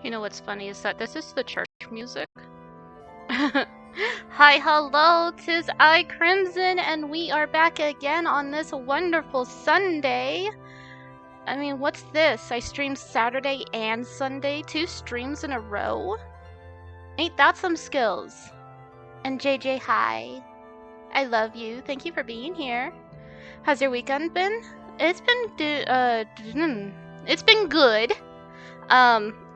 You know what's funny is that this is the church music. Hi, hello, 'tis I, Crimson, and we are back again on this wonderful Sunday. I mean, what's this? I streamed Saturday and Sunday, 2 streams in a row? Ain't that some skills? And JJ, hi. I love you. Thank you for being here. How's your weekend been? It's been good.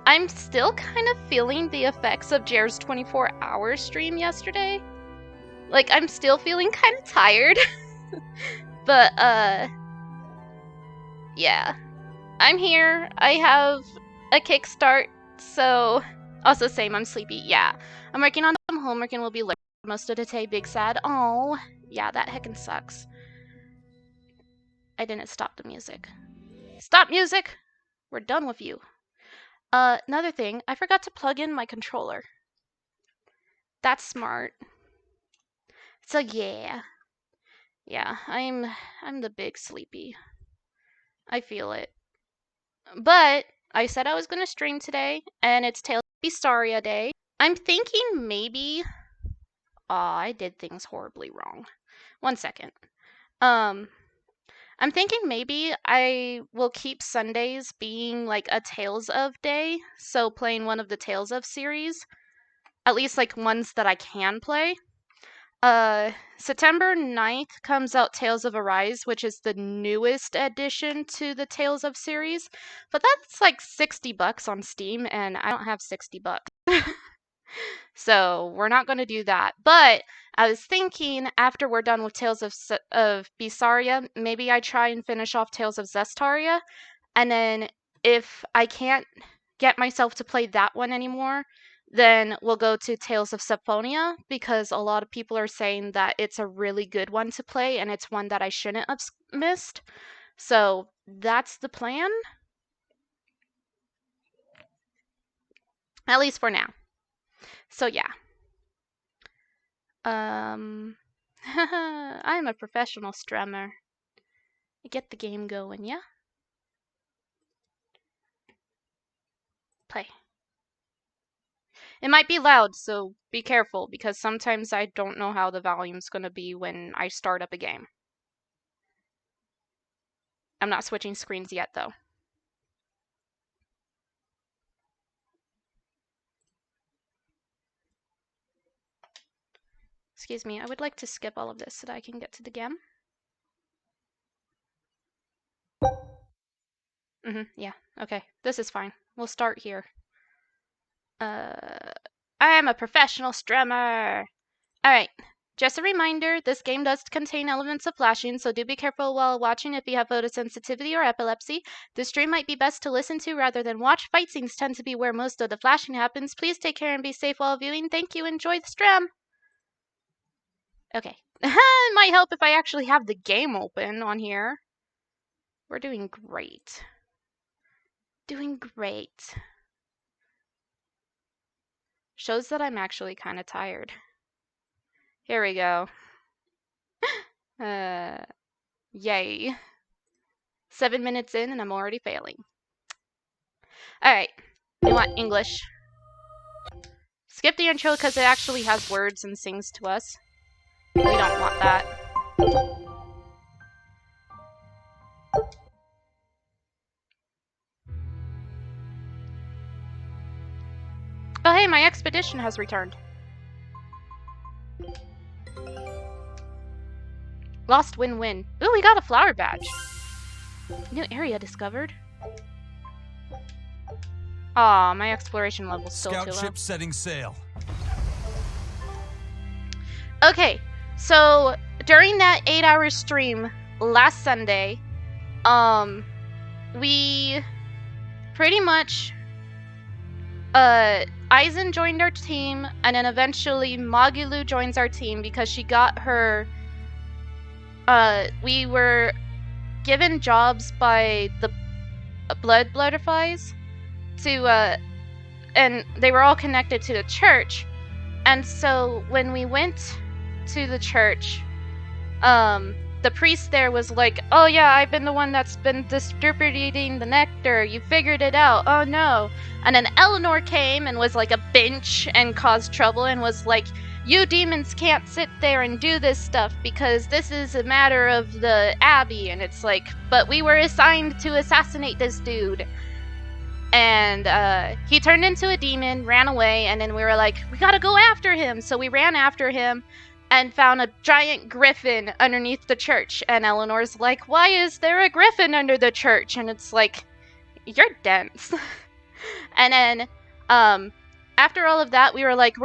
I'm still kind of feeling the effects of Jared's 24-hour stream yesterday. Like, I'm still feeling kind of tired. But, yeah. I'm here. I have a kickstart, so... Also, same, I'm sleepy. Yeah. I'm working on some homework and will be late most of the day. Big sad. Oh, yeah, that heckin' sucks. I didn't stop the music. Stop music! We're done with you. Another thing, I forgot to plug in my controller. That's smart. So yeah. Yeah, I'm the big sleepy. I feel it. But I said I was gonna stream today, and it's Tales of Bisaria Day. I'm thinking maybe... I did things horribly wrong. 1 second. I'm thinking maybe I will keep Sundays being like a Tales of day, so playing one of the Tales of series, at least like ones that I can play. September 9th comes out Tales of Arise, which is the newest addition to the Tales of series, but that's like $60 on Steam, and I don't have $60. So we're not going to do that. But I was thinking after we're done with Tales of Bisaria, maybe I try and finish off Tales of Zestaria. And then if I can't get myself to play that one anymore, then we'll go to Tales of Symphonia, because a lot of people are saying that it's a really good one to play and it's one that I shouldn't have missed. So that's the plan. At least for now. So yeah. I'm a professional strummer. I get the game going, yeah? Play. It might be loud, so be careful, because sometimes I don't know how the volume's gonna be when I start up a game. I'm not switching screens yet, though. Excuse me, I would like to skip all of this so that I can get to the game. Yeah, okay, this is fine. We'll start here. I am a professional strummer! Alright, just a reminder, this game does contain elements of flashing, so do be careful while watching if you have photosensitivity or epilepsy. This stream might be best to listen to rather than watch. Fight scenes tend to be where most of the flashing happens. Please take care and be safe while viewing. Thank you, enjoy the stream! Okay. It might help if I actually have the game open on here. We're doing great. Doing great. Shows that I'm actually kind of tired. Here we go. Yay. 7 minutes in and I'm already failing. Alright. We want English. Skip the intro because it actually has words and sings to us. We don't want that. Oh hey, my expedition has returned. Lost win-win. Ooh, we got a flower badge. New area discovered. Aw, my exploration level's still too low. Scout ship setting sail. Okay, so during that 8-hour stream last Sunday, we pretty much, Aizen joined our team, and then eventually Magilu joins our team because she got her, we were given jobs by the blood butterflies to, and they were all connected to the church, and so when we went to the church, the priest there was like, oh yeah, I've been the one that's been distributing the nectar. You figured it out. Oh no. And then Eleanor came and was like a bench and caused trouble and was like, you demons can't sit there and do this stuff because this is a matter of the Abbey. And it's like, but we were assigned to assassinate this dude. And he turned into a demon, ran away, and then we were like, we gotta go after him. So we ran after him and found a giant griffin underneath the church. And Eleanor's like, why is there a griffin under the church? And it's like, you're dense. And then after all of that, we were like,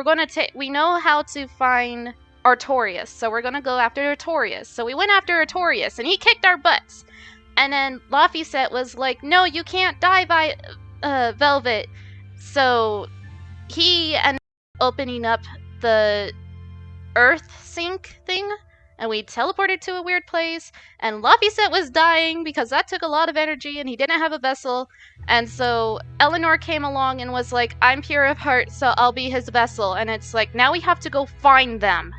we know how to find Artorias, so we're gonna go after Artorias. So we went after Artorias, and he kicked our butts. And then Laphi set was like, no, you can't die by Velvet. So he ended up opening up the earth sink thing, and we teleported to a weird place, and Laphi set was dying because that took a lot of energy and he didn't have a vessel. And so Eleanor came along and was like, I'm pure of heart, so I'll be his vessel. And it's like, now we have to go find them.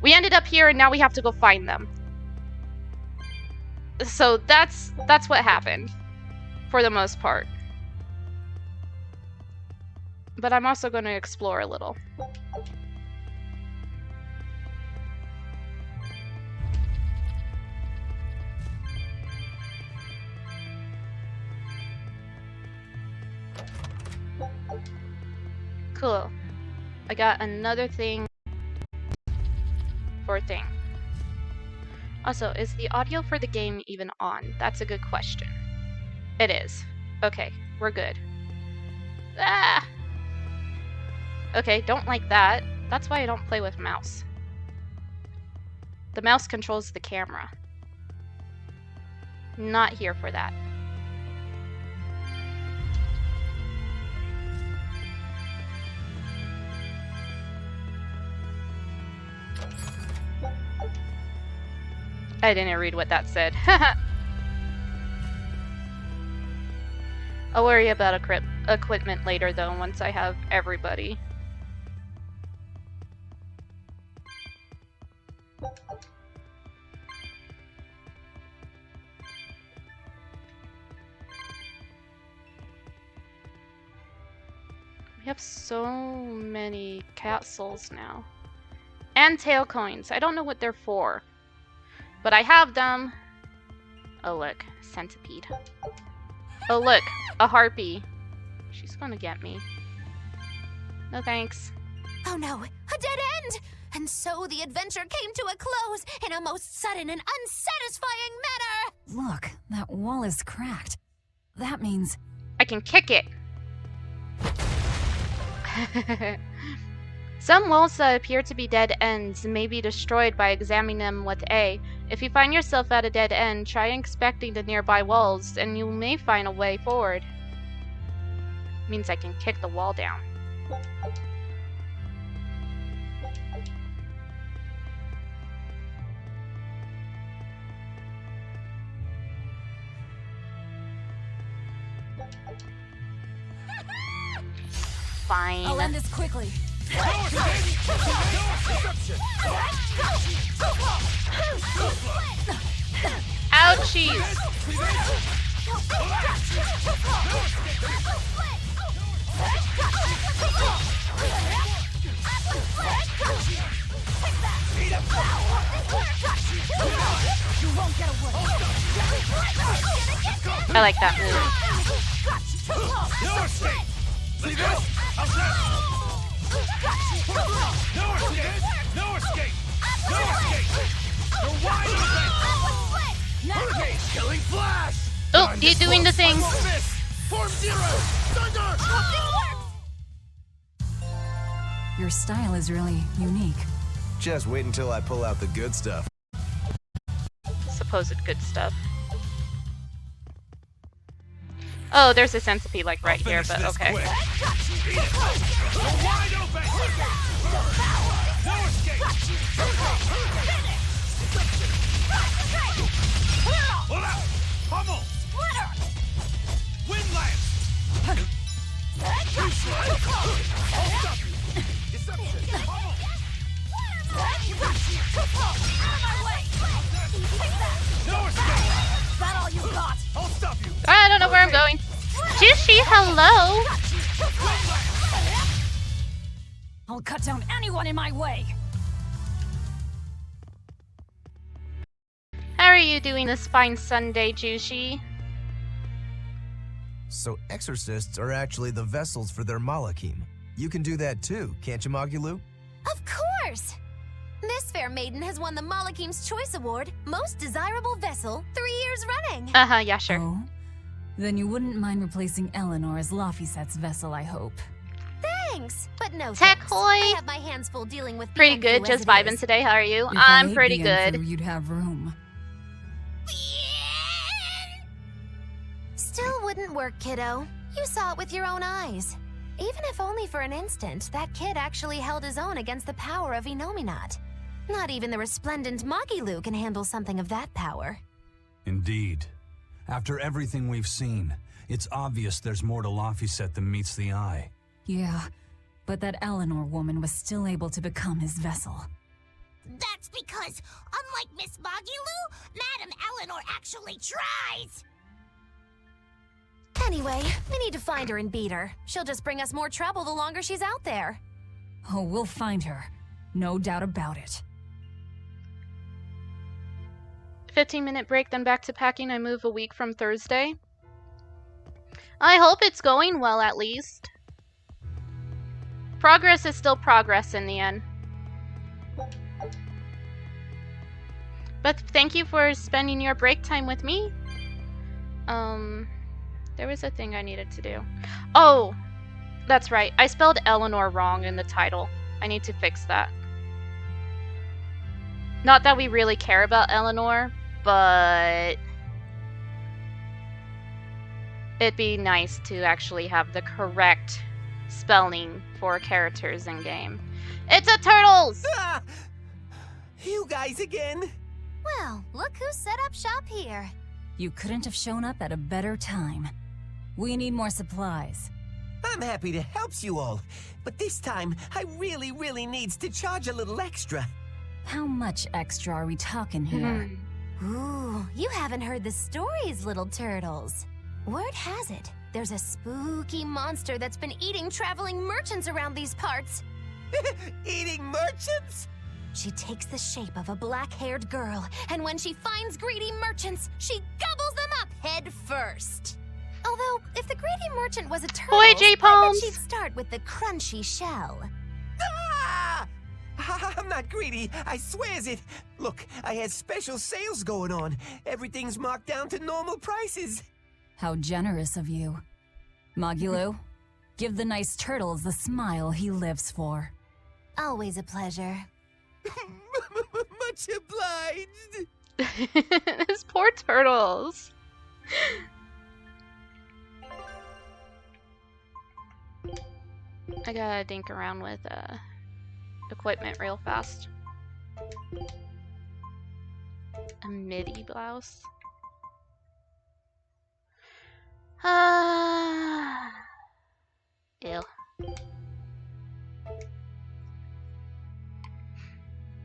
We ended up here and now we have to go find them. So that's what happened for the most part. But I'm also going to explore a little. Cool. I got another thing for a thing. Also, is the audio for the game even on? That's a good question. It is. Okay, we're good. Ah! Okay, don't like that. That's why I don't play with mouse. The mouse controls the camera. Not here for that. I didn't read what that said. I'll worry about equipment later though, once I have everybody. We have so many castles now. And tail coins. I don't know what they're for. But I have them. Oh look, centipede. Oh look, a harpy. She's gonna get me. No thanks. Oh no, a dead end! And so the adventure came to a close in a most sudden and unsatisfying manner! Look, that wall is cracked. That means... I can kick it! Some walls that appear to be dead ends may be destroyed by examining them with A. If you find yourself at a dead end, try inspecting the nearby walls, and you may find a way forward. Means I can kick the wall down. Fine. I'll end this quickly. Ouchies! I like that move. No escape! See this? How's that? No escape! No escape! No escape! You're wide open! Okay, killing flash! Oh, you doing the thing? Form zero! Thunder! Your style is really unique. Just wait until I pull out the good stuff. Supposed good stuff. Oh, there's a centipede like right here, but okay. You're wide open! No escape! Hold out! Pummel! Wind lance! Hold up! Deception! Pummel! Juicy, hello! I'll cut down anyone in my way! How are you doing this fine Sunday, Juicy? So exorcists are actually the vessels for their Malachim. You can do that too, can't you, Magulu? Of course! This fair maiden has won the Malachim's Choice Award, Most Desirable Vessel, 3 years running. Uh-huh, yeah, sure. Oh? Then you wouldn't mind replacing Eleanor as Laphi vessel, I hope. Thanks, but no Tech thanks. Hoy. I have my hands full dealing with Pretty Bienfu good, as just it vibing is. today. How are you? If I I'm ate pretty Bienfu, good. You'd have room. Still wouldn't work, kiddo. You saw it with your own eyes. Even if only for an instant, that kid actually held his own against the power of Inominat. Not even the resplendent Magilu can handle something of that power. Indeed. After everything we've seen, it's obvious there's more to Laphi than meets the eye. Yeah, but that Eleanor woman was still able to become his vessel. That's because, unlike Miss Magilu, Madame Eleanor actually tries! Anyway, we need to find her and beat her. She'll just bring us more trouble the longer she's out there. Oh, we'll find her. No doubt about it. 15-minute break, then back to packing. I move a week from Thursday. I hope it's going well, at least. Progress is still progress in the end. But thank you for spending your break time with me. There was a thing I needed to do. Oh, that's right. I spelled Eleanor wrong in the title. I need to fix that. Not that we really care about Eleanor, but it'd be nice to actually have the correct spelling for characters in game. It's a turtles! Ah! You guys again? Well, look who set up shop here. You couldn't have shown up at a better time. We need more supplies. I'm happy to help you all, but this time I really needs to charge a little extra. How much extra are we talking here? Ooh, you haven't heard the stories, little turtles. Word has it, there's a spooky monster that's been eating traveling merchants around these parts. Eating merchants? She takes the shape of a black-haired girl, and when she finds greedy merchants, she gobbles them up head first. Although, if the greedy merchant was a turtle, Boy, J. I Palms. bet she'd start with the crunchy shell. Ah! I'm not greedy, I swears it. Look, I had special sales going on. Everything's marked down to normal prices. How generous of you. Magulu, give the nice turtles the smile he lives for. Always a pleasure. Much obliged. His poor turtles. I gotta dink around with equipment real fast. A midi blouse. Ew.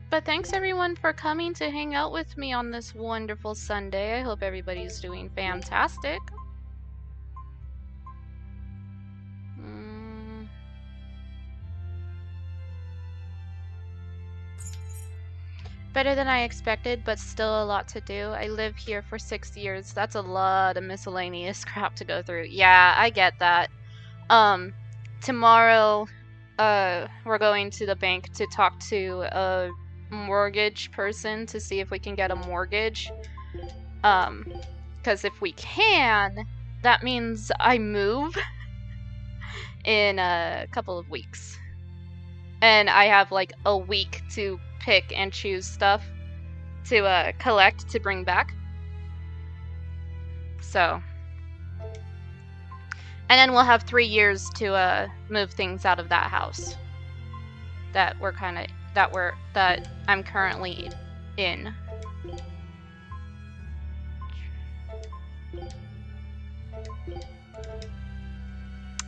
But thanks everyone for coming to hang out with me on this wonderful Sunday. I hope everybody's doing fantastic. Better than I expected, but still a lot to do. I live here for 6 years. That's a lot of miscellaneous crap to go through. Yeah, I get that. Tomorrow, we're going to the bank to talk to a mortgage person to see if we can get a mortgage. Because if we can, that means I move in a couple of weeks. And I have like a week to pick and choose stuff to collect to bring back. So, and then we'll have 3 years to move things out of that house that I'm currently in.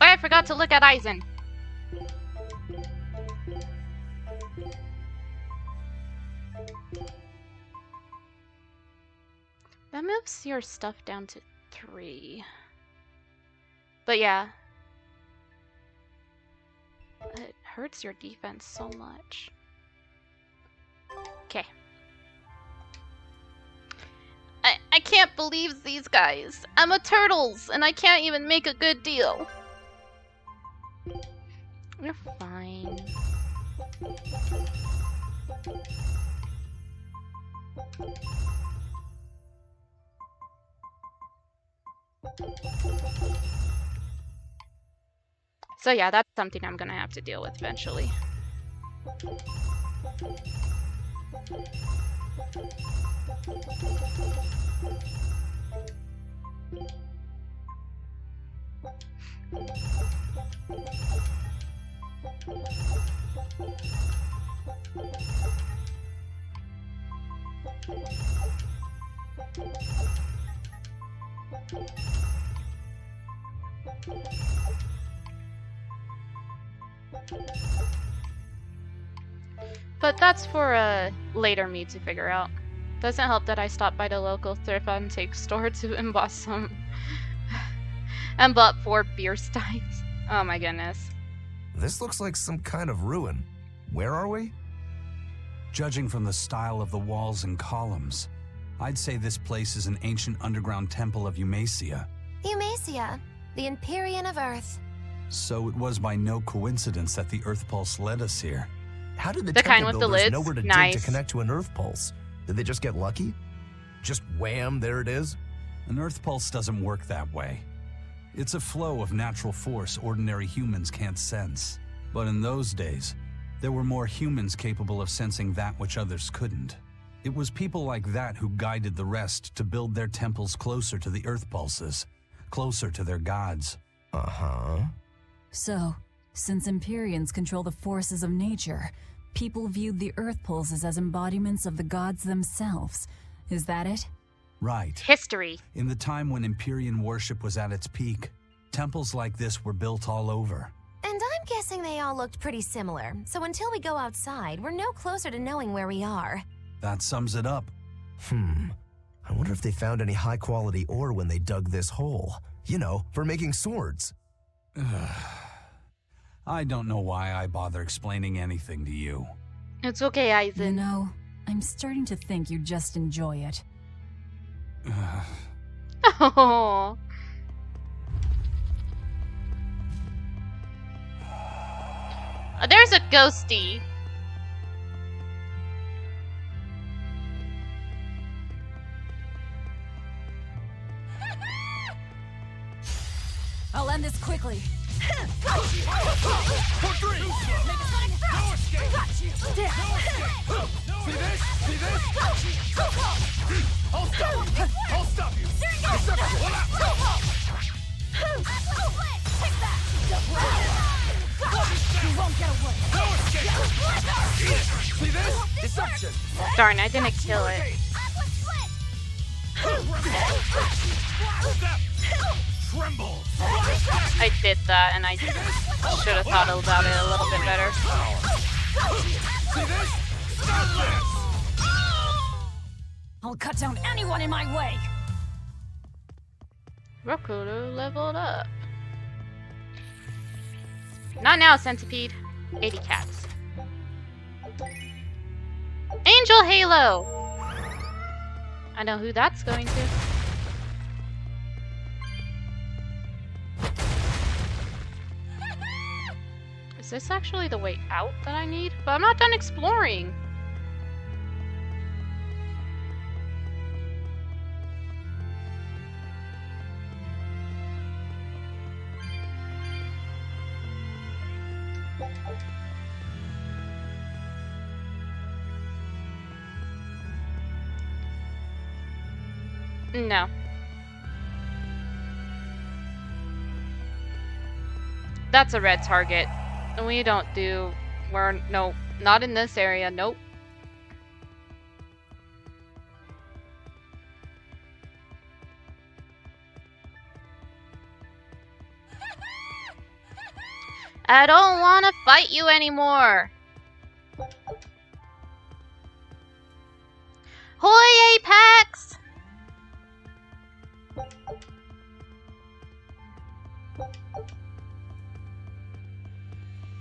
Oh, I forgot to look at Eisen. That moves your stuff down to 3. But yeah. It hurts your defense so much. Okay. I can't believe these guys. I'm a turtles, and I can't even make a good deal. You're fine. So yeah, that's something I'm gonna have to deal with eventually. But that's for a later me to figure out. Doesn't help that I stopped by the local thrift antique store and bought some and bought 4 beer steins. Oh my goodness. This looks like some kind of ruin. Where are we? Judging from the style of the walls and columns, I'd say this place is an ancient underground temple of Eumacia. Eumacia, the Empyrean of Earth. So it was by no coincidence that the Earth Pulse led us here. How did the The kind temple with the builders lids? know where to dig Nice. to connect to an Earth Pulse? Did they just get lucky? Just wham, there it is? An Earth Pulse doesn't work that way. It's a flow of natural force ordinary humans can't sense. But in those days, there were more humans capable of sensing that which others couldn't. It was people like that who guided the rest to build their temples closer to the Earth Pulses, closer to their gods. Uh-huh. So, since Empyreans control the forces of nature, people viewed the Earth Pulses as embodiments of the gods themselves. Is that it? Right. History. In the time when Empyrean worship was at its peak, temples like this were built all over. And I'm guessing they all looked pretty similar, so until we go outside, we're no closer to knowing where we are. That sums it up. I wonder if they found any high-quality ore when they dug this hole. You know, for making swords. I don't know why I bother explaining anything to you. It's okay, You Aizen. know, I'm starting to think you just enjoy it. Oh. There's a ghosty. I'll end this quickly. For 3! No escape! No escape! See this? See this? I'll stop you! I'll stop you! Deception! You won't get away. No escape! See this? Deception! Darn, I didn't kill it. Step! Tremble! I did that, and I should have thought about it a little bit better. See this? Stop this! I'll cut down anyone in my way. Rokudo leveled up. Not now, Centipede. 80 cats. Angel Halo! I know who that's going to. Is this actually the way out that I need? But I'm not done exploring. No. That's a red target. And we don't do... no, not in this area. Nope. I don't want to fight you anymore. Hoy, Apex!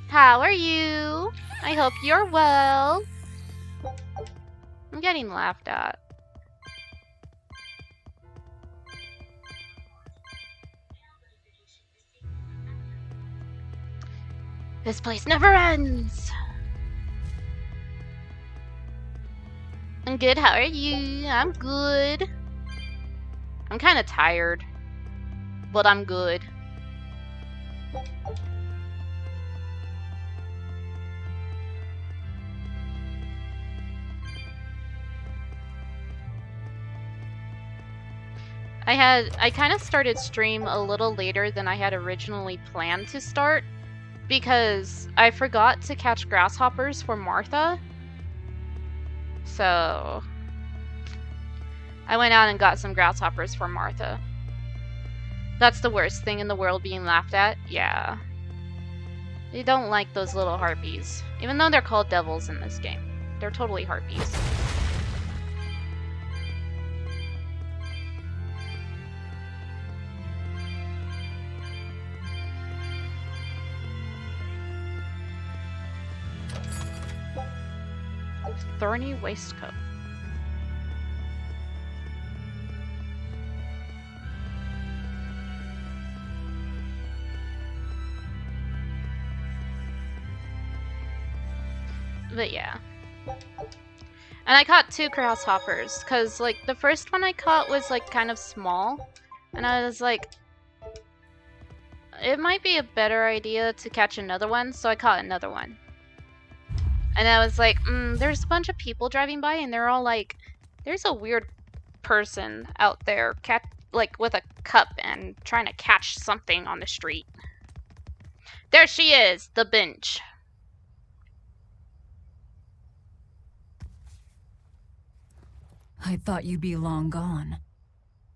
How are you? I hope you're well. I'm getting laughed at. This place never ends. I'm good. How are you? I'm good. I'm kind of tired, but I'm good. I kind of started stream a little later than I had originally planned to start because I forgot to catch grasshoppers for Martha. So I went out and got some grasshoppers for Martha. That's the worst thing in the world, being laughed at. Yeah. They don't like those little harpies. Even though they're called devils in this game. They're totally harpies. Thorny waistcoat. But yeah. And I caught 2 grasshoppers, because, like, the first one I caught was, like, kind of small. And I was like, it might be a better idea to catch another one, so I caught another one. And I was like, there's a bunch of people driving by, and they're all like, there's a weird person out there, like, with a cup and trying to catch something on the street. There she is, the bench. I thought you'd be long gone.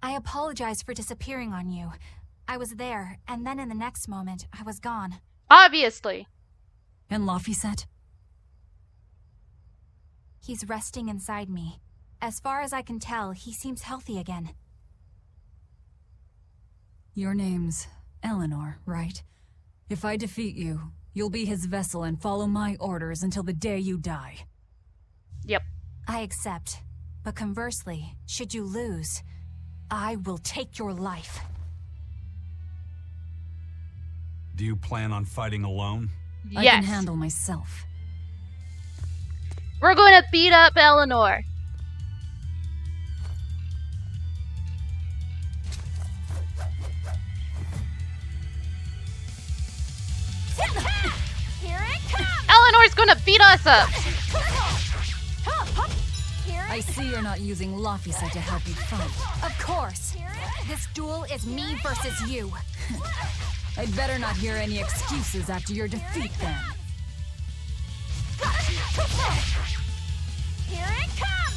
I apologize for disappearing on you. I was there, and then in the next moment, I was gone. Obviously. And Laphi said? He's resting inside me. As far as I can tell, he seems healthy again. Your name's Eleanor, right? If I defeat you, you'll be his vessel and follow my orders until the day you die. Yep. I accept. But conversely, should you lose, I will take your life. Do you plan on fighting alone? Yes. I can handle myself. We're going to beat up Eleanor. Here it comes! Eleanor's going to beat us up. I see you're not using Laphi to help you fight. Of course. This duel is me versus you. I'd better not hear any excuses after your defeat then. Here it comes!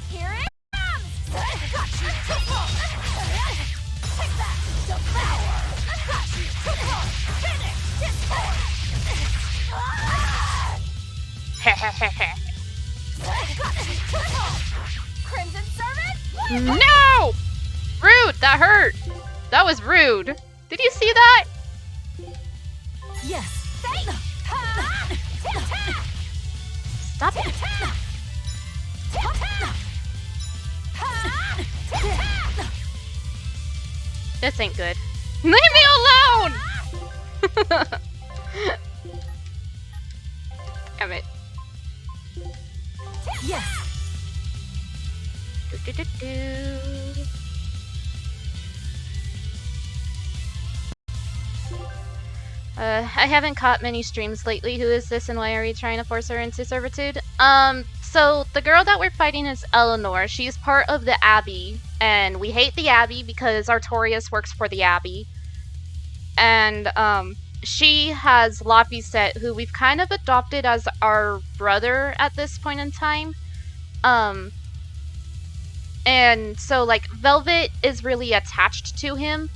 Here it comes! Take that! Devour! Finish this point! Crimson Servant? No! Rude! That hurt! That was rude. Did you see that? Yes. Stop it. This ain't good. Leave me alone! Damn it. Yes. I haven't caught many streams lately. Who is this and why are we trying to force her into servitude? So the girl that we're fighting is Eleanor. She's part of the Abbey, and we hate the Abbey because Artorias works for the Abbey. And, she has Laphi, who we've kind of adopted as our brother at this point in time. And so, like, Velvet is really attached to him,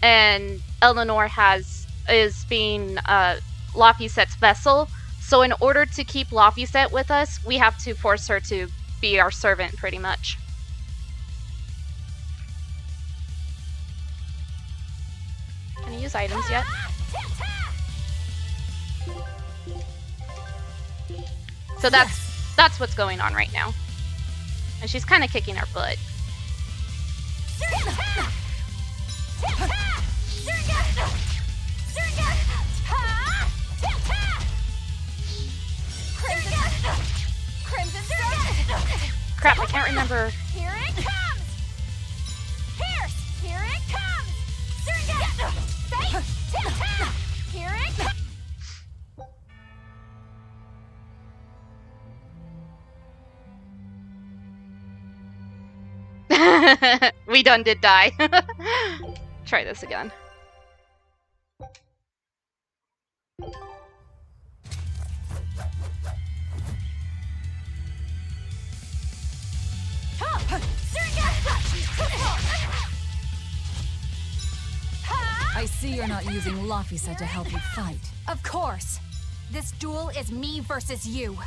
and Eleanor is being Laphi-Set's vessel. So in order to keep Laphi-Set with us, we have to force her to be our servant, pretty much. Can I use items yet. So that's what's going on right now. And she's kind of kicking our butt. Crap, I can't remember. Here it comes! Pierce! Here it comes! Here it comes! We done did die. Try this again. I see you're not using Laphi said to help you fight. Of course. This duel is me versus you.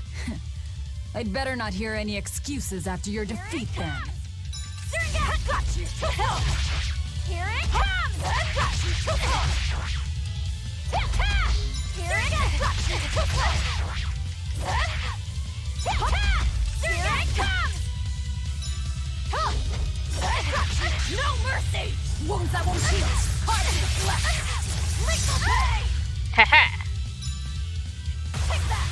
I'd better not hear any excuses after your defeat then. Here it comes! Here it comes! No mercy! Wounds that won't heal. Hard to the flesh! Lethal pain! Haha. Take that!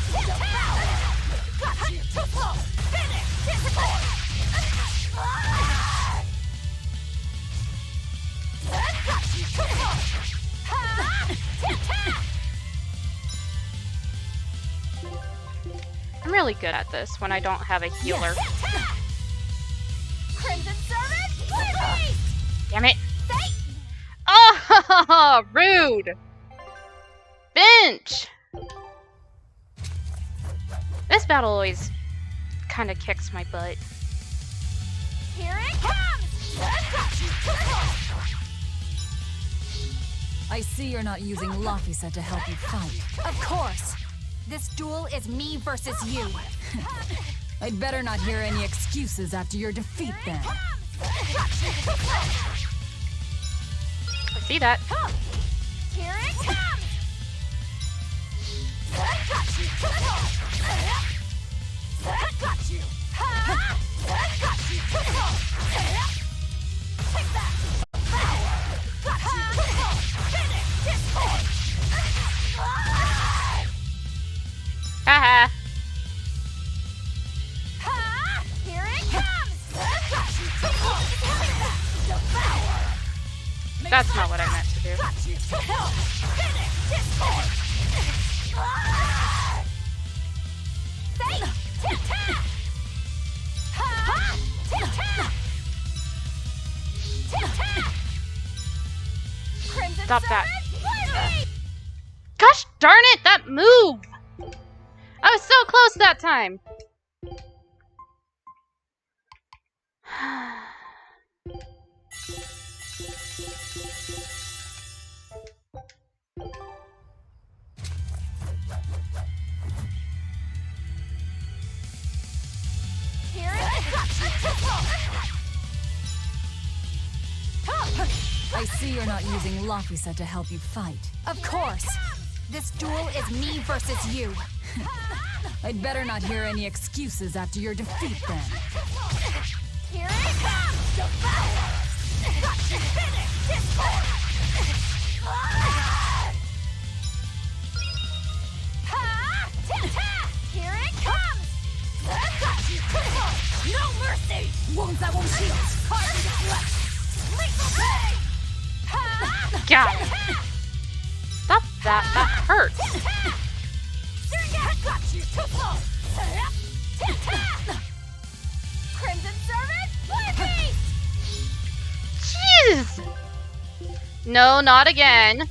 Got you! Too close! Finish! I'm really good at this when I don't have a healer. Crimson Servant, Laphi! Damn it. Oh, rude. Bench. This battle always kind of kicks my butt. Here it comes! I see you're not using Laphi said to help you fight. Of course. This duel is me versus you. I'd better not hear any excuses after your defeat then. I see that. Here it comes! Got you! Take that! Finish this point! Haha. Here it comes! That's not what I meant to do. Finish this point! Stop that. Gosh darn it, that move! I was so close that time. Here it I see you're not using Laphi said to help you fight. Of course. This duel is me versus you. I'd better not hear any excuses after your defeat then. Here it comes! Devour! Finish this point! Here it comes! No mercy! Wounds that won't heal. Hard to deflect! Lethal pain! God. Stop that. That hurts. Got you too close! Crimson Servant, Laphi! Jeez. No, not again.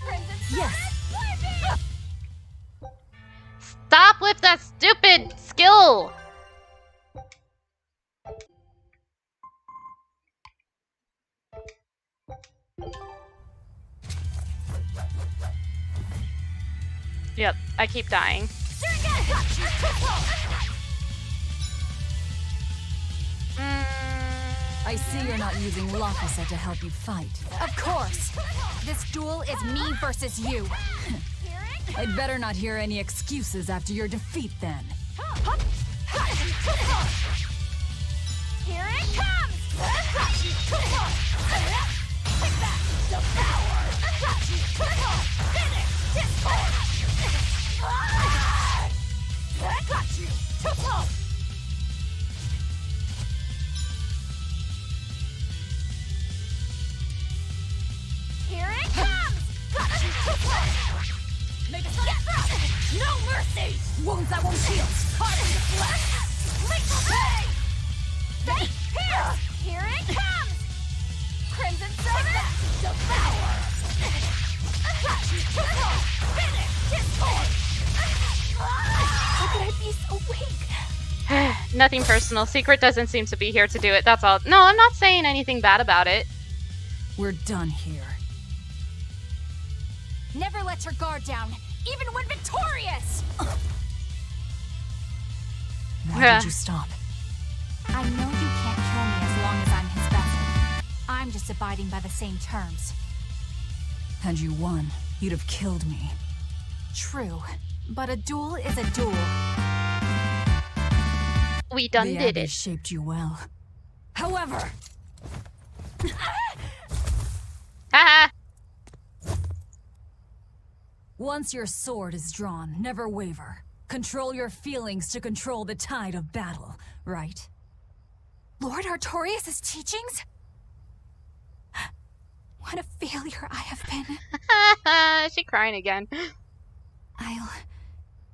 Crimson Yes. Servant, Laphi! Stop with that stupid skill. Yep, I keep dying. I I see you're not using Laphi to help you fight. Of course. This duel is me versus you. I'd better not hear any excuses after your defeat then. Here it comes! Take that! Devour! Finish! Discord! I got you! Here it comes! Got you! Make a get no mercy! Wounds that won't heal! Hard in the flesh! Lethal pain! Fate pierce! Here it comes! Crimson Servant! Devour! Got you! Finish! Discord! How could I be so weak? Nothing personal. Secret doesn't seem to be here to do it. That's all. No, I'm not saying anything bad about it. We're done here. Never let your guard down, even when victorious! Why did you stop? I know you can't kill me as long as I'm his vessel. I'm just abiding by the same terms. Had you won, you'd have killed me. True, but a duel is a duel. We done The did Abbey it. shaped you well. However, Haha. once your sword is drawn, never waver. Control your feelings to control the tide of battle, right? Lord Artorias' teachings? What a failure I have been. She crying again.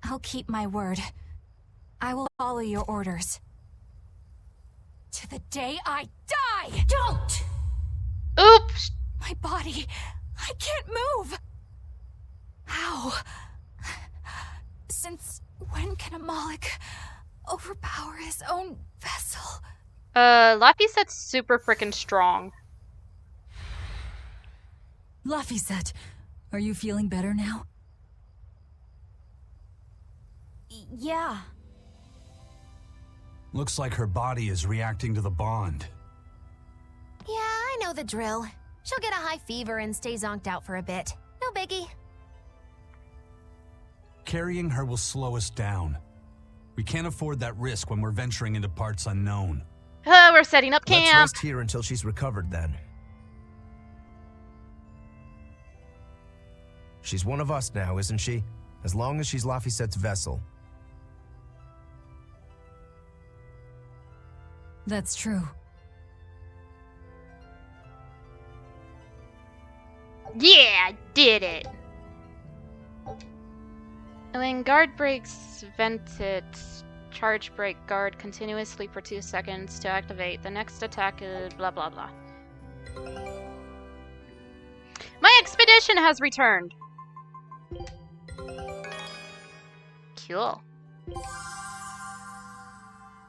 I'll keep my word. I will follow your orders. To the day I die! Don't! Oops. My body, I can't move! How? Since when can a Moloch overpower his own vessel? Laphi said super freaking strong. Laphi, are you feeling better now? Yeah. Looks like her body is reacting to the bond. Yeah, I know the drill. She'll get a high fever and stay zonked out for a bit. No biggie. Carrying her will slow us down. We can't afford that risk when we're venturing into parts unknown. We're setting up Let's camp. rest here until she's recovered then. She's one of us now, isn't she? As long as she's Laphi vessel. That's true. Yeah, did it. When guard breaks, vent it. Charge break guard continuously for 2 seconds to activate. The next attack is blah blah blah. My expedition has returned. Cool.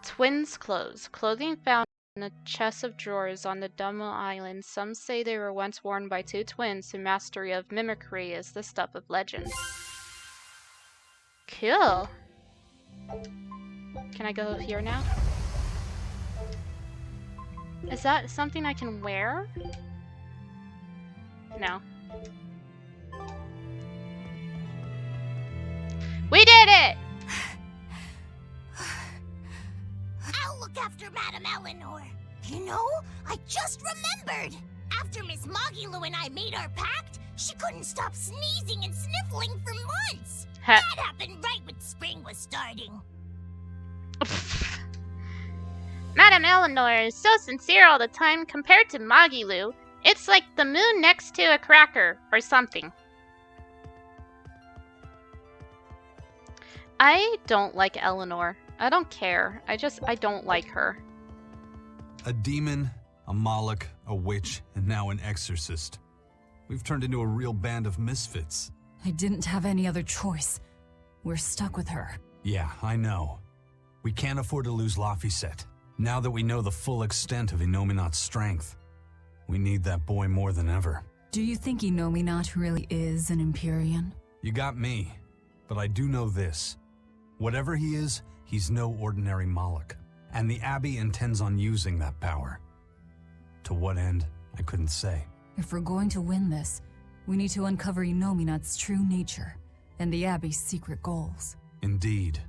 Twins' clothes. Clothing found in a chest of drawers on the Dumbo Island. Some say they were once worn by 2 twins whose mastery of mimicry is the stuff of legend. Cool. Can I go here now? Is that something I can wear? No. We did it! I'll look after Madame Eleanor. You know, I just remembered. After Miss Magilu and I made our pact, she couldn't stop sneezing and sniffling for months. That happened right when spring was starting. Madame Eleanor is so sincere all the time compared to Magilu. It's like the moon next to a cracker or something. I don't like Eleanor. I don't care. I don't like her. A demon, a Moloch, a witch, and now an exorcist. We've turned into a real band of misfits. I didn't have any other choice. We're stuck with her. Yeah, I know. We can't afford to lose Laphi. Now that we know the full extent of Innominat's strength, we need that boy more than ever. Do you think Innominat really is an Empyrean? You got me, but I do know this. Whatever he is, he's no ordinary Moloch, and the Abbey intends on using that power. To what end, I couldn't say. If we're going to win this, we need to uncover Inominat's true nature and the Abbey's secret goals. Indeed.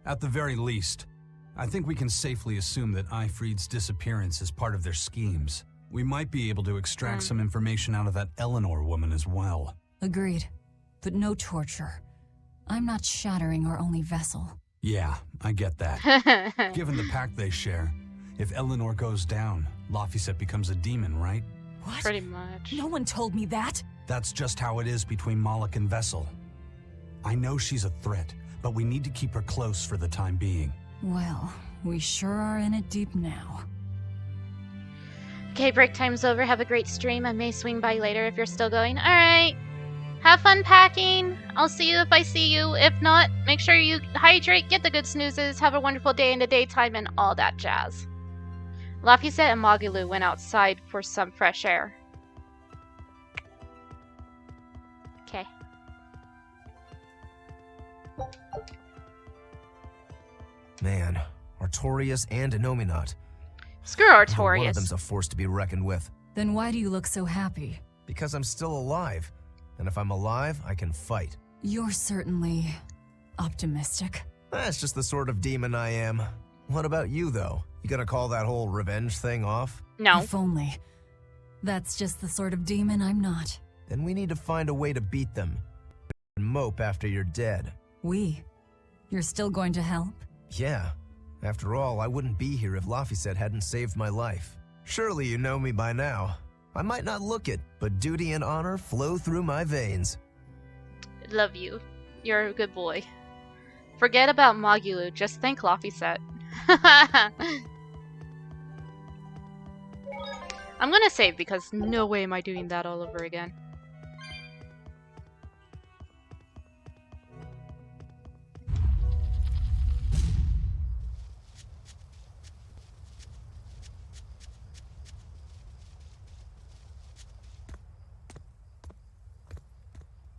At the very least, I think we can safely assume that Ifrid's disappearance is part of their schemes. We might be able to extract some information out of that Eleanor woman as well. Agreed. But no torture. I'm not shattering our only vessel. Yeah, I get that. Given the pact they share, if Eleanor goes down, Laphi becomes a demon, right? What? Pretty much. No one told me that. That's just how it is between Moloch and Vessel. I know she's a threat, but we need to keep her close for the time being. Well, we sure are in it deep now. Okay, break time's over. Have a great stream. I may swing by later if you're still going. Alright. Have fun packing. I'll see you if I see you. If not, make sure you hydrate, get the good snoozes, have a wonderful day in the daytime, and all that jazz. Laphi and Magilu went outside for some fresh air. Okay. Man, Artorias and Inominat. Screw One of Artorias. them's a force to be reckoned with. Then why do you look so happy? Because I'm still alive. And if I'm alive, I can fight. You're certainly optimistic. That's just the sort of demon I am. What about you, though? You gonna call that whole revenge thing off? No. If only. That's just the sort of demon I'm not. Then we need to find a way to beat them. And mope after you're dead. We? You're still going to help? Yeah. After all, I wouldn't be here if Laphi hadn't saved my life. Surely you know me by now. I might not look it, but duty and honor flow through my veins. Love you. You're a good boy. Forget about Magilu. Just thank Laphi. I'm gonna save because no way am I doing that all over again.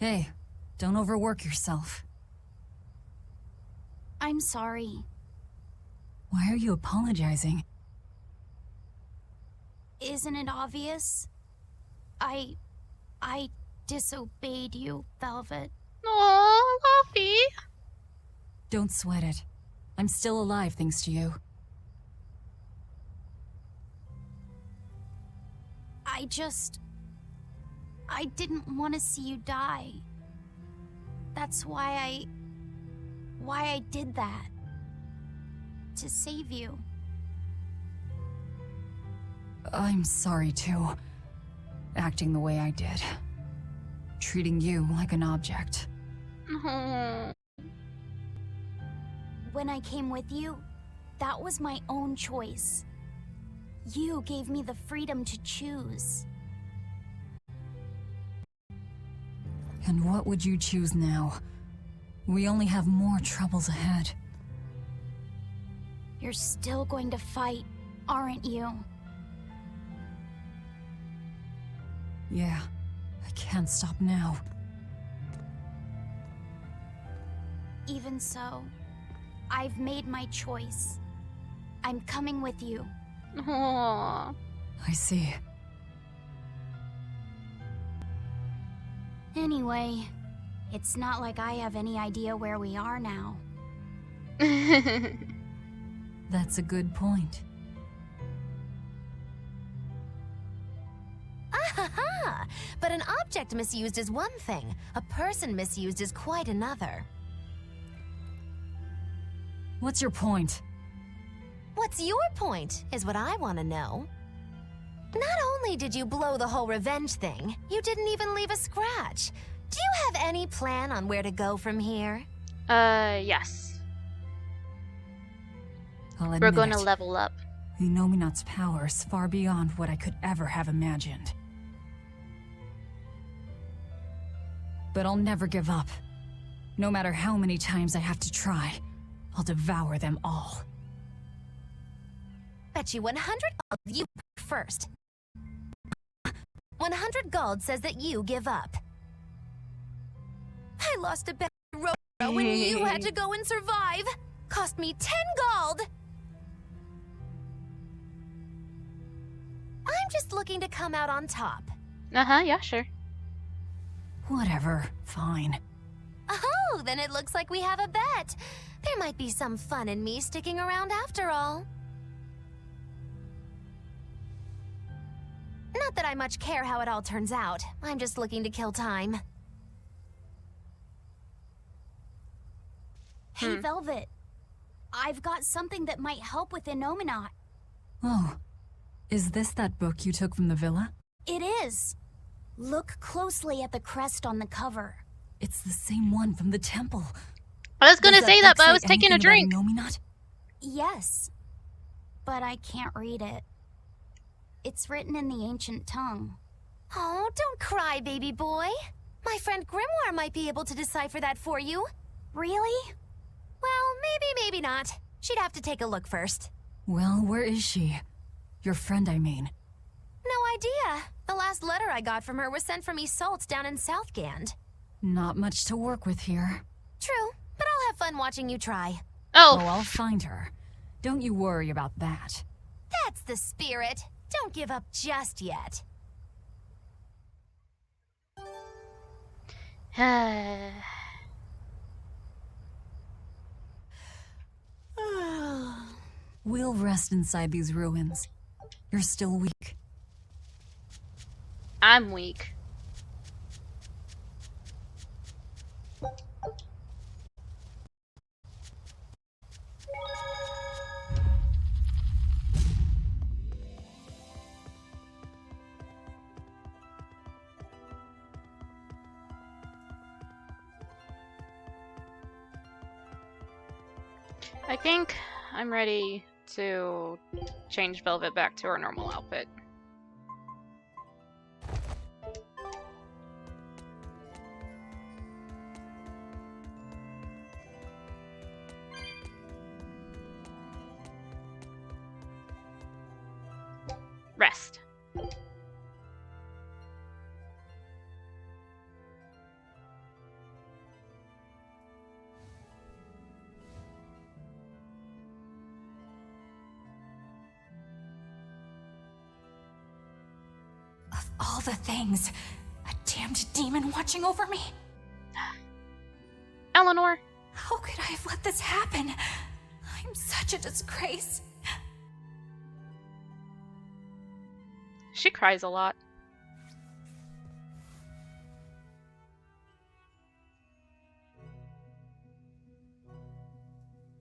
Hey, don't overwork yourself. I'm sorry. Why are you apologizing? Isn't it obvious? I disobeyed you, Velvet. Aww, Laphi. Don't sweat it. I'm still alive thanks to you. I didn't want to see you die. That's why I did that. To save you. I'm sorry too. Acting the way I did. Treating you like an object. When I came with you, that was my own choice. You gave me the freedom to choose. And what would you choose now? We only have more troubles ahead. You're still going to fight, aren't you? Yeah, I can't stop now. Even so, I've made my choice. I'm coming with you. Aww. I see. Anyway, it's not like I have any idea where we are now. That's a good point. Ah-ha-ha! But an object misused is one thing. A person misused is quite another. What's your point? What's your point, is what I want to know. Not only did you blow the whole revenge thing, you didn't even leave a scratch. Do you have any plan on where to go from here? Yes. I'll admit We're gonna it. level up. Inominat's power is far beyond what I could ever have imagined. But I'll never give up. No matter how many times I have to try, I'll devour them all. Bet you 100 gold you first. 100 gold says that you give up. I lost a bet when you had to go and survive. Cost me 10 gold. I'm just looking to come out on top. Uh-huh, yeah, sure. Whatever, fine. Oh, then it looks like we have a bet. There might be some fun in me sticking around after all. Not that I much care how it all turns out. I'm just looking to kill time. Hey, Velvet. I've got something that might help with Innominat. Oh, is this that book you took from the villa? It is. Look closely at the crest on the cover. It's the same one from the temple. I was gonna Does say book that, but I say was taking a anything drink. about Innominat? Yes, but I can't read it. It's written in the ancient tongue. Oh, don't cry, baby boy. My friend Grimoire might be able to decipher that for you. Really? Well, maybe not. She'd have to take a look first. Well, where is she? Your friend, I mean. No idea. The last letter I got from her was sent from Isolde down in Southgand. Not much to work with here. True, but I'll have fun watching you try. Oh, Oh, I'll find her. Don't you worry about that. That's the spirit. Don't give up just yet. We'll rest inside these ruins. You're still weak. I'm weak. I think I'm ready to change Velvet back to her normal outfit. Rest. Of all the things, a damned demon watching over me. Eleanor. How could I have let this happen? I'm such a disgrace. She cries a lot.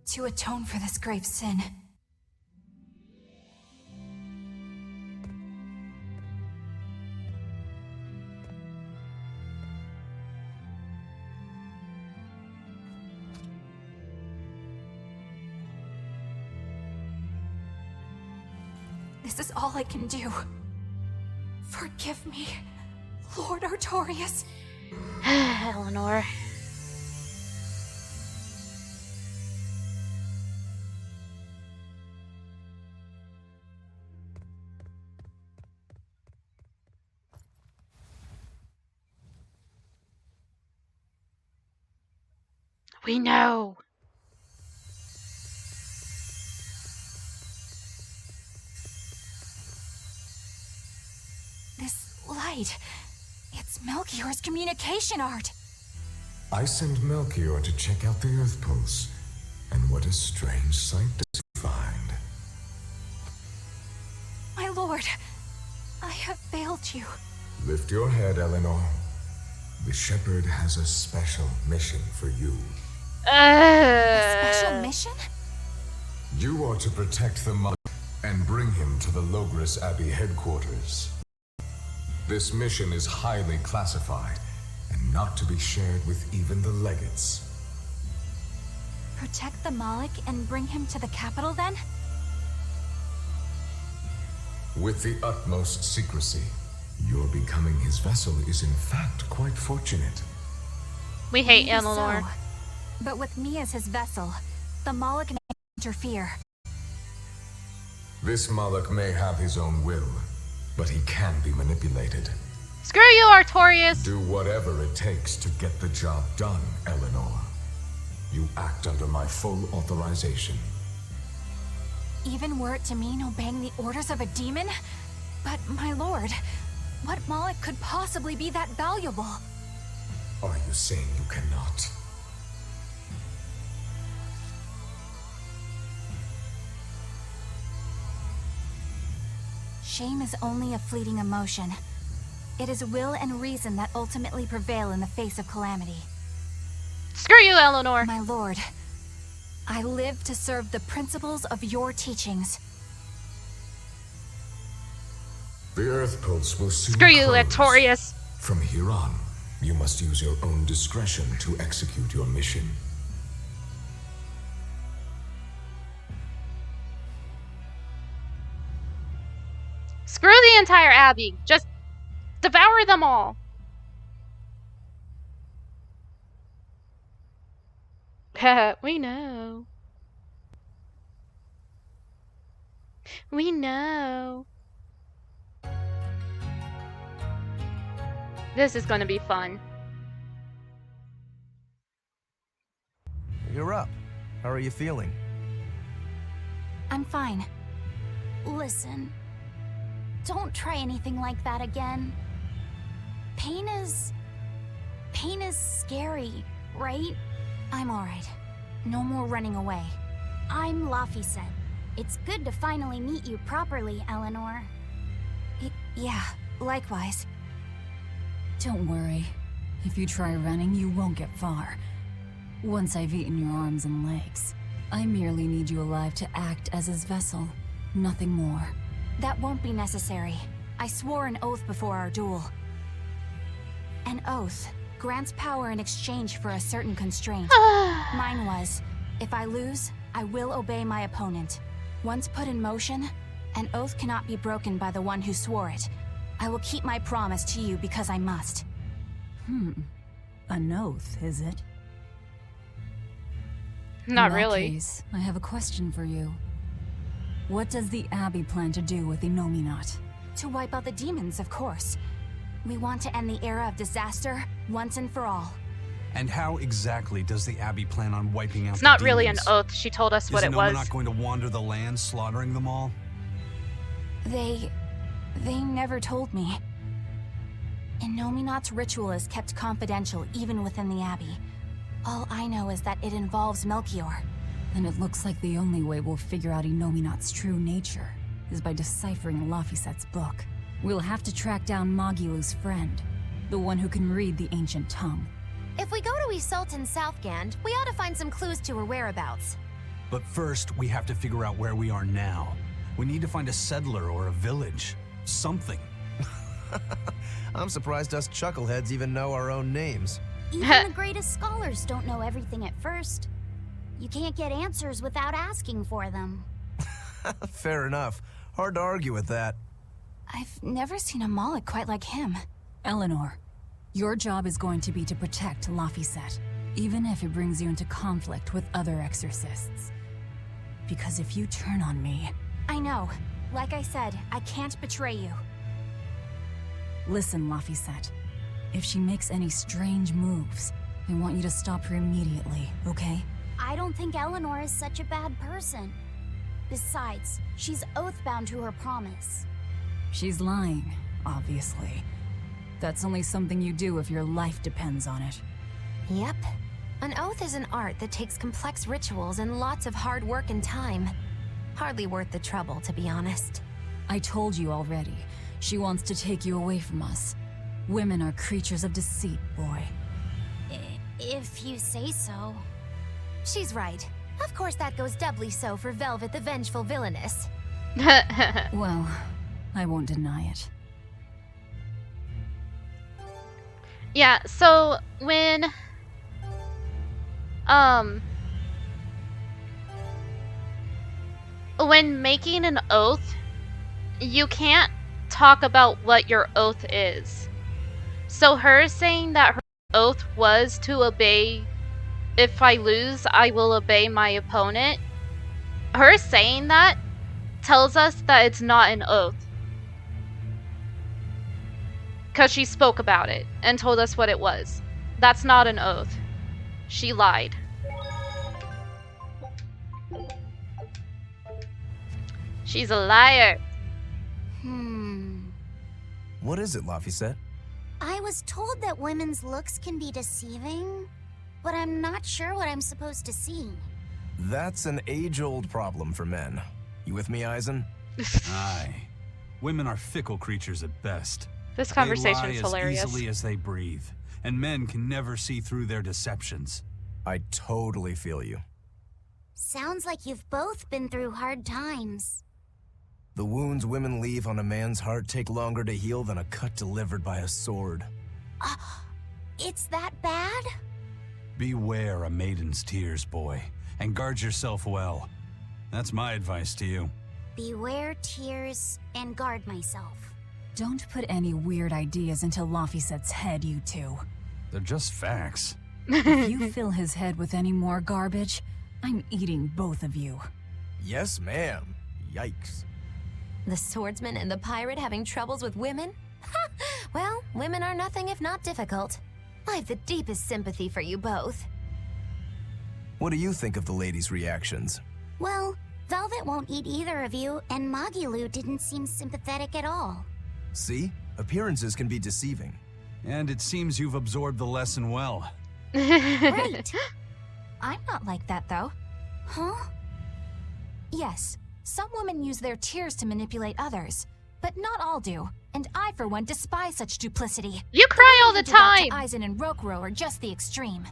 To atone for this grave sin, this is all I can do. Forgive me, Lord Artorias. Eleanor. We know. This light, it's Melchior's communication art. I sent Melchior to check out the Earth Pulse, and what a strange sight does he find. My lord, I have failed you. Lift your head, Eleanor. The Shepherd has a special mission for you. Special mission? You are to protect the monk and bring him to the Logris Abbey headquarters. This mission is highly classified and not to be shared with even the legates. Protect the Malik and bring him to the capital then? With the utmost secrecy. Your becoming his vessel is in fact quite fortunate. We hate Maybe Eleanor. so. But with me as his vessel, the Malik may interfere. This Moloch may have his own will, but he can be manipulated. Screw you, Artorias! Do whatever it takes to get the job done, Eleanor. You act under my full authorization. Even were it to mean obeying the orders of a demon? But, my lord, what Moloch could possibly be that valuable? Are you saying you cannot? Shame is only a fleeting emotion. It is will and reason that ultimately prevail in the face of calamity. Screw you, Eleanor. My lord, I live to serve the principles of your teachings. The Earth Pulse will soon Screw you, close. Victorious. From here on, you must use your own discretion to execute your mission. Screw the entire Abbey. Just devour them all. We know. We know. This is gonna be fun. You're up. How are you feeling? I'm fine. Listen, don't try anything like that again. Pain is scary, right? I'm alright. No more running away. I'm Laphi said. It's good to finally meet you properly, Eleanor. Yeah, likewise. Don't worry. If you try running, you won't get far. Once I've eaten your arms and legs, I merely need you alive to act as his vessel. Nothing more. That won't be necessary. I swore an oath before our duel. An oath grants power in exchange for a certain constraint. Mine was, if I lose, I will obey my opponent. Once put in motion, an oath cannot be broken by the one who swore it. I will keep my promise to you because I must. An oath, is it? Not In that really. case, I have a question for you. What does the Abbey plan to do with Innominat? To wipe out the demons, of course. We want to end the era of disaster once and for all. And how exactly does the Abbey plan on wiping out It's the not really an demons? oath. She told us what Is it was. not going to wander the land, slaughtering them all? They never told me. Innominat's ritual is kept confidential even within the Abbey. All I know is that it involves Melchior. Then it looks like the only way we'll figure out Innominat's true nature is by deciphering Lafiset's book. We'll have to track down Magilu's friend, the one who can read the ancient tongue. If we go to Isoltan Southgand, we ought to find some clues to her whereabouts. But first, we have to figure out where we are now. We need to find a settler or a village. Something. I'm surprised us chuckleheads even know our own names. Even the greatest scholars don't know everything at first. You can't get answers without asking for them. Fair enough. Hard to argue with that. I've never seen a Moloch quite like him. Eleanor, your job is going to be to protect Lafiset, even if it brings you into conflict with other exorcists. Because if you turn on me... I know. Like I said, I can't betray you. Listen, Lafiset. If she makes any strange moves, I want you to stop her immediately, okay? I don't think Eleanor is such a bad person. Besides, she's oath-bound to her promise. She's lying, obviously. That's only something you do if your life depends on it. Yep. An oath is an art that takes complex rituals and lots of hard work and time. Hardly worth the trouble, to be honest. I told you already. She wants to take you away from us. Women are creatures of deceit, boy. If you say so. She's right. Of course that goes doubly so for Velvet the Vengeful Villainess. Well, I won't deny it. Yeah, so when making an oath, you can't talk about what your oath is. So her saying that her oath was to obey, if I lose, I will obey my opponent. Her saying that tells us that it's not an oath. Because she spoke about it and told us what it was. That's not an oath. She lied. She's a liar. What is it, Laphi said? I was told that women's looks can be deceiving, but I'm not sure what I'm supposed to see. That's an age-old problem for men. You with me, Eisen? Aye. Women are fickle creatures at best. This conversation they is lie hilarious. as easily as they breathe, and men can never see through their deceptions. I totally feel you. Sounds like you've both been through hard times. The wounds women leave on a man's heart take longer to heal than a cut delivered by a sword. It's that bad? Beware a maiden's tears, boy, and guard yourself well. That's my advice to you. Beware tears and guard myself. Don't put any weird ideas into Lafiset's head, you two. They're just facts. If you fill his head with any more garbage, I'm eating both of you. Yes, ma'am. Yikes. The swordsman and the pirate having troubles with women? Well, women are nothing if not difficult. I've the deepest sympathy for you both. What do you think of the ladies' reactions? Well, Velvet won't eat either of you, and Magilu didn't seem sympathetic at all. See? Appearances can be deceiving. And it seems you've absorbed the lesson well. Right. I'm not like that, though. Huh? Yes, some women use their tears to manipulate others, but not all do. And I, for one, despise such duplicity. You cry all the What you did that time! to Eisen and Rokuro are just the extreme.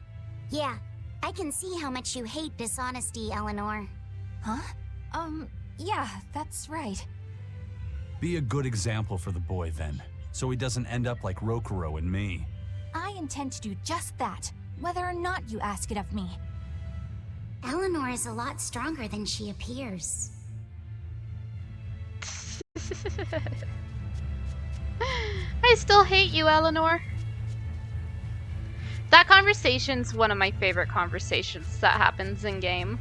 Yeah, I can see how much you hate dishonesty, Eleanor. Huh? Yeah, that's right. Be a good example for the boy, then, so he doesn't end up like Rokuro and me. I intend to do just that, whether or not you ask it of me. Eleanor is a lot stronger than she appears. I still hate you, Eleanor. That conversation's one of my favorite conversations that happens in game.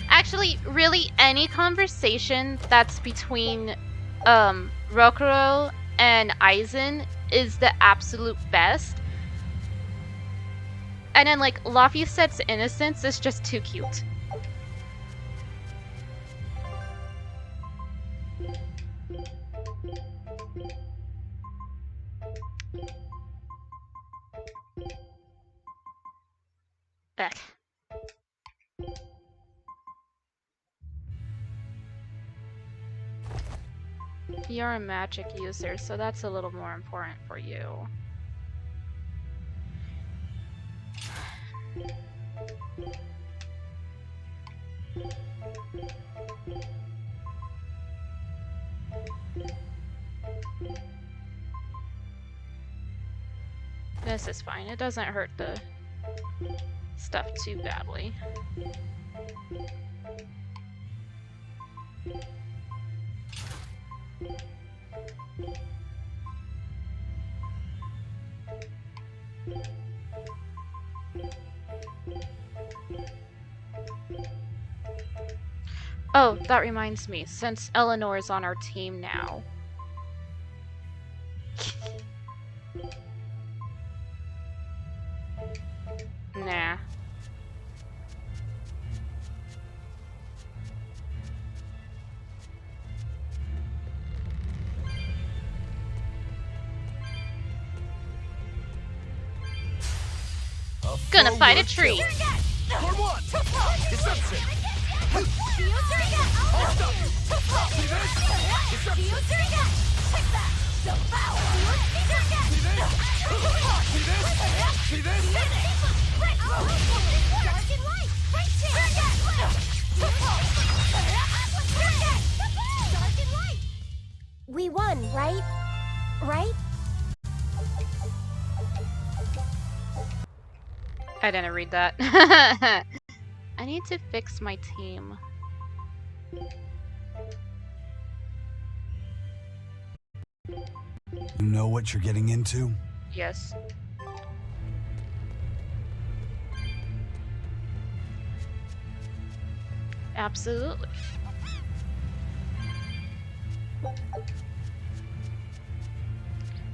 Actually, really any conversation that's between Rokuro and Eisen is the absolute best. And then like Lafiset's innocence is just too cute. Ugh. You're a magic user, so that's a little more important for you. This is fine. It doesn't hurt the stuff too badly. Oh, that reminds me, since Eleanor is on our team now. Nah. Gonna fight a tree. Score one! Deception! I'll stop you! See this? Deception! See this? See this? We won, right? Right? I didn't read that. I need to fix my team. You know what you're getting into? Yes. Absolutely.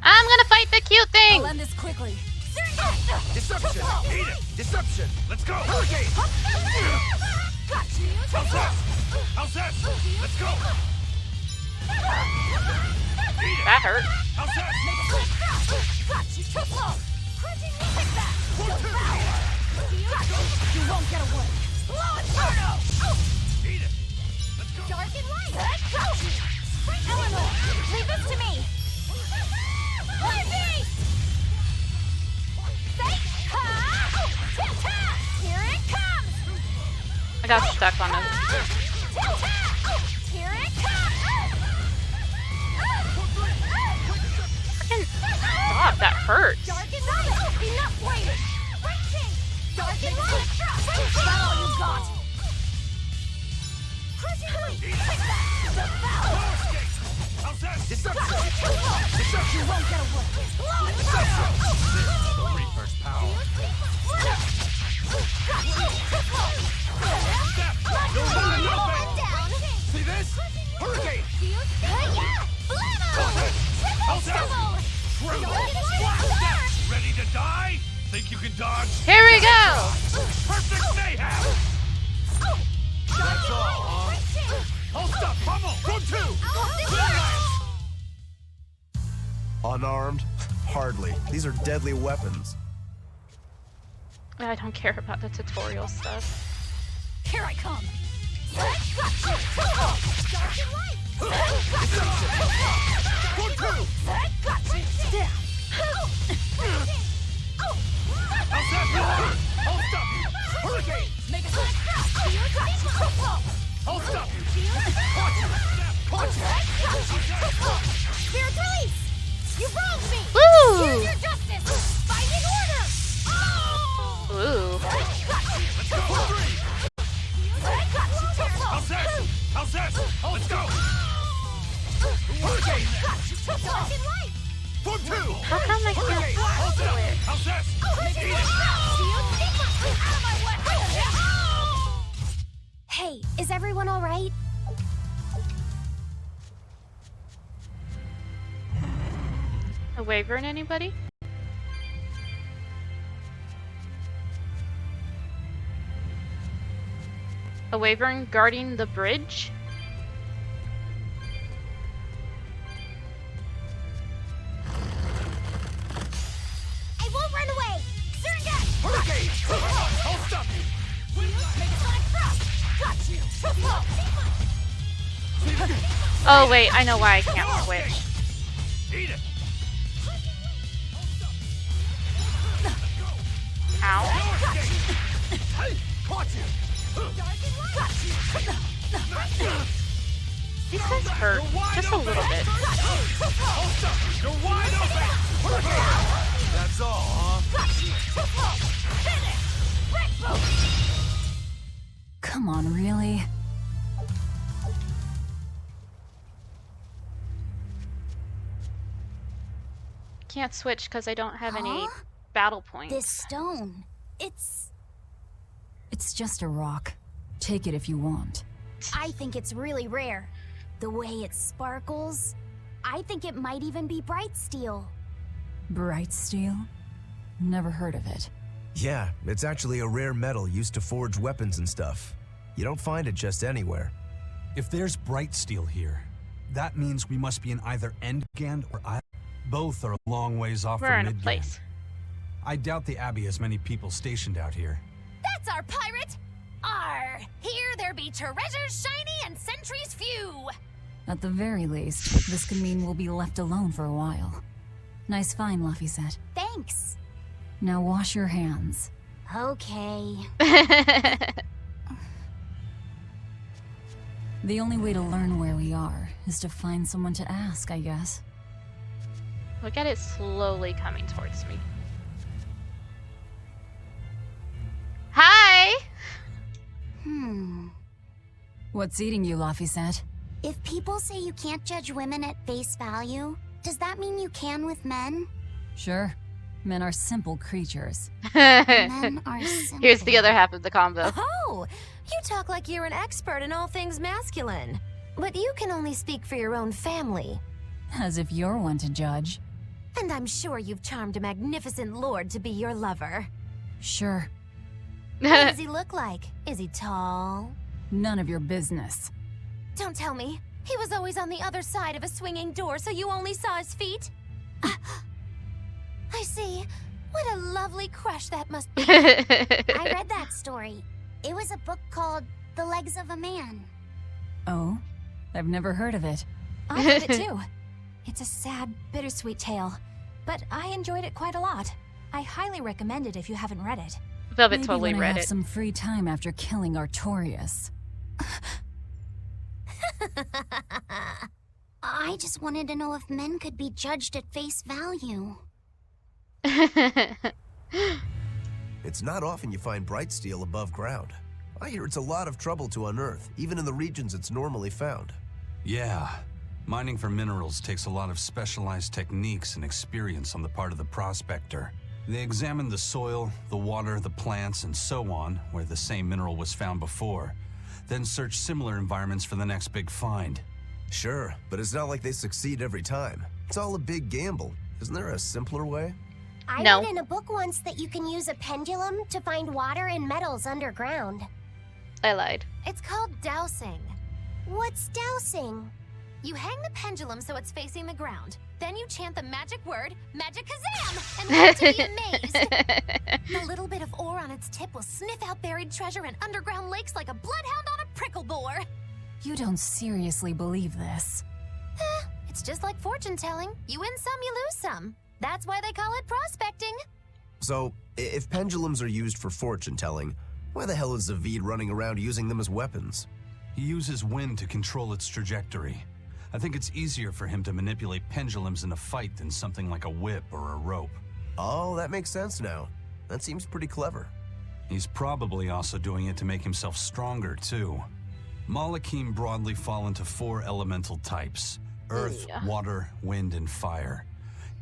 I'm gonna fight the cute thing! I'll end this quickly. Deception! Eat it! Deception! Let's go! Hurricane! How's this? How's this? Let's go! That hurt. How's that? You won't get away. Eat it. Let's go. Dark and light. Eleanor, leave this to me. Laphi! Here it comes. I got stuck on him. Here it comes. Stop, that hurts. Dark and light. Enough waiting. Dark and light. Is that all you got? How's that? Deception! You won't get away. The Reaper's power. Step! You're running open! See this? Hurricane! How's that? Tremble! Step! Ready to die? Think you can dodge? Here we go. Perfect mayhem! That's all, huh? Hold up! Pummel! From two! Unarmed? Hardly. These are deadly weapons. I don't care about the tutorial stuff. Here I come. From two! How's that? Hold up! Hurricane! Hold up! Spirit release! You wronged me! Woo! Here's your justice! Binding order! Oh! Ooh. Let's go! Three! How's that? How's that? Let's go! Hurricane! Dark and light! From two! How come I can't How's do that? it? How's that? Eat it! Hey, is everyone all right? A Wyvern, anybody? A Wyvern guarding the bridge? I won't run away! Certain death! Hurricane! I'll stop you! Got you! Oh wait, I know why I can't switch. Eat it! Ow. Hey! Caught you! These guys hurt just a little bit. You're wide open! Hurricane! That's all, huh? Come on, really? Can't switch because I don't have any battle points. This stone, it's just a rock. Take it if you want. I think it's really rare. The way it sparkles, I think it might even be bright steel. Bright steel? Never heard of it. Yeah, it's actually a rare metal used to forge weapons and stuff. You don't find it just anywhere. If there's bright steel here, that means we must be in either Endgand or Isle. Both are a long ways off We're from in a Midgand. place. I doubt the Abbey has many people stationed out here. That's our pirate! Arr! Here there be treasures shiny and sentries few! At the very least, this could mean we'll be left alone for a while. Nice find, Laphi said. Thanks. Now wash your hands. Okay. The only way to learn where we are is to find someone to ask, I guess. Look at it slowly coming towards me. Hi! What's eating you, Laphi said? If people say you can't judge women at face value, does that mean you can with men? Sure. Men are simple creatures. Men are simple. Here's the other half of the combo. Oh, you talk like you're an expert in all things masculine. But you can only speak for your own family. As if you're one to judge. And I'm sure you've charmed a magnificent lord to be your lover. Sure. What does he look like? Is he tall? None of your business. Don't tell me. He was always on the other side of a swinging door, so you only saw his feet? I see. What a lovely crush that must be. I read that story. It was a book called The Legs of a Man. Oh? I've never heard of it. I read it too. It's a sad, bittersweet tale, but I enjoyed it quite a lot. I highly recommend it if you haven't read it. Velvet Maybe totally when I read have it. some free time after killing Artorias. I just wanted to know if men could be judged at face value. It's not often you find bright steel above ground. I hear it's a lot of trouble to unearth, even in the regions it's normally found. Yeah. Mining for minerals takes a lot of specialized techniques and experience on the part of the prospector. They examine the soil, the water, the plants, and so on, where the same mineral was found before, then search similar environments for the next big find. Sure, but it's not like they succeed every time. It's all a big gamble. Isn't there a simpler way? I No. read in a book once that you can use a pendulum to find water and metals underground. I lied. It's called dowsing. What's dowsing? You hang the pendulum so it's facing the ground. Then you chant the magic word, Magic Kazam, and wait to be amazed. The little bit of ore on its tip will sniff out buried treasure in underground lakes like a bloodhound on a prickle bore. You don't seriously believe this. It's just like fortune telling. You win some, you lose some. That's why they call it prospecting. So, if pendulums are used for fortune telling, why the hell is Zavid running around using them as weapons? He uses wind to control its trajectory. I think it's easier for him to manipulate pendulums in a fight than something like a whip or a rope. Oh, that makes sense now. That seems pretty clever. He's probably also doing it to make himself stronger, too. Malachim broadly fall into 4 elemental types: earth, Yeah. water, wind, and fire,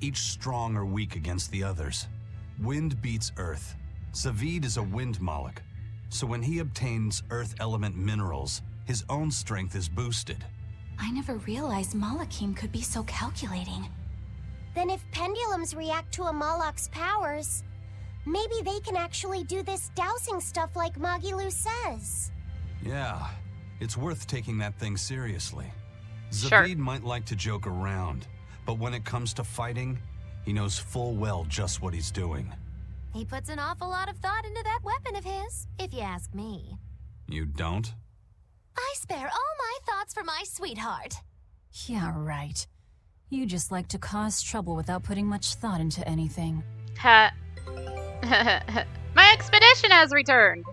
each strong or weak against the others. Wind beats earth. Zavid is a wind Malach, so when he obtains earth element minerals, his own strength is boosted. I never realized Malachim could be so calculating. Then if pendulums react to a Moloch's powers, maybe they can actually do this dowsing stuff like Magilu says. Yeah, it's worth taking that thing seriously. Sure. Zavid might like to joke around, but when it comes to fighting, he knows full well just what he's doing. He puts an awful lot of thought into that weapon of his, if you ask me. You don't? I spare all my thoughts for my sweetheart. Yeah, right. You just like to cause trouble without putting much thought into anything. Ha. My expedition has returned.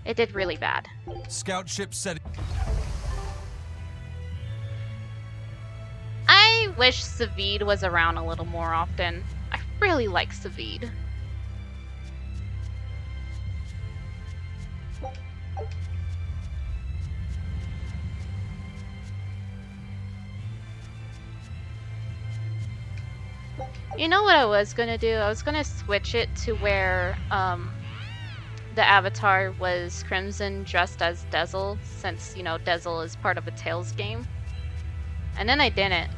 It did really bad. Scout ship said. I wish Zavid was around a little more often. I really like Zavid. You know what I was gonna do? I was gonna switch it to where the avatar was Crimson dressed as Dezel, since, you know, Dezel is part of a Tales game. And then I didn't.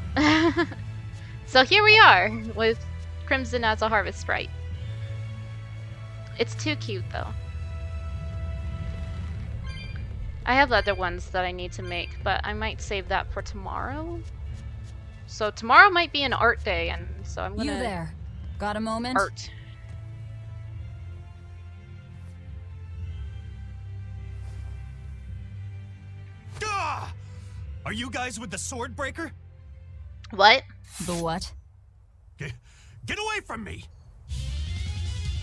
So here we are, with Crimson as a Harvest Sprite. It's too cute, though. I have other ones that I need to make, but I might save that for tomorrow. So tomorrow might be an art day, and so I'm gonna... You there. Got a moment? Art. Ah! Are you guys with the sword breaker? What? The what? Get away from me!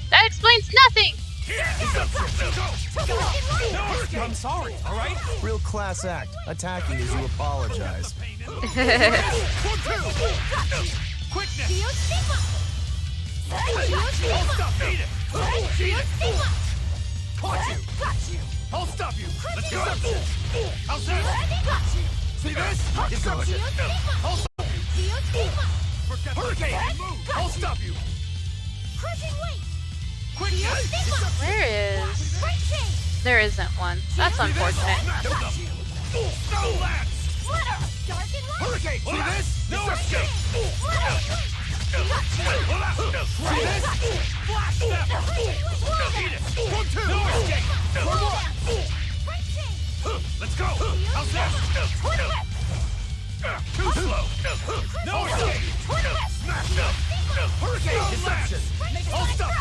That explains nothing! Here! No, I'm sorry, alright? Real class act, attacking as you apologize. Quickness! I'll stop you! Eat it! Caught you! I'll stop you! Let's go! How's that? See this? It's good. I'll stop you! Hurricane! Move! I'll stop you! Quickness! Where is... There isn't one. That's unfortunate. No lance! Hurricane! See this? No escape! See this? Flash step! Eat it! 1, 2! No escape! 1 more! How's that? Too slow. No escape. Smash up. Hurricane deception. I'll stop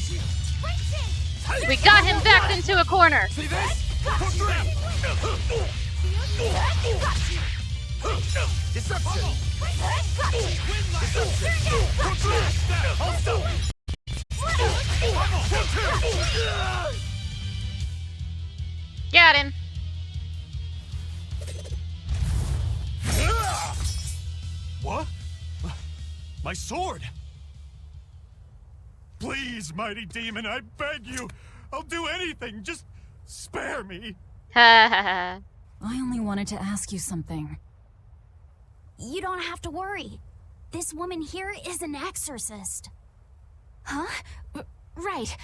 you. We got him backed into a corner. See this? For three. Deception. For three. I'll stop you. Got him. What? My sword! Please, mighty demon, I beg you! I'll do anything, just spare me! Ha ha ha. I only wanted to ask you something. You don't have to worry. This woman here is an exorcist. Huh? Right.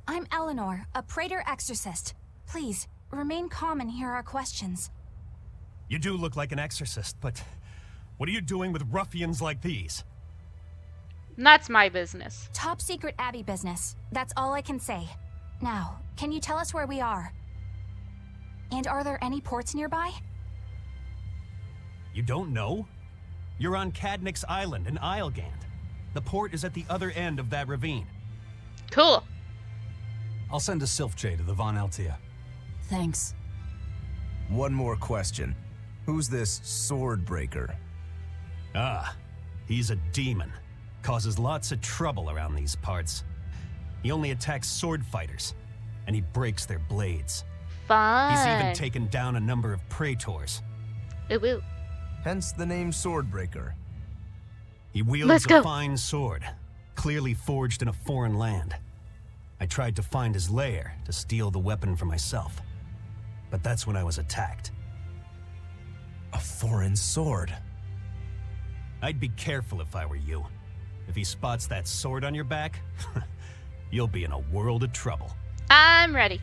I'm Eleanor, a praetor exorcist. Please, remain calm and hear our questions. You do look like an exorcist, but what are you doing with ruffians like these? That's my business. Top secret Abbey business. That's all I can say. Now, can you tell us where we are? And are there any ports nearby? You don't know? You're on Cadnix Island in Islegand. The port is at the other end of that ravine. Cool. I'll send a Sylph J to the Von Altia. Thanks. One more question. Who's this sword breaker? Ah, he's a demon. Causes lots of trouble around these parts. He only attacks sword fighters, and he breaks their blades. Fun. He's even taken down a number of praetors. Ooh, ooh. Hence the name Swordbreaker. He wields Let's go. a fine sword, clearly forged in a foreign land. I tried to find his lair to steal the weapon for myself, but that's when I was attacked. A foreign sword. I'd be careful if I were you. If he spots that sword on your back, you'll be in a world of trouble. I'm ready.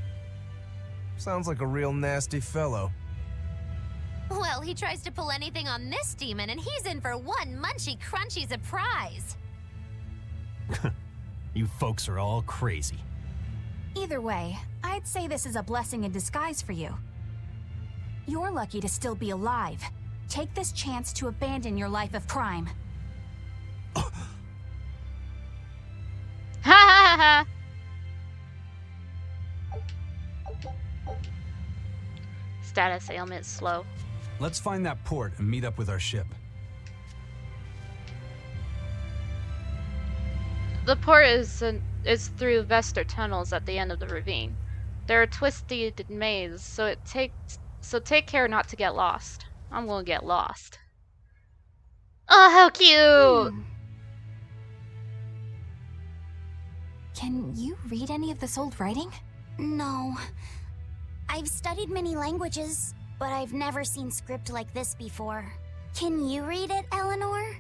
Sounds like a real nasty fellow. Well, he tries to pull anything on this demon, and he's in for one munchy, crunchy surprise. You folks are all crazy. Either way, I'd say this is a blessing in disguise for you. You're lucky to still be alive. Take this chance to abandon your life of crime. Ha ha ha. Status ailment slow. Let's find that port and meet up with our ship. The port is through Vester tunnels at the end of the ravine. They're a twisted maze, so take care not to get lost. I'm gonna get lost. Oh, how cute! Can you read any of this old writing? No. I've studied many languages, but I've never seen script like this before. Can you read it, Eleanor?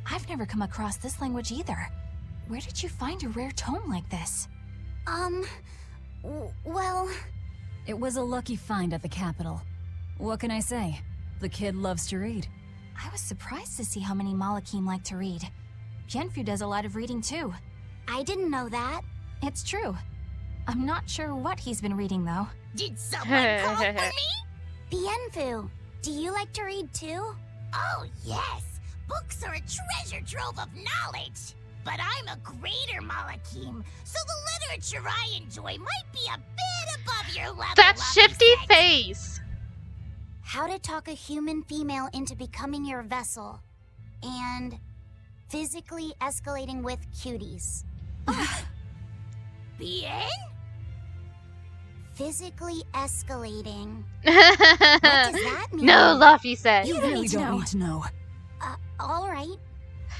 I've never come across this language either. Where did you find a rare tome like this? Well... It was a lucky find at the capital. What can I say? The kid loves to read. I was surprised to see how many Malakim like to read. Bienfu does a lot of reading too. I didn't know that. It's true. I'm not sure what he's been reading though. Did someone call for me? Bienfu, do you like to read too? Oh, yes. Books are a treasure trove of knowledge. But I'm a greater Malakim, so the literature I enjoy might be a bit above your level. That Laphi shifty said. face! How to talk a human female into becoming your vessel. And physically escalating with cuties. Bien? Physically escalating. What does that mean? No, Laphi said. You really don't need to know. Alright.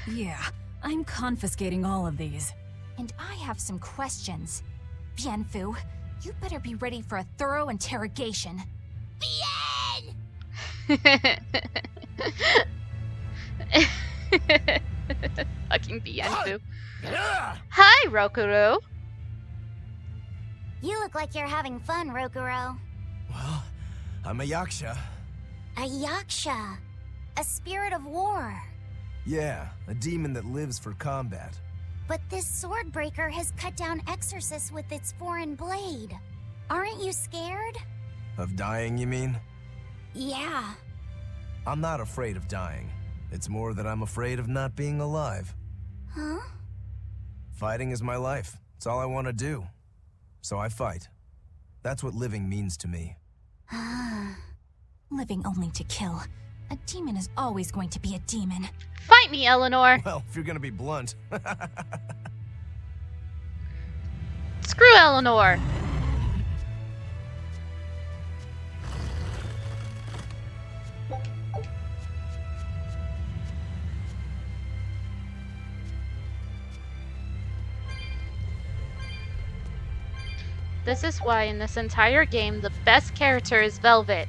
Yeah, I'm confiscating all of these. And I have some questions. Bienfu, you better be ready for a thorough interrogation. Bien! Fucking Bienfu. Hi, Rokuro. You look like you're having fun, Rokuro. Well, I'm a yaksha. A yaksha. A spirit of war. Yeah, a demon that lives for combat. But this sword breaker has cut down exorcists with its foreign blade. Aren't you scared? Of dying, you mean? Yeah. I'm not afraid of dying. It's more that I'm afraid of not being alive. Huh? Fighting is my life. It's all I want to do. So I fight. That's what living means to me. Living only to kill. A demon is always going to be a demon. Fight me, Eleanor! Well, if you're gonna be blunt. Screw Eleanor! This is why in this entire game the best character is Velvet.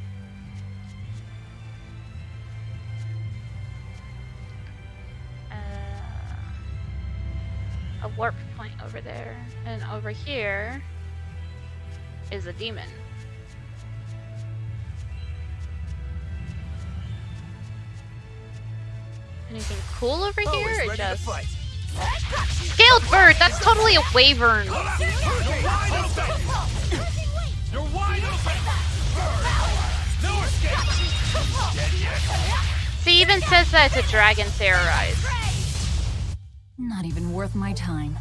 A warp point over there, and over here is a demon. Anything cool over here, or just scaled bird? That's totally a wyvern. You're wide open! No escape! See, even says that it's a dragon terrorized. Not even worth my time.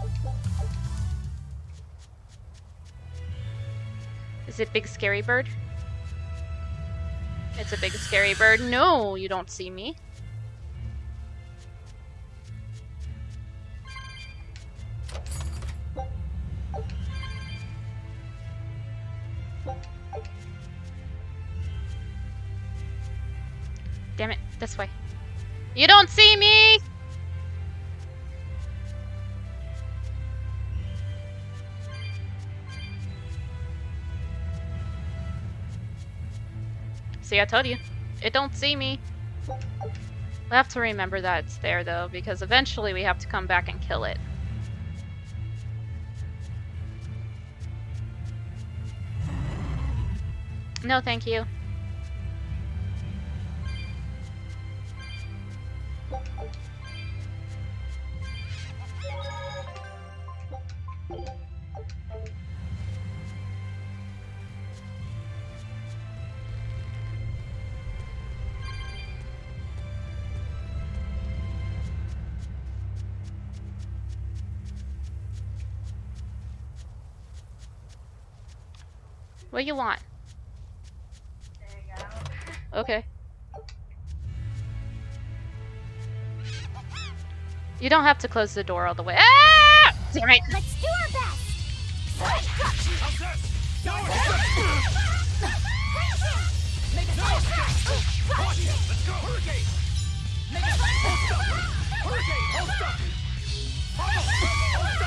Is it big scary bird? It's a big scary bird. No, you don't see me. Damn it, this way. You don't see me! See, I told you. It don't see me. We'll have to remember that it's there, though, because eventually we have to come back and kill it. No, thank you. What do you want? Okay. You don't have to close the door all the way. Ah! Damn it! Let's do our best. How's this? No escape! Watch it! Let's go! Hurricane! Hold up!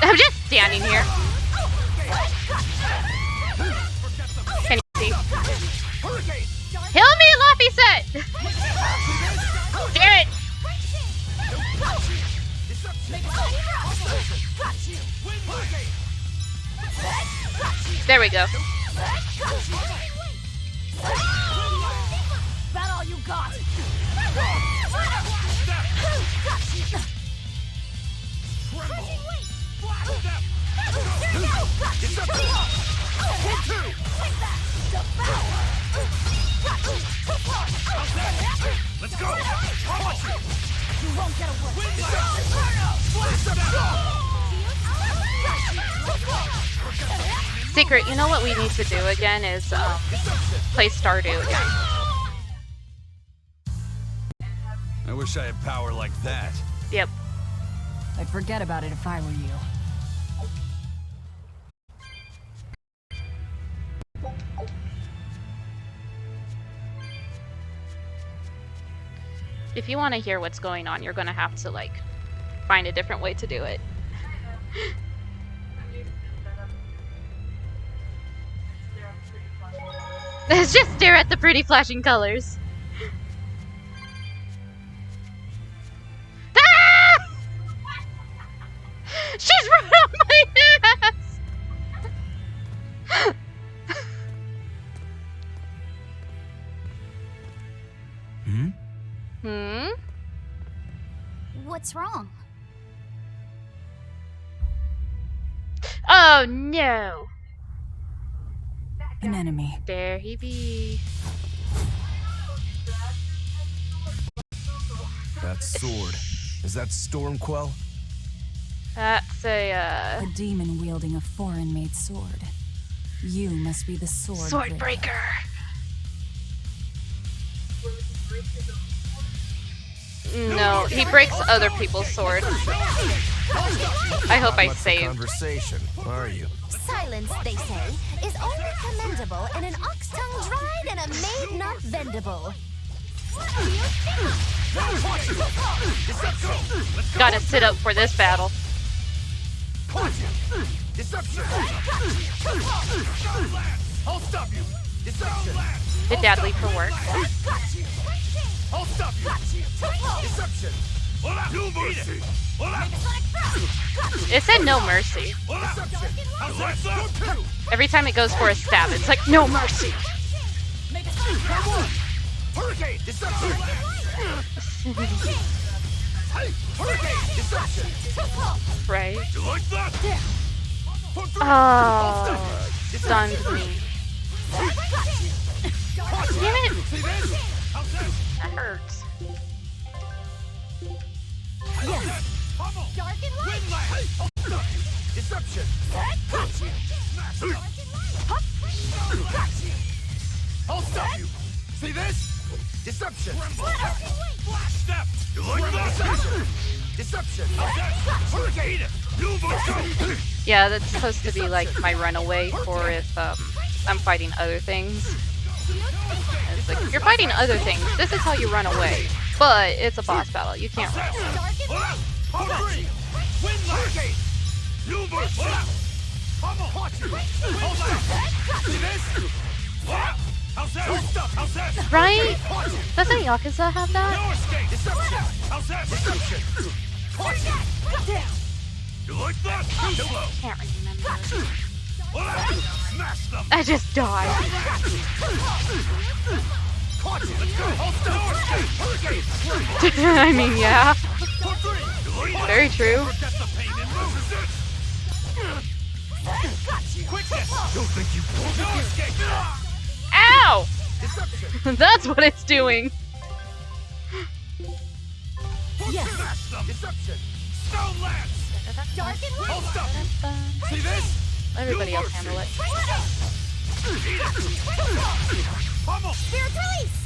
I'm just standing here. Can you see? Kill me, Laphi set! Damn it! There we go. That all you got? Let's go! You won't get away. Secret, you know what we need to do again is play Stardew again. I wish I had power like that. Yep. I'd forget about it if I were you. If you want to hear what's going on, you're going to have to, like, find a different way to do it. Let's just stare at the pretty flashing colors. Ah! She's right on my ass! Hmm? What's wrong? Oh no! An enemy. There he be. That sword. Is that Stormquell? That's a A demon wielding a foreign-made sword. You must be the sword breaker. No, he breaks other people's sword. I hope I What's the saved. conversation, are you? Silence, they say, is only commendable in an ox tongue dried and a maid not bendable. Gotta sit up for this battle. I'll stop you. Deception. Did Dad leave for work? I'll stop you. Deception. No mercy. It said no mercy. Every time it goes for a stab, it's like, no mercy. Hurricane. Deception. Hurricane. Deception. Right? You like that? Oh, stunned me. Damn it! See this? That hurts. Dark and light. Deception. I'll stop you. See this? Deception. Step. You like that? Deception. Hurricane. You must go. Yeah, that's supposed to be like my runaway for if I'm fighting other things. It's like, if you're fighting other things, this is how you run away. But it's a boss battle. You can't run away. You must go. See this? How's that? How's that? Right? Doesn't Yakuza have that? No escape. Deception. How's that? Deception. You like that? Too slow. Can't remember. Smash them. I just died. I mean, yeah. Very true. Ow! That's what it's doing. Deception. Stone lance. Dark and light. I'll stop you. See this? Everybody else handle it. Pummel. Spirit release.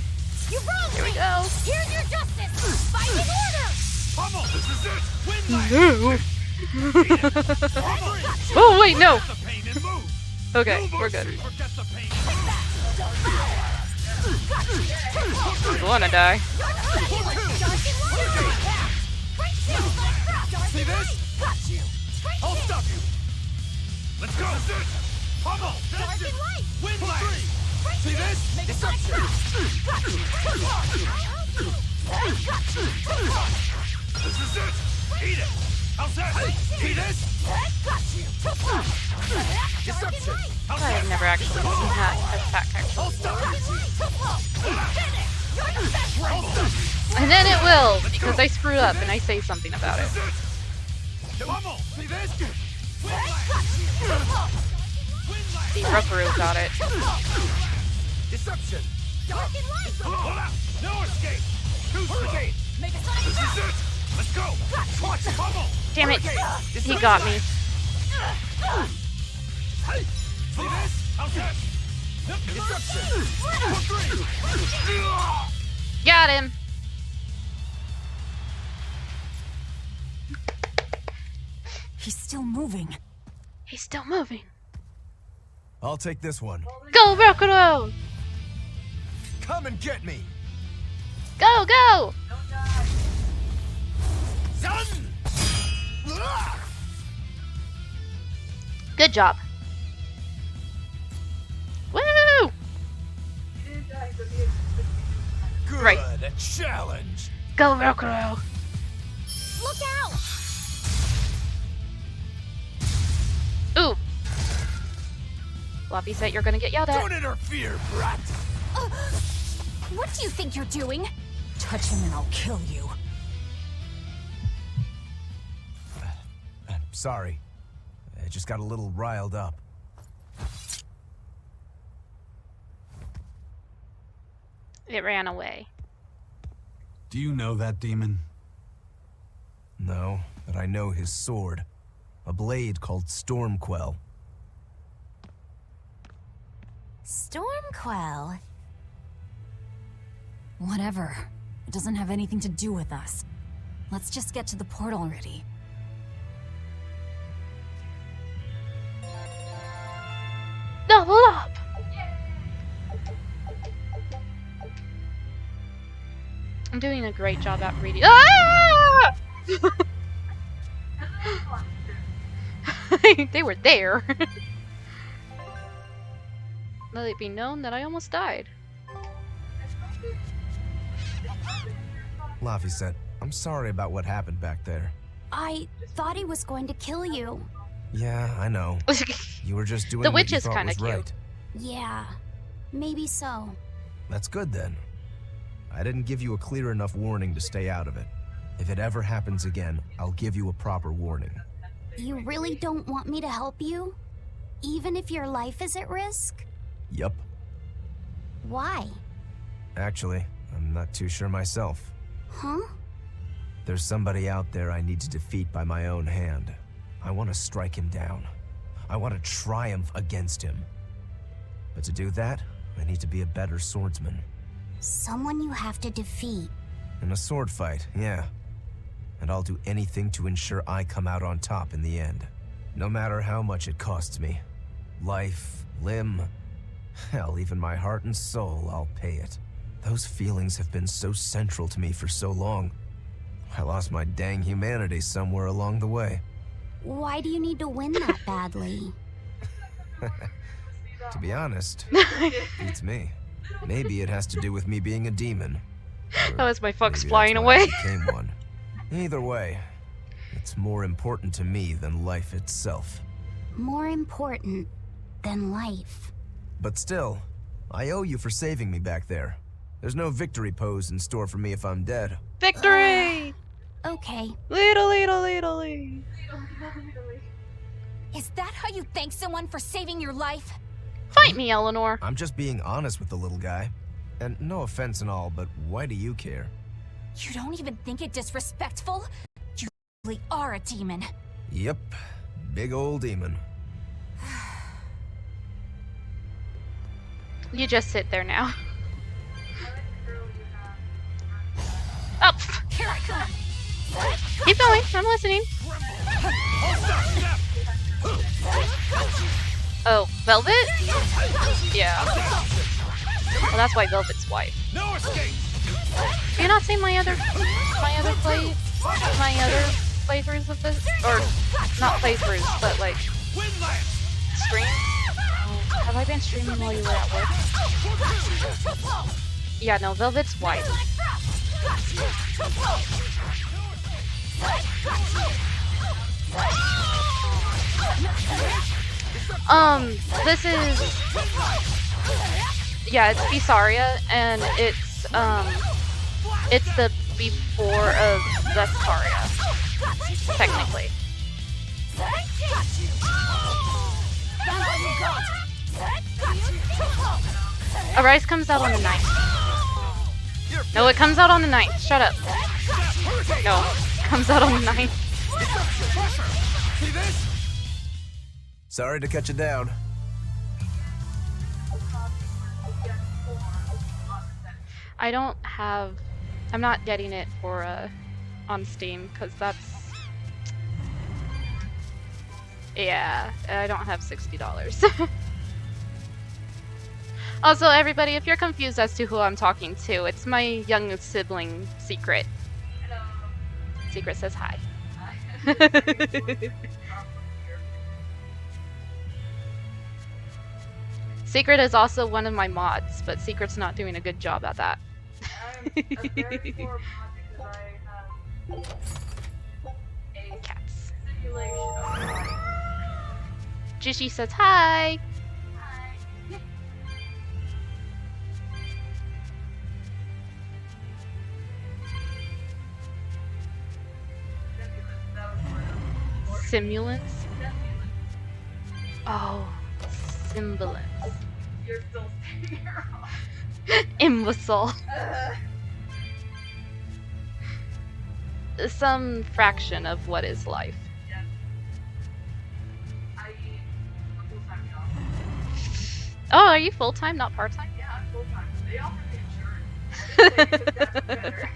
You wronged Here we me. go. Here's your justice. Fight in order. Pummel. This is it. Win lance. Oh, wait, no. The pain and move. Okay, we're good. Forget the pain. I wanna die. See this? I'll stop you. Let's go. Pummel. That's it. Win lance. See this? Deception. This is it. Eat it. How's that? Eat this. Deception. How's that? I've never actually seen that attack I'll actually. stop you. And then it will, because I screw up and I say something about it. Pummel. See this? See, Rokuru got it. Deception. No escape. Hurricane. This is it. Let's go. Watch Pummel. Damn it. He got me. Hey. See this? How's that? Deception. Got him. He's still moving. He's still moving. I'll take this one. Go, Rokuro! Come and get me! Go, go! Done. Good job. Woo! Good, Right. a challenge! Go, Rokuro! Look out. Ooh. Laphi said you're gonna get yelled at. Don't interfere, brat. What do you think you're doing? Touch him and I'll kill you. Sorry. I just got a little riled up. It ran away. Do you know that demon? No, but I know his sword. A blade called Stormquell. Stormquell? Whatever. It doesn't have anything to do with us. Let's just get to the port already. Double up! I'm doing a great job at reading. Ah! They were there. Let it be known that I almost died. Laphi said, I'm sorry about what happened back there. I thought he was going to kill you. Yeah, I know. You were just doing The what witch you is thought kinda was cute. right. Yeah, maybe so. That's good then. I didn't give you a clear enough warning to stay out of it. If it ever happens again, I'll give you a proper warning. You really don't want me to help you? Even if your life is at risk? Yup. Why? Actually, I'm not too sure myself. Huh? There's somebody out there I need to defeat by my own hand. I want to strike him down. I want to triumph against him. But to do that, I need to be a better swordsman. Someone you have to defeat. In a sword fight, yeah. And I'll do anything to ensure I come out on top in the end. No matter how much it costs me. Life, limb, hell, even my heart and soul, I'll pay it. Those feelings have been so central to me for so long. I lost my dang humanity somewhere along the way. Why do you need to win that badly? To be honest, beats me. Maybe it has to do with me being a demon. That was my fox Maybe flying that's why I away. became one. Either way, it's more important to me than life itself. More important than life. But still, I owe you for saving me back there. There's no victory pose in store for me if I'm dead. Victory! Okay. Lee. Is that how you thank someone for saving your life? Fight me, Eleanor. I'm just being honest with the little guy. And no offense and all, but why do you care? You don't even think it disrespectful? You really are a demon. Yep, big old demon. You just sit there now. Oh, Here I come. keep going. I'm listening. Oh, Velvet? Yeah. Well, that's why Velvet's white. No escape! Have you not seen my other playthroughs of this? Or, not playthroughs, but like, streams? Oh, have I been streaming while you were at work? Yeah, no, Velvet's white. This is... Yeah, it's Visaria, and it's the before of Vesparia, technically. Arise comes out on the 9th. No, it comes out on the 9th. Shut up. No, it comes out on the 9th. See this? Sorry to cut you down. I'm not getting it for on Steam because that's, yeah, I don't have $60. Also, everybody, if you're confused as to who I'm talking to, it's my youngest sibling, Secret. Hello. Secret says hi. Secret is also one of my mods, but Secret's not doing a good job at that. Cats. Jishi says hi. Simulants? Oh, Simulants. You're still standing here. Imbecile. some fraction of what is life. Oh, are you full-time, not part-time? Yeah, I'm full-time. They offered me insurance. I didn't take it, that's better.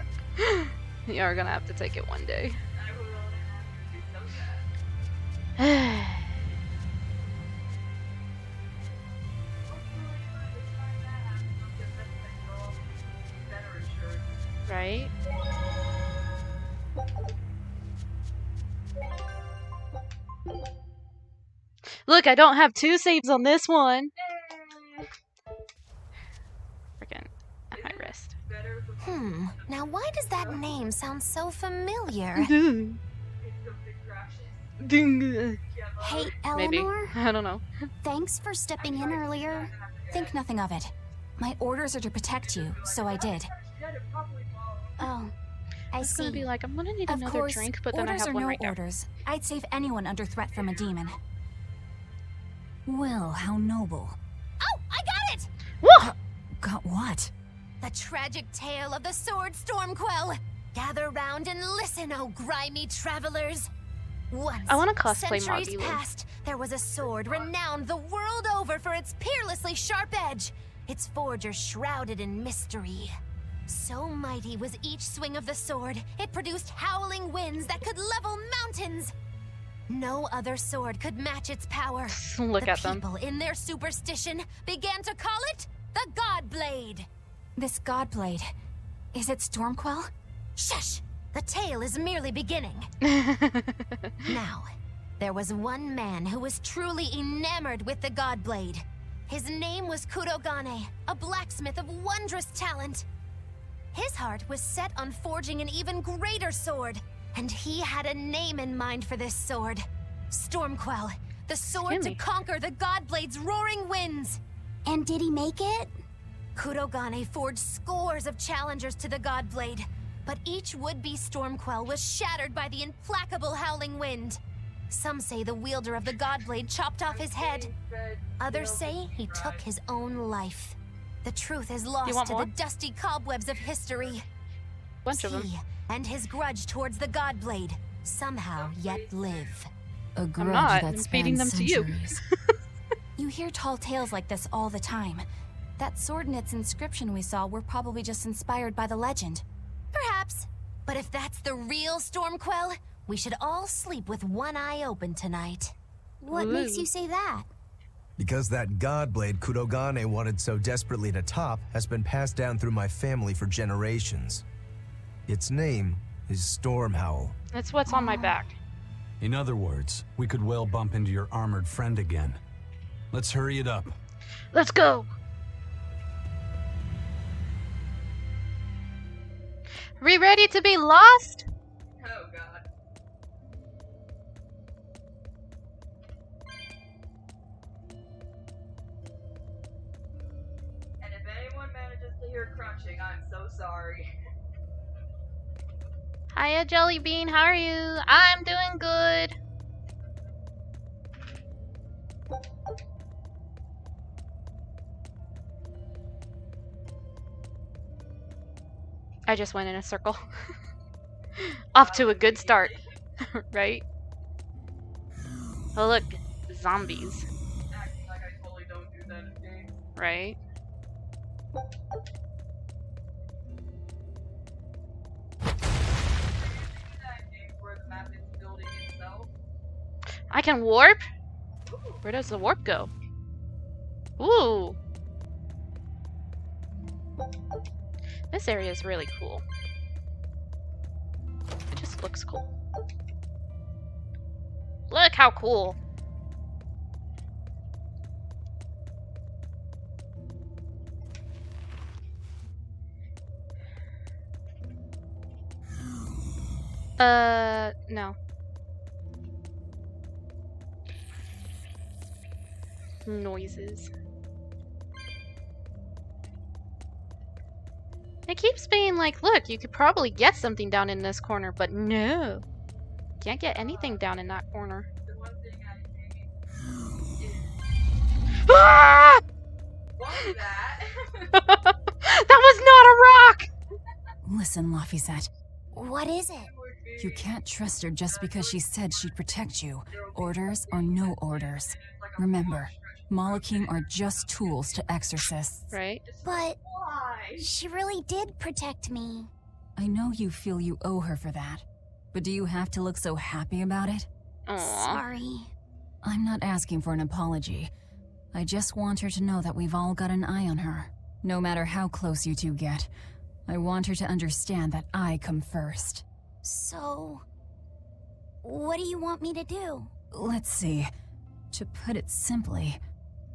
You are gonna have to take it one day. I will. It's so sad. Right? Look, I don't have 2 saves on this one. Freaking at my wrist. Now why does that name sound so familiar? Hey, Maybe. Eleanor. I don't know. Thanks for stepping in earlier. Think nothing of it. My orders are to protect you, so I did. Oh, I was gonna be like, I'm gonna need Of another course, drink, but then I orders have or one no right there. orders, I'd save anyone under threat from a demon. Well, how noble. Oh, I got it! Whoa! Got what? The tragic tale of the sword Stormquell. Gather round and listen, oh grimy travelers. Once, I wanna cosplay centuries Moggy Lou. past, there was a sword renowned the world over for its peerlessly sharp edge, its forger shrouded in mystery. So mighty was each swing of the sword, it produced howling winds that could level mountains. No other sword could match its power. Look The at them. people, in their superstition, began to call it the God Blade. This Godblade, is it Stormquell? Shush! The tale is merely beginning. Now, there was one man who was truly enamored with the Godblade. His name was Kurogane, a blacksmith of wondrous talent. His heart was set on forging an even greater sword, and he had a name in mind for this sword. Stormquell, the sword Excuse to me. conquer the Godblade's roaring winds. And did he make it? Kurogane forged scores of challengers to the Godblade, but each would-be Stormquell was shattered by the implacable howling wind. Some say the wielder of the Godblade chopped off his head. Others say he took his own life. The truth is lost want to more? the dusty cobwebs of history. Bunch of them. He and his grudge towards the Godblade somehow yet live. A grudge not. that I'm feeding spans them to you. centuries. You hear tall tales like this all the time. That sword and its inscription we saw were probably just inspired by the legend. Perhaps. But if that's the real Stormquell, we should all sleep with one eye open tonight. What Ooh. makes you say that? Because that godblade Kurogane wanted so desperately to top has been passed down through my family for generations. Its name is Stormhowl. That's what's on my back. In other words, we could well bump into your armored friend again. Let's hurry it up. Let's go! Are we ready to be lost? Oh god. And if anyone manages to hear crunching, I'm so sorry. Hiya, Jelly Bean. How are you? I'm doing good. I just went in a circle. Off to a good start. Right? Oh look, zombies. Acting like I totally don't do that in games. Right? That in games where the map is building itself. I can warp? Where does the warp go? Ooh. This area is really cool. It just looks cool. Look how cool. No. Noises. It keeps being like, look, you could probably get something down in this corner, but no. Can't get anything down in that corner. The one thing I hate is... Ah! What was that? That was not a rock! Listen, Laphi said. What is it? You were You can't trust her just because she said she'd protect you. Orders or no orders. Remember, Malachim are just tools to exorcists. Right? But she really did protect me. I know you feel you owe her for that, but do you have to look so happy about it? Aww. Sorry. I'm not asking for an apology. I just want her to know that we've all got an eye on her. No matter how close you two get, I want her to understand that I come first. So, what do you want me to do? Let's see. To put it simply,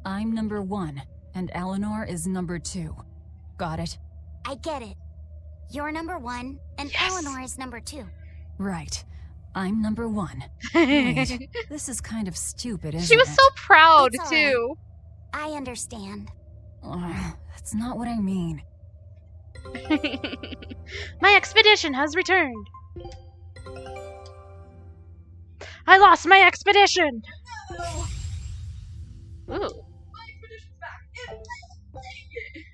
I'm number 1, and Eleanor is number 2. Got it? I get it. You're number 1, and Yes. Eleanor is number 2. Right. I'm number 1. Wait, this is kind of stupid, isn't it? She was so proud, It's all too. I understand. That's not what I mean. My expedition has returned. I lost my expedition. Ooh.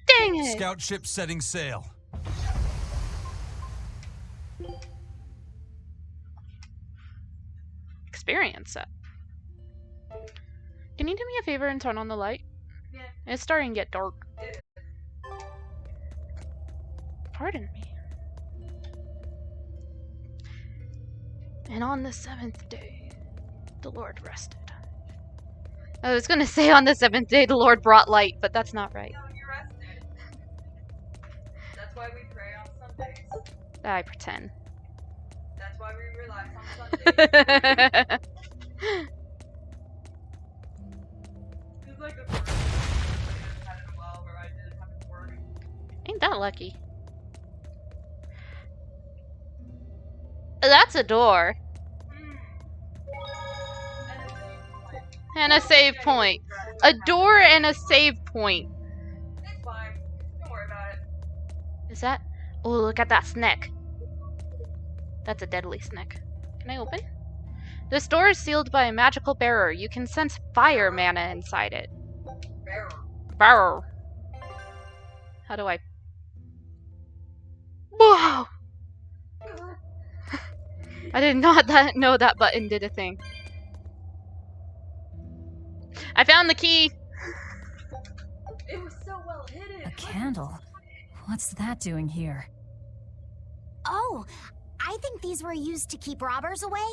Dang it. Scout ship setting sail. Experience up. Can you do me a favor and turn on the light? Yeah. It's starting to get dark. Pardon me. And on the 7th day, the Lord rested. I was gonna say on the 7th day the Lord brought light, but that's not right. No, you rested. That's why we pray on Sundays. I pretend. That's why we relax on Sundays. This is like the first time I've had in a while where I didn't have to work. Ain't that lucky? That's a door. And a save point. A door and a save point. It's fine. Don't worry about it. Is that? Oh, look at that snake. That's a deadly snake. Can I open? This door is sealed by a magical bearer. You can sense fire mana inside it. Bearer. How do I? Whoa! I did not know that button did a thing. I found the key. It was so well hidden. A candle? What's that doing here? Oh, I think these were used to keep robbers away,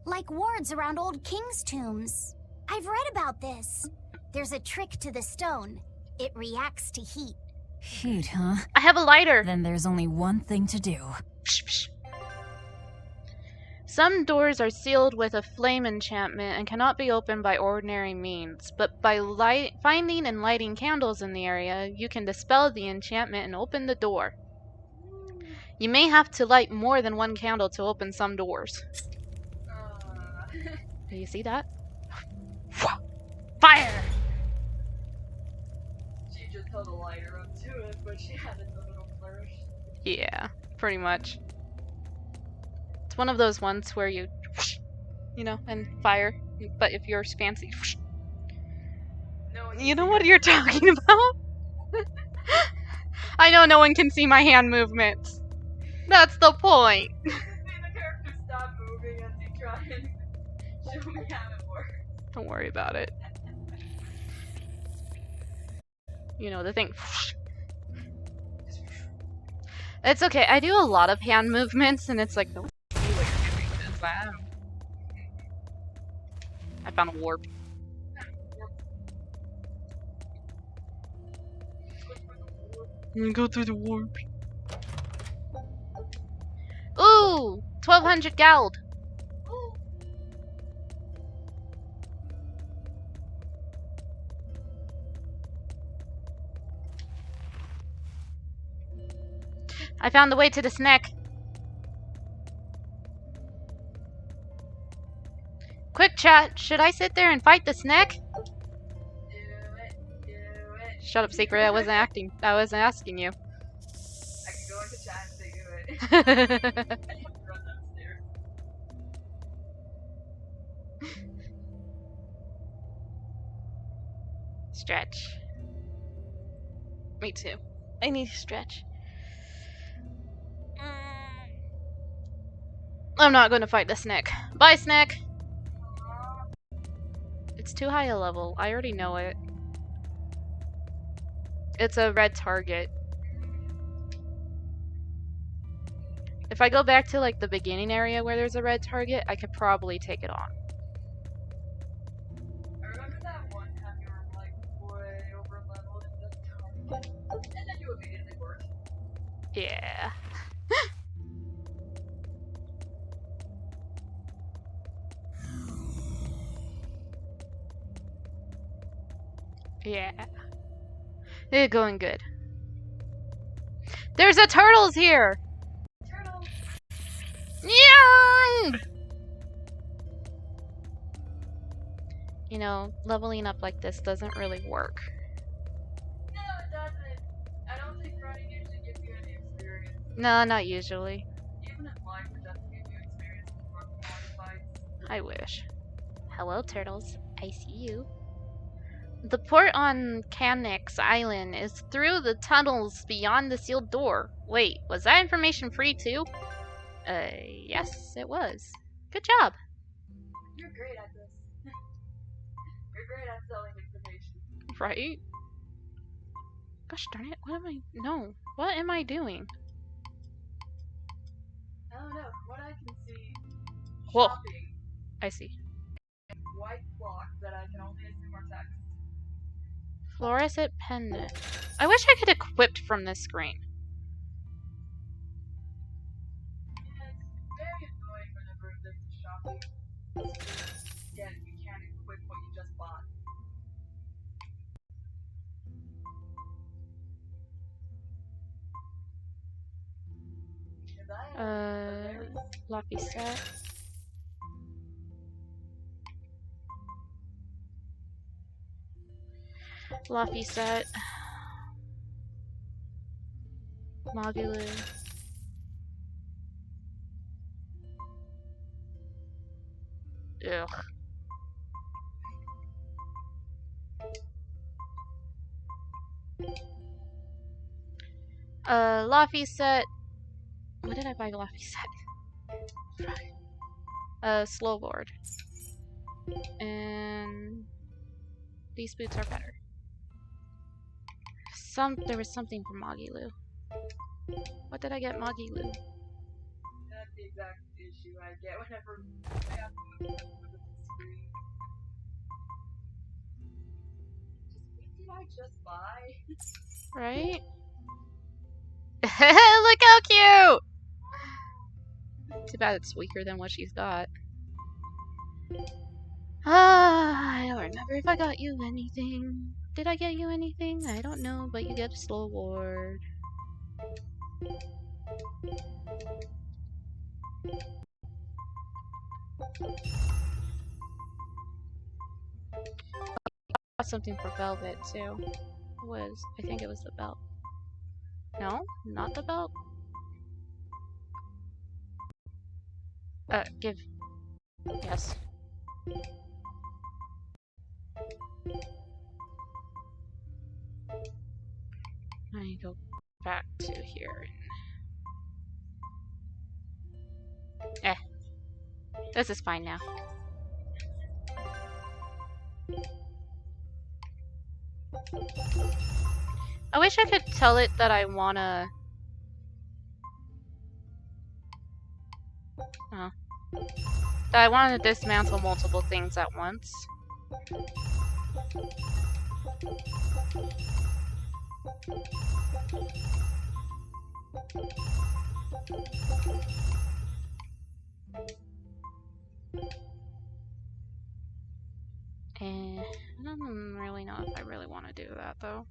like wards around old kings' tombs. I've read about this. There's a trick to the stone. It reacts to heat. Heat, huh? I have a lighter. Then there's only one thing to do. Psh, psh. Some doors are sealed with a flame enchantment and cannot be opened by ordinary means, but by finding and lighting candles in the area, you can dispel the enchantment and open the door. You may have to light more than one candle to open some doors. Do you see that? Fire! She just held a lighter up to it, but she had a little flourish. Yeah, pretty much. It's one of those ones where you know, and fire, but if yours fancy. No one You know can what see you're it. talking about? I know no one can see my hand movements. That's the point. You can see the character stop moving as you try and show me how it works. Don't worry about it. You know, the thing. It's okay. I do a lot of hand movements, and it's like, no, what you're doing this. Wow. I found a warp. Go through the warp. Ooh! 1200 gold. I found the way to the snack. Quick chat, should I sit there and fight the snack? Do it. Shut up, secret. I wasn't acting. I wasn't asking you. I can go into chat and say do it. I have to run downstairs. Stretch. Me too. I need to stretch. I'm not going to fight the snake. Bye, snake! It's too high a level. I already know it. It's a red target. If I go back to like the beginning area where there's a red target, I could probably take it on. I remember that one time you were like way over leveled in this target, and then you immediately worked. Yeah. Yeah. They're going good. There's a turtles here! Turtle! Yeah! You know, leveling up like this doesn't really work. No, it doesn't. I don't think running usually gives you any experience. No, not usually. Even in life, it doesn't give you experience in front of fights. I wish. Hello, turtles. I see you. The port on Canix Island is through the tunnels beyond the sealed door. Wait, was that information free too? Yes, it was. Good job. You're great at this. You're great at selling information. Right? Gosh darn it, what am I... No, what am I doing? I don't know, from what I can see, Whoa. shopping, I see. white blocks that I can only assume are text. Fluorescent pendant. I wish I could equip from this screen. Yeah, it's very annoying whenever there's a shopping. Again, you can't equip what you just bought. Laphi set. Laphi set. Mogulu. Ugh. Laphi set. What did I buy Laphi set? Slow board. And these boots are better. There was something for Mogulu. What did I get Mogulu? That's the exact issue I get whenever I have to move the screen. What did I just buy? Right? Look how cute! Too bad it's weaker than what she's got. I don't remember if I got you anything. Did I get you anything? I don't know, but you get a slow ward. Got something for Velvet too. I think it was the belt. No, not the belt. Give. Yes. I go back to here. This is fine now. I wish I could tell it that I wanna... Oh. That I want to dismantle multiple things at once. And I don't really know if I really want to do that though.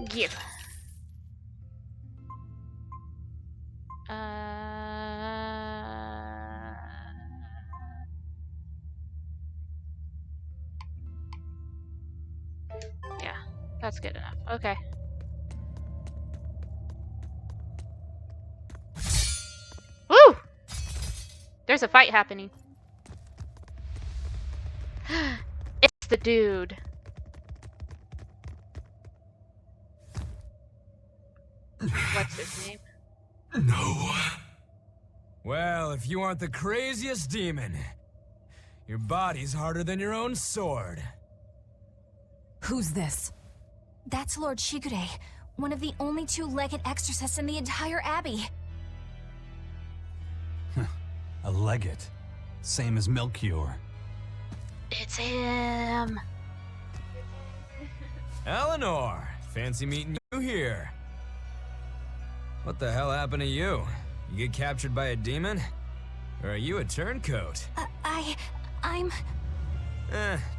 Give. Yeah, that's good enough. Okay. Woo! There's a fight happening. It's the dude. What's his name? No. Well, if you aren't the craziest demon, your body's harder than your own sword. Who's this? That's Lord Shigure, one of the only two-legged exorcists in the entire abbey. A legate. Same as Melchior. It's him. Eleanor, fancy meeting you here. What the hell happened to you? You get captured by a demon? Or are you a turncoat? I'm...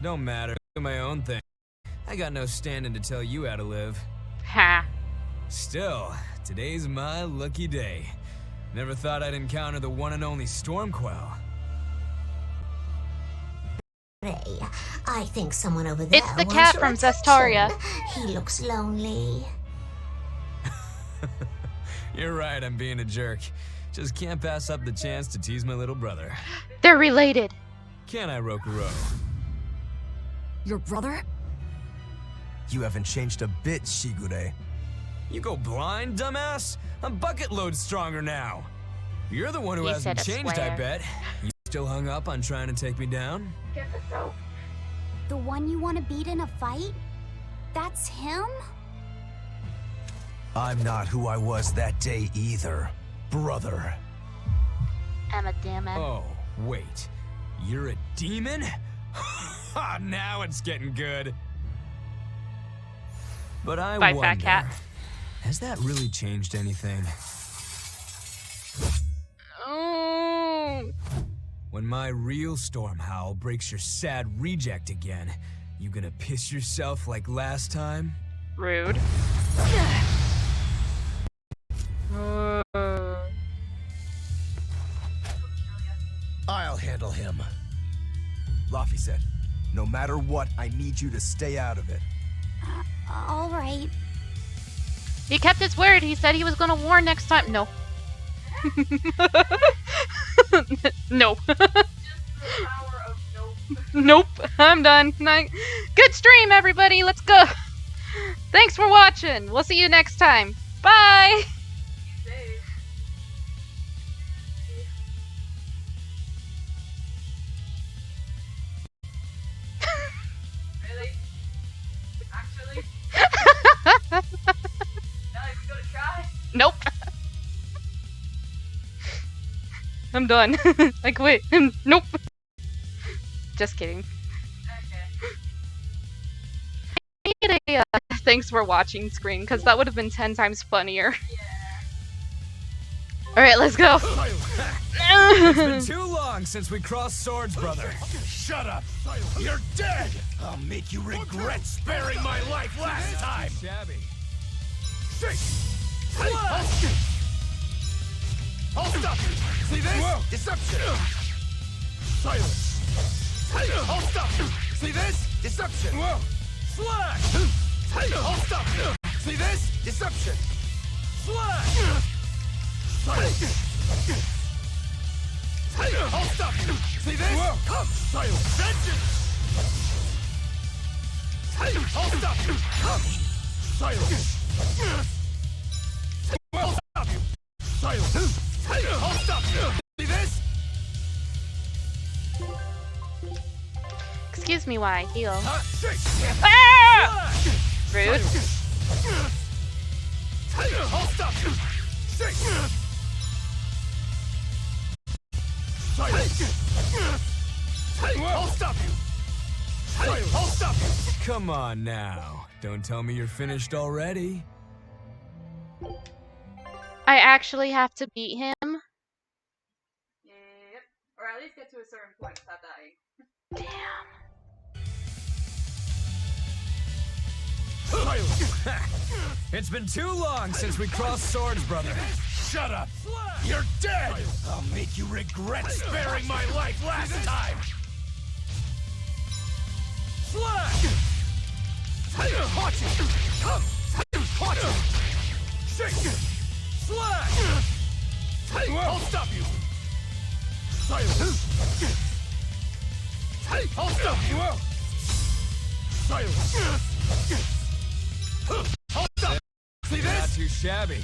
Don't matter. Do my own thing. I got no standing to tell you how to live. Ha. Still, today's my lucky day. Never thought I'd encounter the one and only Stormquell. Hey, I think someone over there It's the wants cat your from attention. Zestaria. He looks lonely. You're right, I'm being a jerk. Just can't pass up the chance to tease my little brother. They're related. Can I, Rokuro? Your brother? You haven't changed a bit, Shigure. You go blind, dumbass? I'm bucket load stronger now. You're the one who He hasn't said a changed, I swear. bet. You still hung up on trying to take me down? Get the soap. The one you want to beat in a fight? That's him? I'm not who I was that day either, brother. I'm a demon. Oh, wait. You're a demon? Now it's getting good. But I Bye, wonder, fat cat. has that really changed anything? Oh. When my real storm howl breaks your sad reject again, you gonna piss yourself like last time? Rude. I'll handle him. Laphi said, no matter what, I need you to stay out of it. All right. He kept his word. He said he was gonna warn next time. No. No. Just the power of nope. Nope. I'm done. Good stream, everybody. Let's go. Thanks for watching. We'll see you next time. Bye. Say. Really? Actually? Now we gonna try? Nope. I'm done. I quit. Nope. Just kidding. I need a thanks for watching screen, because that would have been 10 times funnier. Alright, let's go. It's been too long since we crossed swords, brother. Shut up! You're dead! I'll make you regret sparing my life last time! Shabby. I'll stop you! See this? Deception! Silence! I'll stop you! See this? Deception! Slash! I'll stop you! See this? Deception! Slash! Silence! I'll stop you! See this? Come! Silence! Vengeance! I'll stop you! Come! Silence! I'll stop you! Silence! I'll stop you! See this? Excuse me, why? Heal. Shake! Ah! Rude. I'll stop you! Shake! Silence! I'll stop you! I'll stop you! Come on now. Don't tell me you're finished already. I actually have to beat him? Yep. Or at least get to a certain point without dying. Damn. It's been too long since we crossed swords, brother. Shut up! You're dead! I'll make you regret sparing my life last time! Slash! Watch it! Come! Watch it! Shake! Slash! I'll stop you! Silence! I'll stop you! Silence! I'll stop! See Not this? too shabby.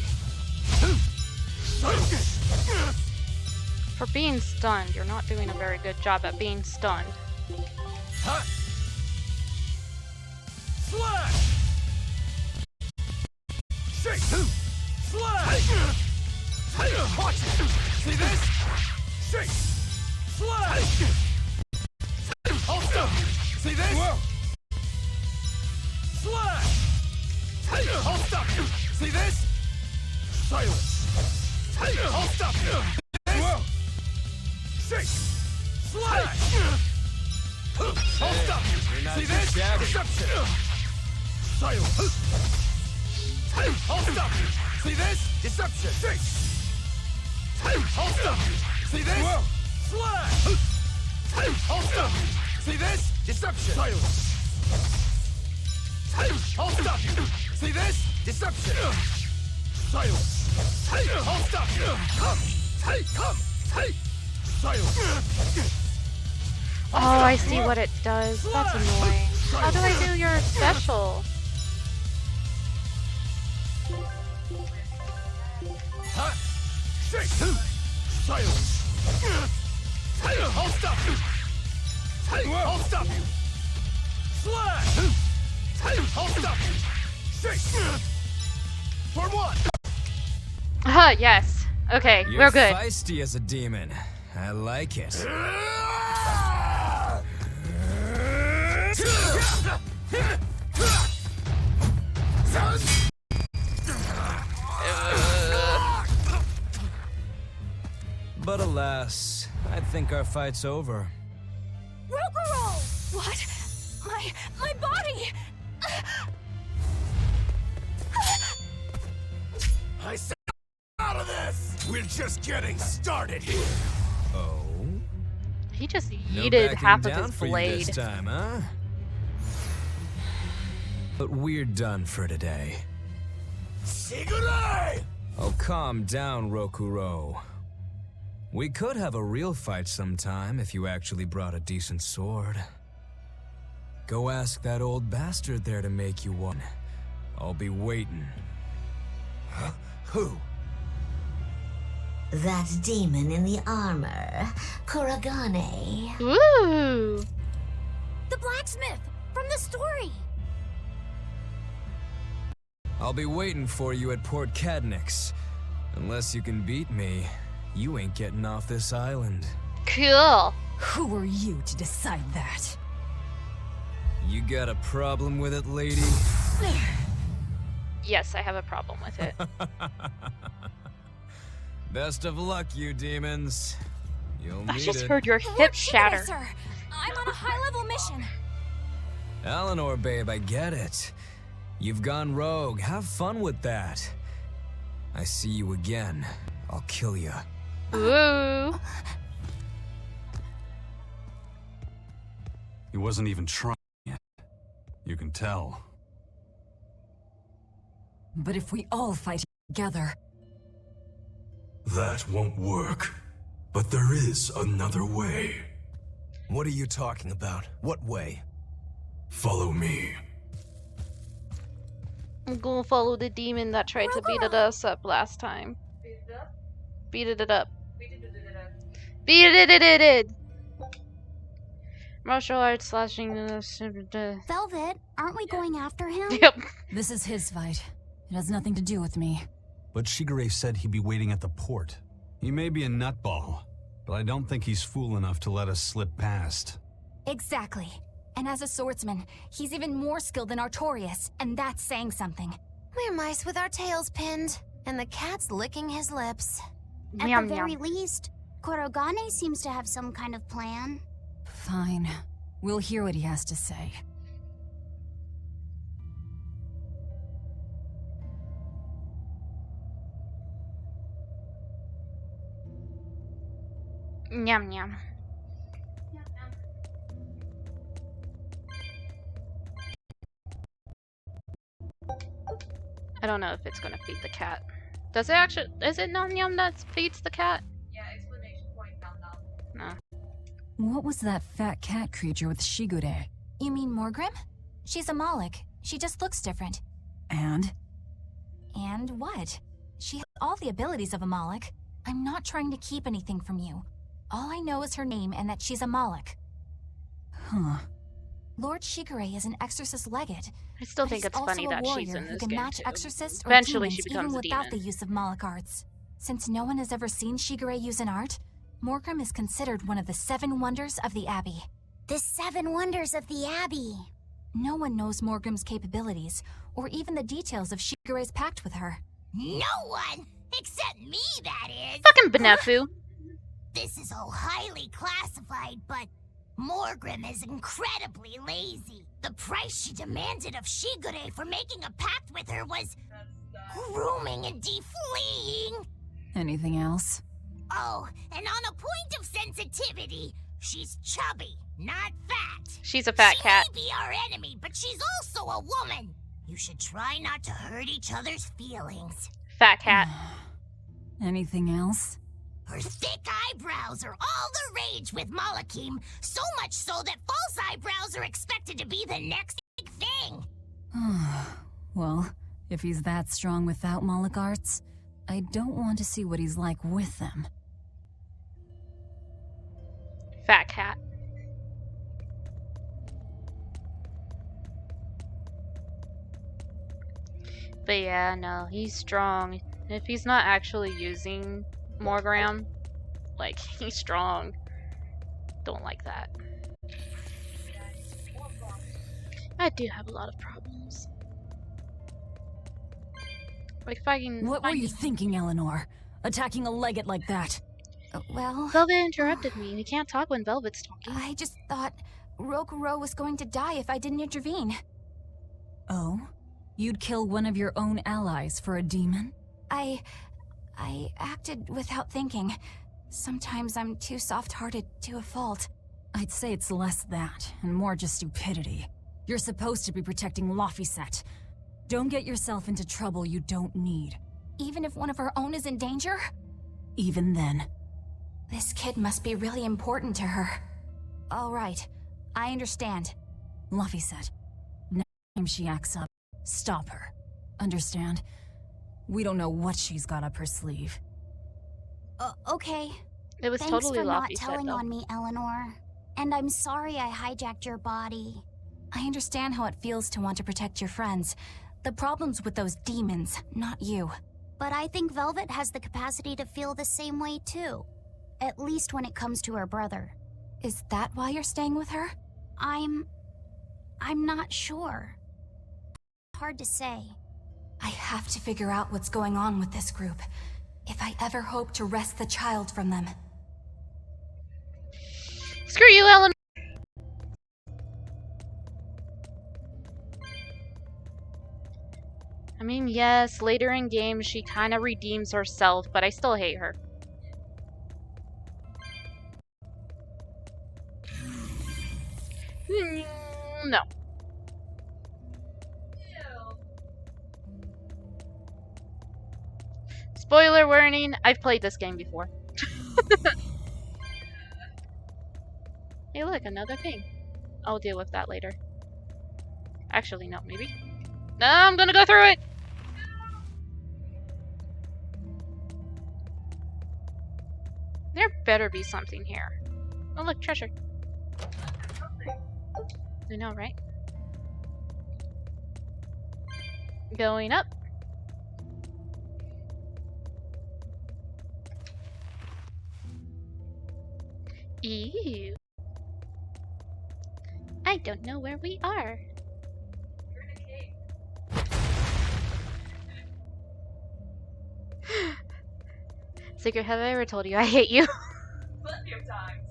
For being stunned, you're not doing a very good job at being stunned. Huh? Slash! Shake! Slash! Watch it! See this? Shake! Slash! Hold stop! See this? Whoa. Slash! Hold stop! See this? Silence! Hold stop! Whoa. Shake! Slash! Hold stop! See this? Deception! Silence! Hold stop! See this? Deception! Shake! Hold stop! See this? Whoa. Slash! Hold stop! See this? Deception! Silence! Hold stop! See this? Deception! Silence! Hold stop! Come! Come! Silence! Oh, I see what it does. That's annoying. How do I do your special? Huh? Shake! Silence! Hold stop! Hold stop! Slash! Hold stop! Shake! For one! Ah, yes. Okay, You're we're good. feisty as a demon. I like it. But alas, I think our fight's over. Rokuro! What? My body! I said out of this! We're just getting started here. Oh? He just No yeeted backing half of down his for you blade. this time, huh? But we're done for today. Shigure! Oh, calm down, Rokuro. We could have a real fight sometime if you actually brought a decent sword. Go ask that old bastard there to make you one. I'll be waiting. Huh? Who? That demon in the armor, Kuragane. Ooh! The blacksmith! From the story! I'll be waiting for you at Port Cadnix. Unless you can beat me, you ain't getting off this island. Cool. Who are you to decide that? You got a problem with it, lady? Yes, I have a problem with it. Best of luck, you demons. You'll I need just it. heard your hip shatter. Sir, I'm on a high-level mission. Eleanor, babe, I get it. You've gone rogue. Have fun with that. I see you again. I'll kill you. Ooh. He wasn't even trying yet. You can tell. But if we all fight together... That won't work. But there is another way. What are you talking about? What way? Follow me. I'm gonna follow the demon that tried to beat us up last time. Beat it up. Beat it. Martial arts slashing. Velvet, aren't we going after him? Yep. This is his fight. It has nothing to do with me. But Shigure said he'd be waiting at the port. He may be a nutball, but I don't think he's fool enough to let us slip past. Exactly. And as a swordsman, he's even more skilled than Artorias, and that's saying something. We're mice with our tails pinned, and the cat's licking his lips. At Meow, the very meow. least, Kurogane seems to have some kind of plan. Fine. We'll hear what he has to say. Nyam nyam. I don't know if it's gonna feed the cat. Does it actually? Is it Nom Yum that feeds the cat? Yeah, explanation point, No. What was that fat cat creature with Shigure? You mean Morgrim? She's a Moloch. She just looks different. And? And what? She has all the abilities of a Moloch. I'm not trying to keep anything from you. All I know is her name and that she's a Moloch. Huh. Lord Shigure is an exorcist legate. I still but think he's it's funny also a that she's warrior in who this can game match too. exorcists or Eventually demons she becomes even a without demon. the use of Moloch arts. Since no one has ever seen Shigure use an art, Morgrim is considered one of the 7 wonders of the Abbey. The 7 wonders of the Abbey. No one knows Morgrim's capabilities, or even the details of Shigure's pact with her. No one! Except me, that is! Fucking Benefu. This is all highly classified, but Morgrim is incredibly lazy. The price she demanded of Shigure for making a pact with her was grooming and defleeing. Anything else? Oh, and on a point of sensitivity, she's chubby, not fat. She's a fat cat. She may be our enemy, but she's also a woman. You should try not to hurt each other's feelings. Fat cat. Anything else? Her thick eyebrows are all the rage with Malakim, so much so that false eyebrows are expected to be the next big thing. Well, if he's that strong without Moloch arts, I don't want to see what he's like with them. Fat cat. But yeah, no, he's strong. If he's not actually using Morgram, like, he's strong. Don't like that. I do have a lot of problems. Like fighting. What were you thinking, Eleanor? Attacking a legate like that? Well, Velvet interrupted me. We can't talk when Velvet's talking. I just thought Rokuro was going to die if I didn't intervene. Oh? You'd kill one of your own allies for a demon? I acted without thinking. Sometimes I'm too soft-hearted to a fault. I'd say it's less that, and more just stupidity. You're supposed to be protecting Laphi. Don't get yourself into trouble you don't need. Even if one of our own is in danger? Even then. This kid must be really important to her. All right, I understand. Laphi, next time she acts up, stop her. Understand? We don't know what she's got up her sleeve. Okay. It was Thanks totally for not Laphi telling said, on me, Eleanor. And I'm sorry I hijacked your body. I understand how it feels to want to protect your friends. The problem's with those demons, not you. But I think Velvet has the capacity to feel the same way too. At least when it comes to her brother. Is that why you're staying with her? I'm not sure. Hard to say. I have to figure out what's going on with this group, if I ever hope to wrest the child from them. Screw you, Eleanor! I mean, yes, later in game she kind of redeems herself, but I still hate her. No. Spoiler warning, I've played this game before. Hey look, another thing. I'll deal with that later. Actually, no, maybe. No, I'm gonna go through it! There better be something here. Oh look, treasure. I know, right? Going up. Ew. I don't know where we are. Secret, have I ever told you I hate you? Plenty of times.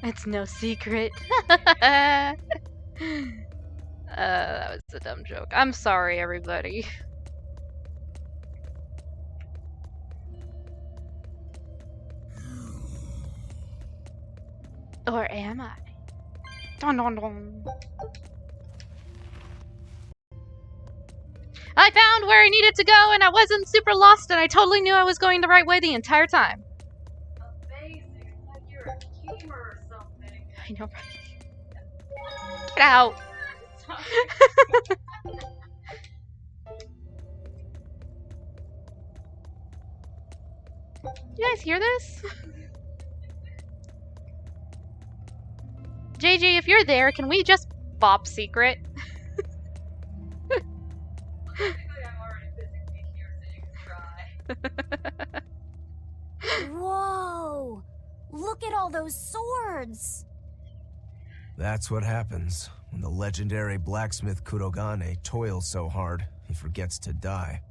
It's no secret. That was a dumb joke. I'm sorry, everybody. Or am I? Dun dun dun. I found where I needed to go and I wasn't super lost and I totally knew I was going the right way the entire time. Amazing. It's like you're a gamer or something. I know, right? Get out. You guys hear this? JJ, if you're there, can we just bop secret? Technically, I'm already physically here, so you can try. Whoa! Look at all those swords! That's what happens when the legendary blacksmith Kurogane toils so hard he forgets to die.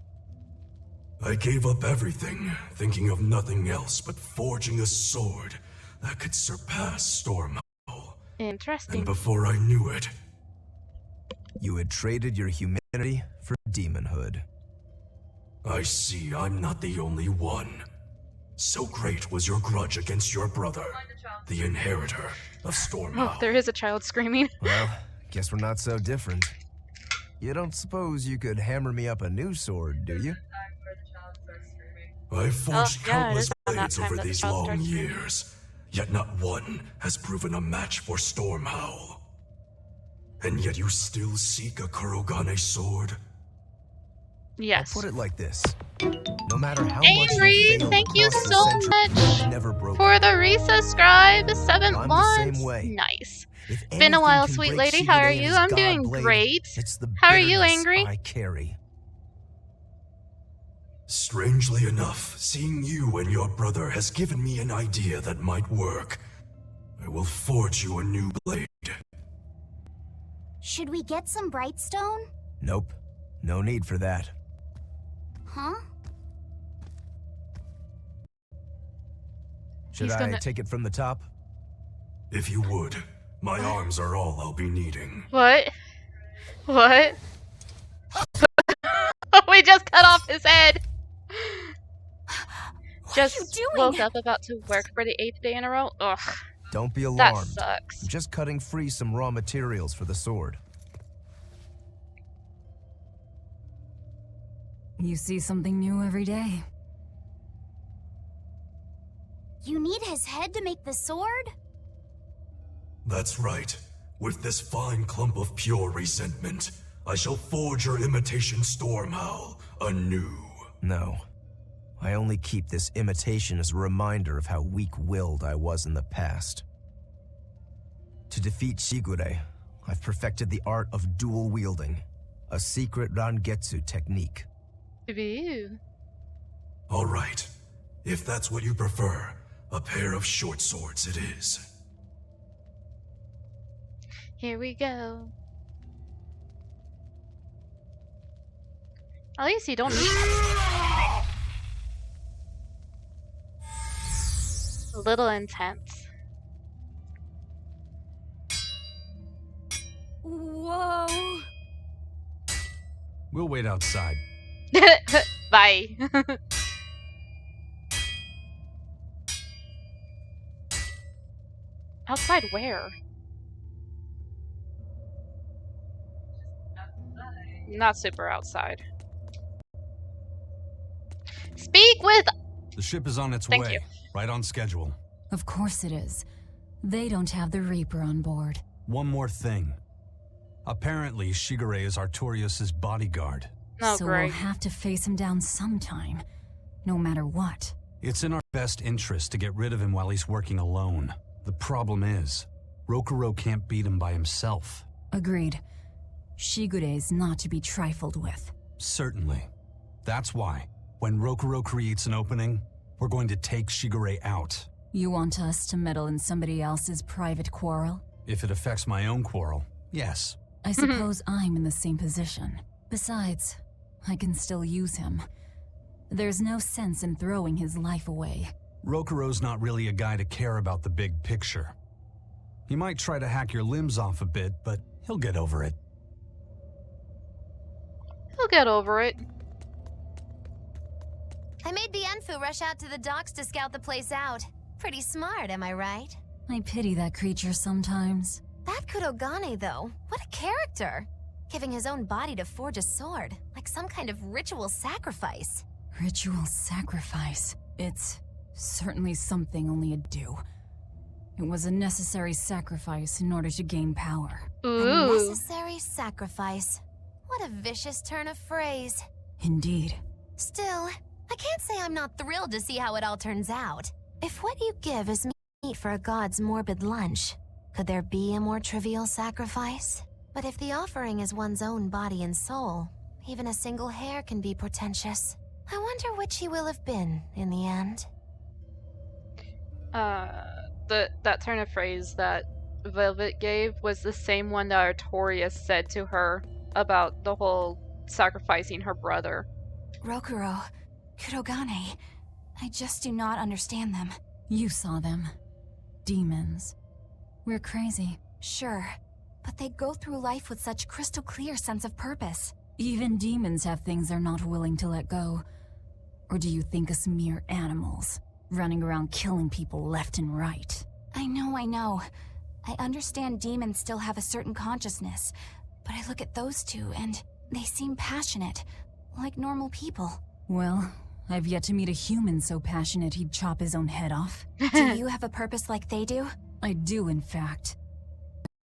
I gave up everything, thinking of nothing else but forging a sword that could surpass Stormhowl. Interesting. And before I knew it... You had traded your humanity for demonhood. I see I'm not the only one. So great was your grudge against your brother, the inheritor of Stormhowl. Oh, there is a child screaming. Well, guess we're not so different. You don't suppose you could hammer me up a new sword, do you? I've forged countless around that blades time over that the these child long starts screaming. years, yet not one has proven a match for Stormhowl. And yet you still seek a Kurogane sword? Yes. I'll put it like this. No matter how much Angry, you failed thank you across the so centuries, much never broken. for the resubscribe. 7 I'm the months. same way. Nice. If Been a anything while, can sweet break lady. How are Shigure and you? his I'm god doing blade, great. It's the How are you, bitterness Angry? I carry. Strangely enough, seeing you and your brother has given me an idea that might work. I will forge you a new blade. Should we get some Brightstone? Nope. No need for that. Huh? Should I take it from the top? If you would. My arms are all I'll be needing. What? What? We just cut off his head. Just woke up about to work for the 8th day in a row. Ugh. Don't be That alarmed. sucks. I'm just cutting free some raw materials for the sword. You see something new every day. You need his head to make the sword? That's right. With this fine clump of pure resentment, I shall forge your imitation Stormhowl anew. No. I only keep this imitation as a reminder of how weak-willed I was in the past. To defeat Shigure, I've perfected the art of dual wielding, a secret Rangetsu technique. Ew. All right. If that's what you prefer, a pair of short swords it is. Here we go. At least you don't need a little intense. Whoa. We'll wait outside. Bye. Outside where? Not super outside. Speak with... The ship is on its Thank way. you. Right on schedule. Of course it is. They don't have the Reaper on board. One more thing. Apparently, Shigure is Artorius' bodyguard. Oh, so great. we'll have to face him down sometime, no matter what. It's in our best interest to get rid of him while he's working alone. The problem is, Rokuro can't beat him by himself. Agreed. Shigure is not to be trifled with. Certainly. That's why, when Rokuro creates an opening, we're going to take Shigure out. You want us to meddle in somebody else's private quarrel? If it affects my own quarrel, yes. I suppose I'm in the same position. Besides, I can still use him. There's no sense in throwing his life away. Rokuro's not really a guy to care about the big picture. He might try to hack your limbs off a bit, but he'll get over it. He'll get over it. I made Bienfu rush out to the docks to scout the place out. Pretty smart, am I right? I pity that creature sometimes. That Kurogane, though, what a character! Giving his own body to forge a sword, like some kind of ritual sacrifice. Ritual sacrifice. It's certainly something only a do. It was a necessary sacrifice in order to gain power. A Ooh. necessary sacrifice. What a vicious turn of phrase. Indeed. Still, I can't say I'm not thrilled to see how it all turns out. If what you give is meat for a god's morbid lunch, could there be a more trivial sacrifice? But if the offering is one's own body and soul, even a single hair can be portentous. I wonder which he will have been in the end. That turn of phrase that Velvet gave was the same one that Artorias said to her about the whole sacrificing her brother. Rokuro, Kurogane, I just do not understand them. You saw them. Demons. We're crazy. Sure, but they go through life with such crystal clear sense of purpose. Even demons have things they're not willing to let go. Or do you think us mere animals, running around killing people left and right? I know. I understand demons still have a certain consciousness, but I look at those two and they seem passionate, like normal people. Well, I've yet to meet a human so passionate he'd chop his own head off. Do you have a purpose like they do? I do, in fact.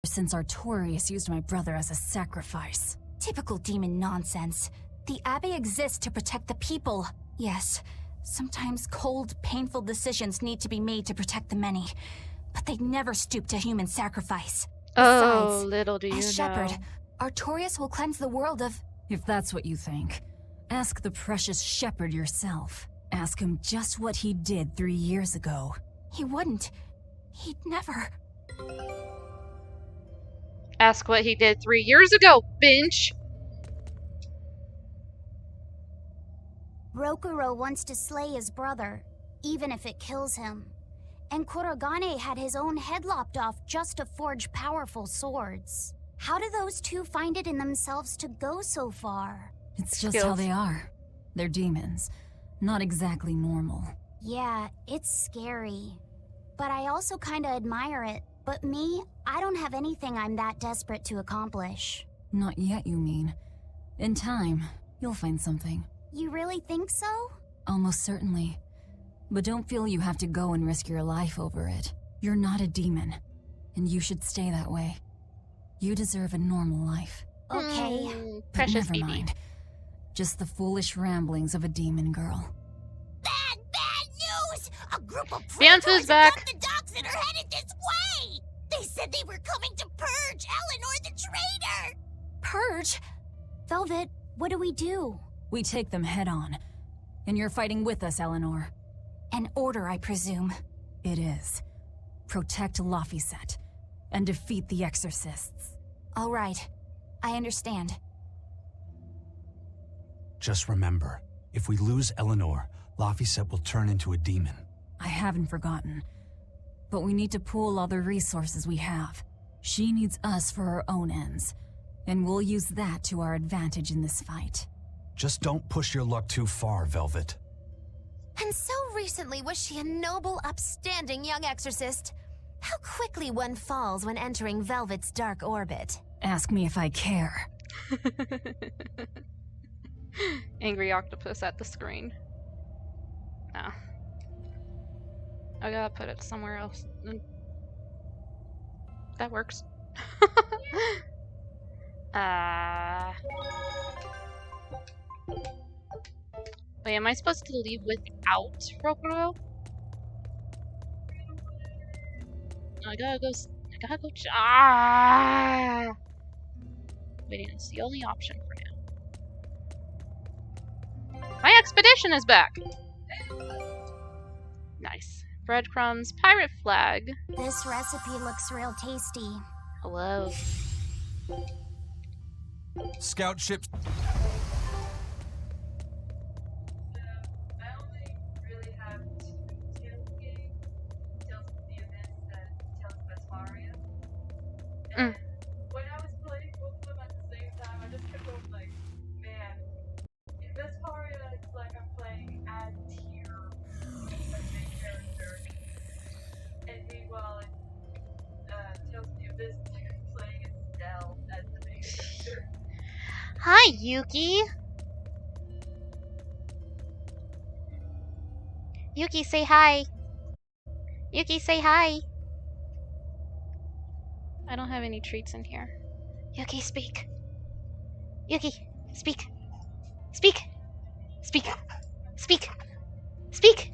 Since Artorias used my brother as a sacrifice. Typical demon nonsense. The Abbey exists to protect the people. Yes, sometimes cold, painful decisions need to be made to protect the many, but they'd never stoop to human sacrifice. Oh, Besides, little do you know. as Shepherd, Artorias will cleanse the world of... If that's what you think, ask the precious Shepherd yourself. Ask him just what he did 3 years ago. He wouldn't. He'd never... Ask what he did 3 years ago, Binch! Rokuro wants to slay his brother, even if it kills him. And Kurogane had his own head lopped off just to forge powerful swords. How do those two find it in themselves to go so far? It's just how they are. They're demons. Not exactly normal. Yeah, it's scary. But I also kinda admire it. But me, I don't have anything I'm that desperate to accomplish. Not yet, you mean. In time, you'll find something. You really think so? Almost certainly. But don't feel you have to go and risk your life over it. You're not a demon, and you should stay that way. You deserve a normal life. Okay. But Precious never baby. mind. Just the foolish ramblings of a demon girl. Bad news! A group of Banfu's predators back. have come to docks and are headed this way! They said they were coming to purge Eleanor the traitor! Purge? Velvet, what do we do? We take them head on. And you're fighting with us, Eleanor. An order, I presume. It is. Protect Laphi and defeat the exorcists. All right. I understand. Just remember, if we lose Eleanor, Laphi will turn into a demon. I haven't forgotten. But we need to pool all the resources we have. She needs us for her own ends. And we'll use that to our advantage in this fight. Just don't push your luck too far, Velvet. And so recently was she a noble, upstanding young exorcist. How quickly one falls when entering Velvet's dark orbit. Ask me if I care. Angry octopus at the screen. Nah. I gotta put it somewhere else. That works. Wait, am I supposed to leave without Rokuro? I gotta go. Waiting, it's the only option for now. My expedition is back! Nice. Breadcrumbs, pirate flag. This recipe looks real tasty. Hello. Scout ship. I only really have 2 Tales games. Tales of the Abyss and Tales of Vesparia. And when I was playing both of them at the same time, I just kept going like, man, in Vesparia it's like I'm playing ad tier as main character. And meanwhile in Tales of the Abyss it's like I'm playing Estelle as the main character. Hi, Yuki! Yuki, say hi! Yuki, say hi! I don't have any treats in here. Yuki, speak! Yuki, speak! Speak! Speak! Speak! Speak!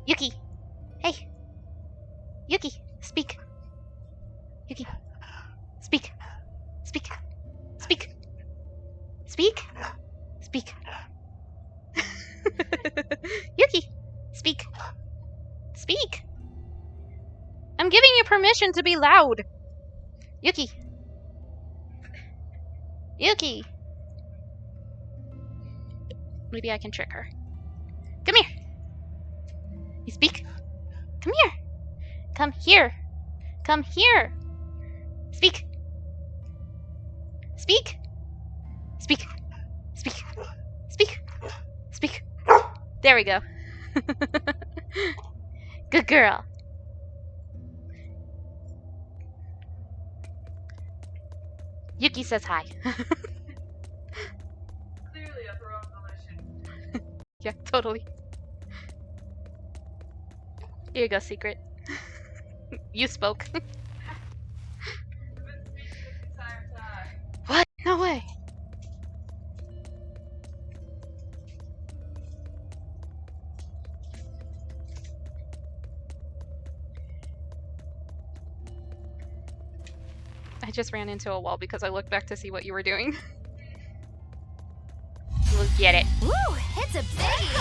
Yuki! Hey! Yuki! Speak! Yuki! Speak! Speak! Speak! Speak! Speak! Yuki! Speak! Speak! I'm giving you permission to be loud! Yuki! Yuki! Maybe I can trick her. Come here! You speak? Come here! Come here! Come here! Speak! Speak! Speak! Speak! Speak! Speak! There we go. Good girl. Yuki says hi. Clearly a throw delicious. Yeah, totally. Here you go, secret. You spoke. I've been speaking this entire time. What? No way. I just ran into a wall because I looked back to see what you were doing. We'll get it. Woo! It's a biggie!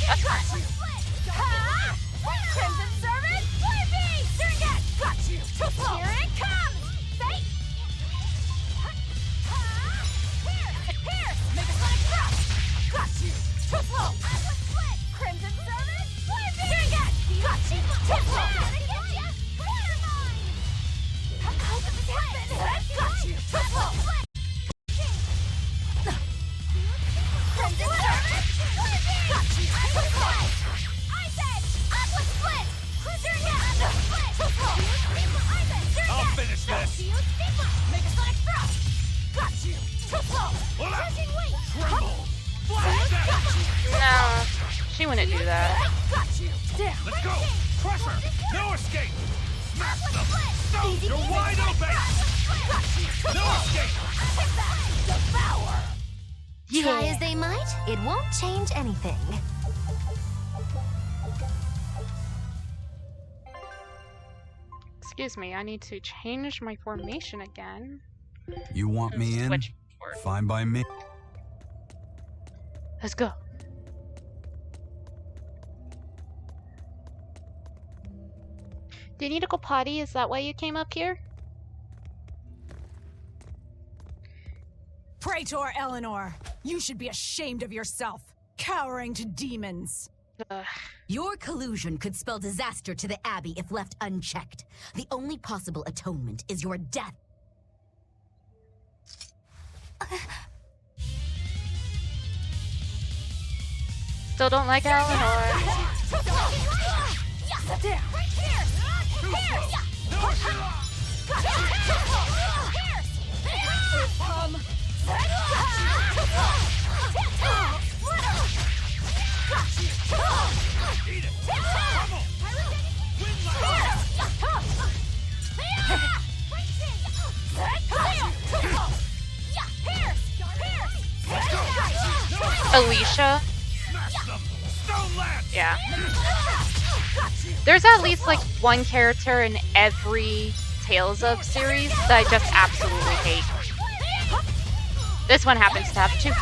That's fine. Crimson Servant, Laphi! Serengeti! Got you! Here it comes! Fate! Here! Make a sonic thrust! Got you! Too slow! Atlas split! Crimson Servant, Laphi! Serengeti! Got you! Too slow! How did this happen? Got you! Too slow! Crimson Servant, Laphi! Got you! Too slow! I said, Atlas split! Serengeti! Split! Too slow! I said, Serengeti! I'll finish this. Make a sonic thrust! Got you! Too slow! Losing weight! Tremble! Flash out! No, she wouldn't do that. Got you! Down! Let's go! Crush her! No escape! Smash them! Stone! You're wide open! No escape! Devour! Yeah. Try as they might, it won't change anything. Excuse me, I need to change my formation again. You want me in? Switch forward. Fine by me. Let's go. Do you need to go potty? Is that why you came up here? Praetor Eleanor, you should be ashamed of yourself, cowering to demons. Your collusion could spell disaster to the Abbey if left unchecked. The only possible atonement is your death. Still don't like Eleanor. Alicia? Yeah. There's at least like one character in every Tales of series that I just absolutely hate. This one happens to have two.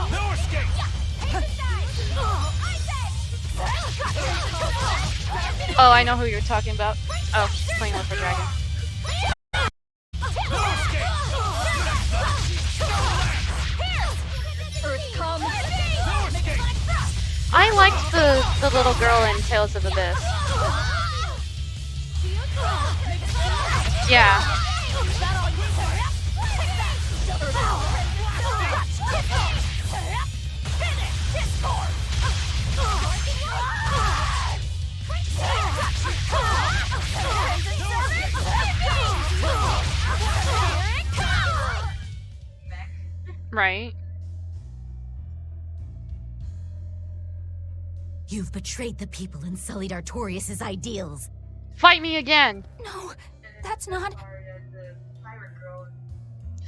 No escape! Oh, I know who you're talking about. Oh, she's playing with her dragon. I liked the little girl in Tales of Abyss. Yeah. Right. You've betrayed the people and sullied Artorias' ideals. Fight me again. No, that's not.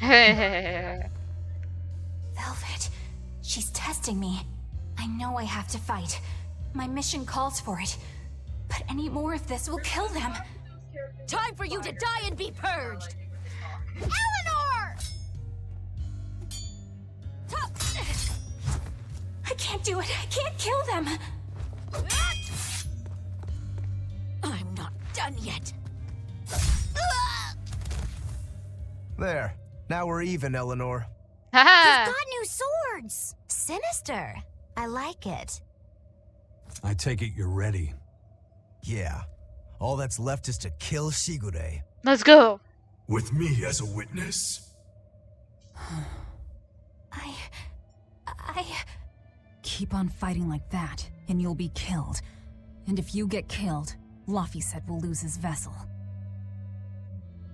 Velvet. She's testing me. I know I have to fight. My mission calls for it. But any more of this will kill them. Time for you to die and be purged! Eleanor! I can't do it. I can't kill them. I'm not done yet. There. Now we're even, Eleanor. You've got new swords! Sinister. I like it. I take it you're ready. Yeah. All that's left is to kill Shigure. Let's go. With me as a witness. I... Keep on fighting like that, and you'll be killed. And if you get killed, Laphi said we'll lose his vessel.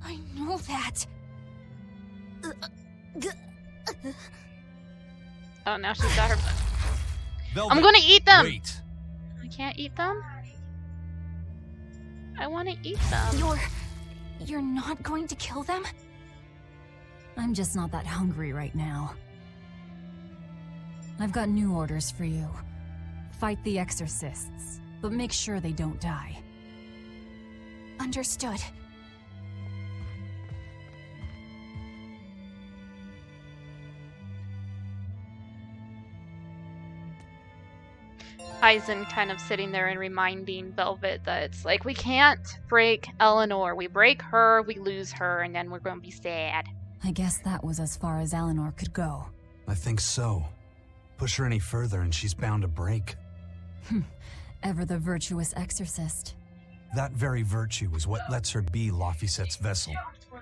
I know that. Oh, now she's got her. Velvet, I'm gonna eat them. Wait. I can't eat them. I want to eat them. You're not going to kill them? I'm just not that hungry right now. I've got new orders for you. Fight the exorcists, but make sure they don't die. Understood. Aizen kind of sitting there and reminding Velvet that it's like, we can't break Eleanor. We break her, we lose her, and then we're going to be sad. I guess that was as far as Eleanor could go. I think so. Push her any further and she's bound to break. Ever the virtuous exorcist. That very virtue is what lets her be Laphicet's vessel.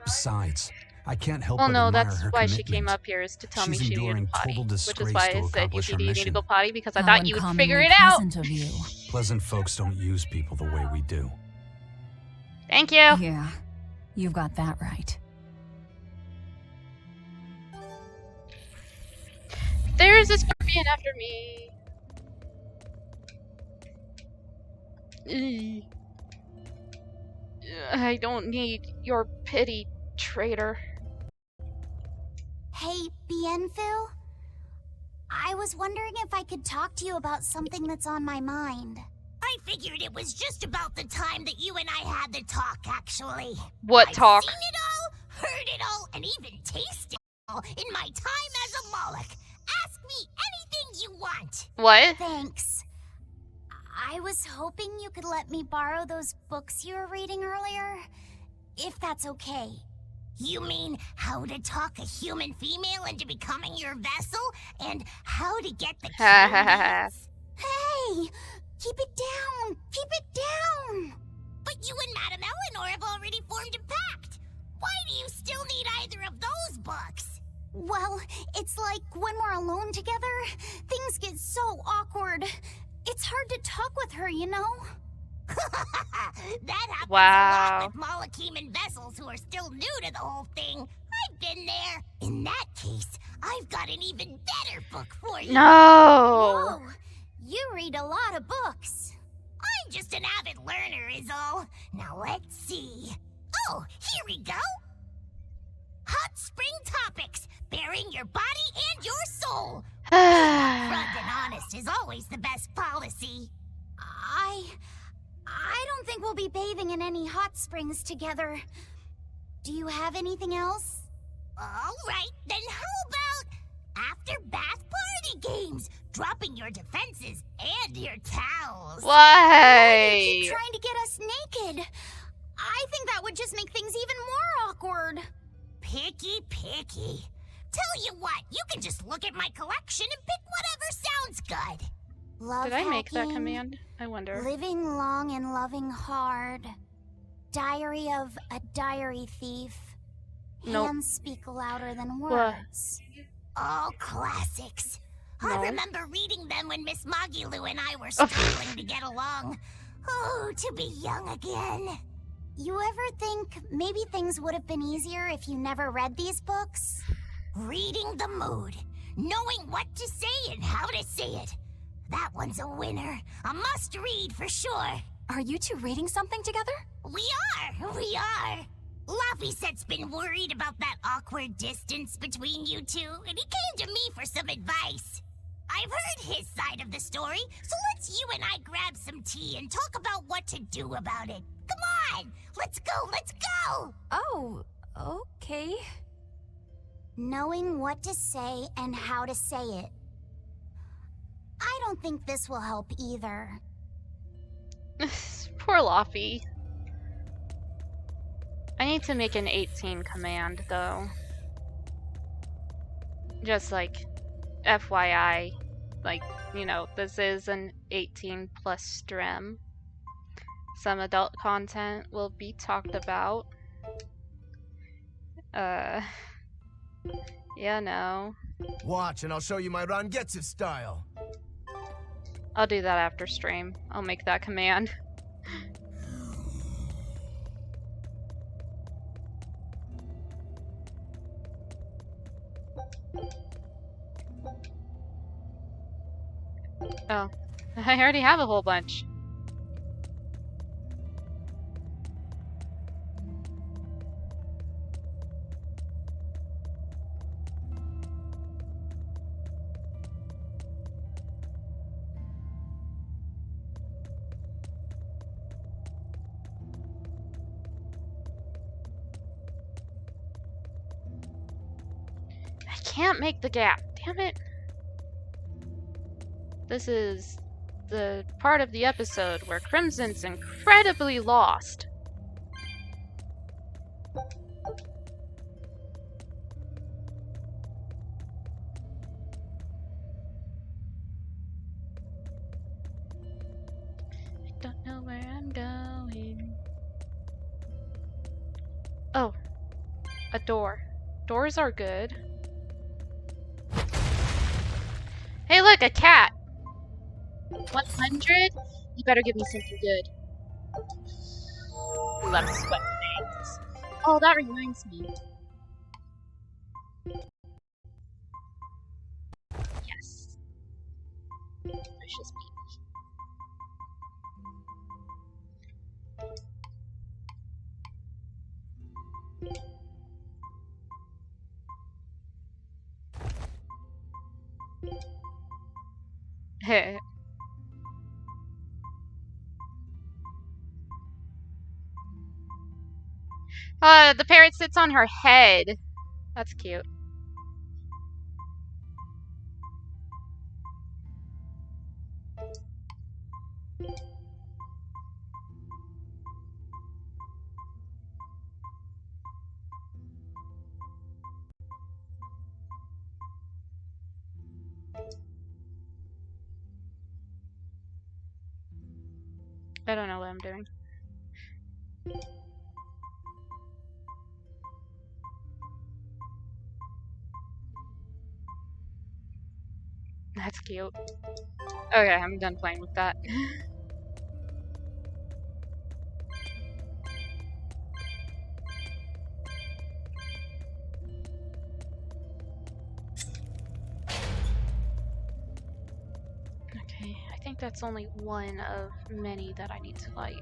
Besides, I can't help Well, but no, admire that's her why commitment. she came up here, is to tell me She's she needed to enduring potty. total Which is disgrace why to I said, accomplish her you need to mission. go potty, because I How thought you would figure it out. uncommonly pleasant of you. Pleasant folks don't use people the way we do. Thank you. Yeah, you've got that right. There's a scorpion after me. Ugh. I don't need your pity, traitor. Hey, Bienfil? I was wondering if I could talk to you about something that's on my mind. I figured it was just about the time that you and I had the talk, actually. What talk? I've seen it all, heard it all, and even tasted it all in my time as a Moloch. Ask me anything you want. What? Thanks. I was hoping you could let me borrow those books you were reading earlier, if that's okay. You mean how to talk a human female into becoming your vessel, and how to get the cuties? Hey, keep it down, keep it down. But you and Madame Eleanor have already formed a pact. Why do you still need either of those books? Well, it's like when we're alone together, things get so awkward. It's hard to talk with her, you know? That happens a lot with Malachim vessels who are still new to the whole thing. I've been there. In that case, I've got an even better book for you. No! Whoa, you read a lot of books. I'm just an avid learner is all. Now let's see. Oh, here we go. Hot Spring Topics, bearing your body and your soul. Upfront and honest is always the best policy. I don't think we'll be bathing in any hot springs together. Do you have anything else? All right, then how about after bath party games? Dropping your defenses and your towels. Why? You keep trying to get us naked. I think that would just make things even more awkward. Picky. Tell you what, you can just look at my collection and pick whatever sounds good. Love Did I make that hacking, command? I wonder. Living long and loving hard. Diary of a diary thief. Nope. Hands speak louder than What? words. All classics. No. I remember reading them when Miss Magilu and I were struggling to get along. Oh, to be young again. You ever think maybe things would have been easier if you never read these books? Reading the mood. Knowing what to say and how to say it. That one's a winner. A must-read for sure. Are you two reading something together? We are. Laphi said's been worried about that awkward distance between you two, and he came to me for some advice. I've heard his side of the story, so let's you and I grab some tea and talk about what to do about it. Come on, let's go! Oh, okay. Knowing what to say and how to say it. I don't think this will help either. Poor Laphi. I need to make an 18 command, though. Just like, FYI. Like, you know, this is an 18 plus stream. Some adult content will be talked about. Yeah, no. Watch and I'll show you my Rangetsu style. I'll do that after stream. I'll make that command. Oh, I already have a whole bunch. I can't make the gap, damn it. This is the part of the episode where Crimson's incredibly lost. I don't know where I'm going. Oh, a door. Doors are good. Hey look, a cat! 100? You better give me something good. Ooh, I'm sweating things. Oh, that reminds me. Yes. Precious baby. Hey. The parrot sits on her head. That's cute. I don't know what I'm doing. That's cute. Okay, I'm done playing with that. Okay, I think that's only one of many that I need to light.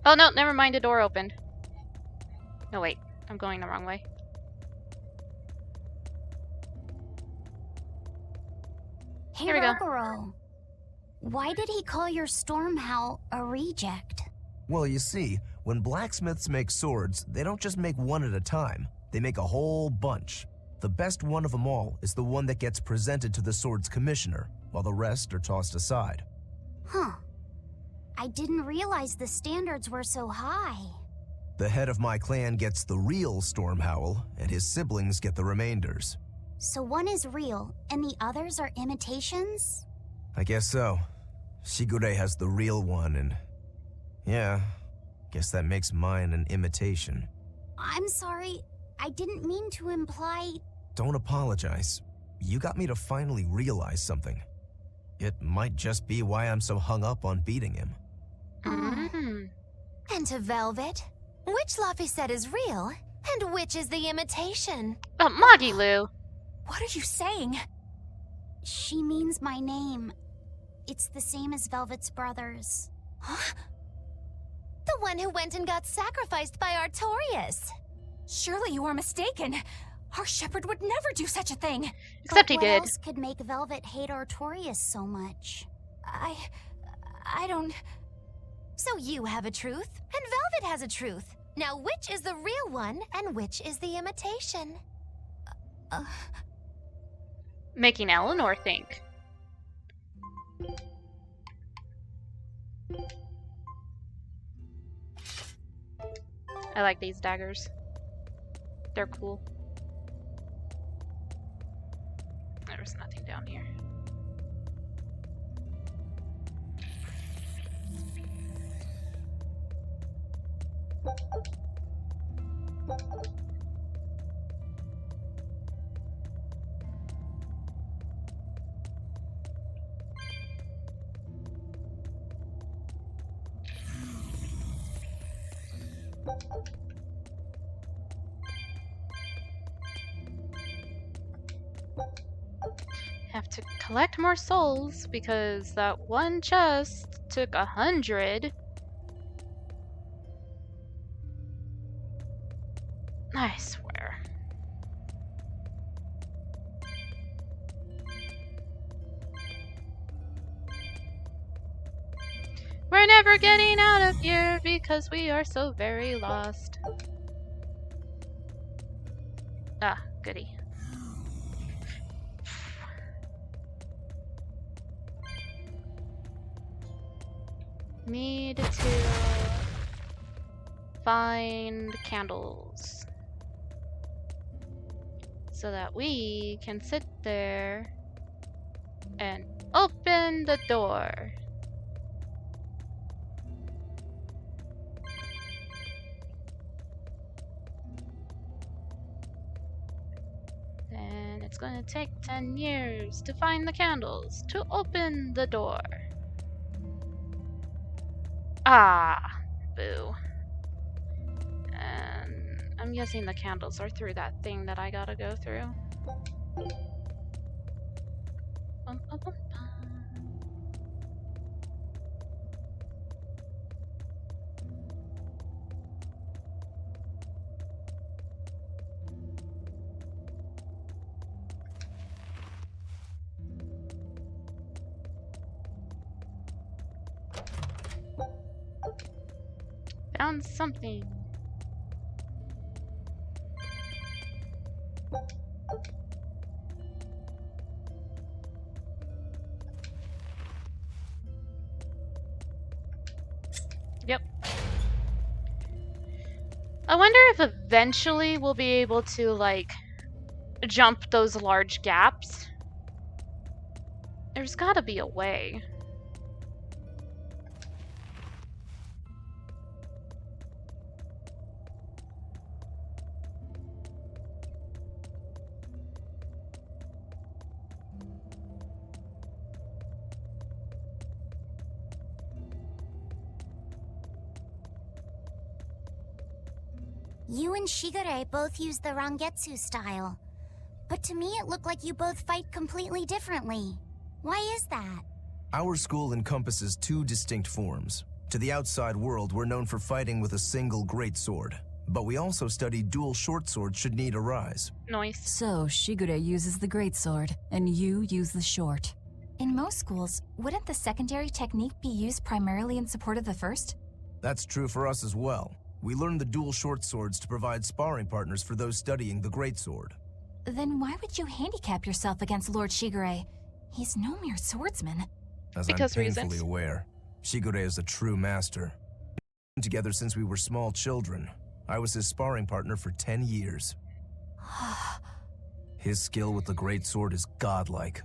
Oh no, never mind, a door opened. No wait, I'm going the wrong way. Hey, Here we go. Rokuro. Why did he call your storm howl a reject? Well, you see, when blacksmiths make swords, they don't just make one at a time. They make a whole bunch. The best one of them all is the one that gets presented to the sword's commissioner, while the rest are tossed aside. Huh. I didn't realize the standards were so high. The head of my clan gets the real storm howl, and his siblings get the remainders. So one is real, and the others are imitations? I guess so. Shigure has the real one, and... yeah, guess that makes mine an imitation. I'm sorry, I didn't mean to imply... Don't apologize. You got me to finally realize something. It might just be why I'm so hung up on beating him. And to Velvet, which Laphi said is real, And which is the imitation? Magilu. What are you saying? She means my name. It's the same as Velvet's brothers. Huh? The one who went and got sacrificed by Artorias. Surely you are mistaken. Our shepherd would never do such a thing. Except he What did. else could make Velvet hate Artorias so much? I don't... So you have a truth, and Velvet has a truth. Now which is the real one, and which is the imitation? Making Eleanor think. I like these daggers. They're cool. There's nothing down here. Have to collect more souls because that one chest took 100. I swear. We're never getting out of here because we are so very lost. Ah, goody. Need to find candles so that we can sit there and open the door. Then it's going to take 10 years to find the candles to open the door. Ah, boo. And I'm guessing the candles are through that thing that I gotta go through. Bum, bum, bum, bum. Found something. Yep. I wonder if eventually we'll be able to, like, jump those large gaps. There's gotta be a way. You and Shigure both use the Rangetsu style. But to me it looked like you both fight completely differently. Why is that? Our school encompasses two distinct forms. To the outside world, we're known for fighting with a single greatsword. But we also study dual short swords should need arise. Nice. So, Shigure uses the greatsword, and you use the short. In most schools, wouldn't the secondary technique be used primarily in support of the first? That's true for us as well. We learned the dual short swords to provide sparring partners for those studying the greatsword. Then why would you handicap yourself against Lord Shigure? He's no mere swordsman. As Because I'm painfully reasons. aware, Shigure is a true master. We've been together since we were small children. I was his sparring partner for 10 years. His skill with the greatsword is godlike.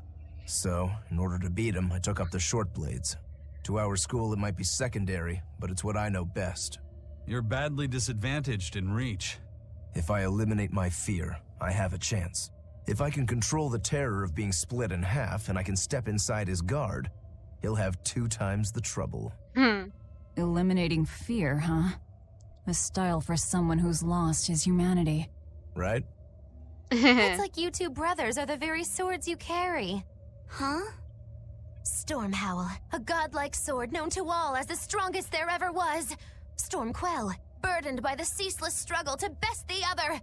So, in order to beat him, I took up the short blades. To our school, it might be secondary, but it's what I know best. You're badly disadvantaged in reach. If I eliminate my fear, I have a chance. If I can control the terror of being split in half and I can step inside his guard, he'll have 2 times the trouble. Eliminating fear, huh? A style for someone who's lost his humanity. Right? It's like you two brothers are the very swords you carry. Huh? Stormhowl, a godlike sword known to all as the strongest there ever was. Stormquell, burdened by the ceaseless struggle to best the other.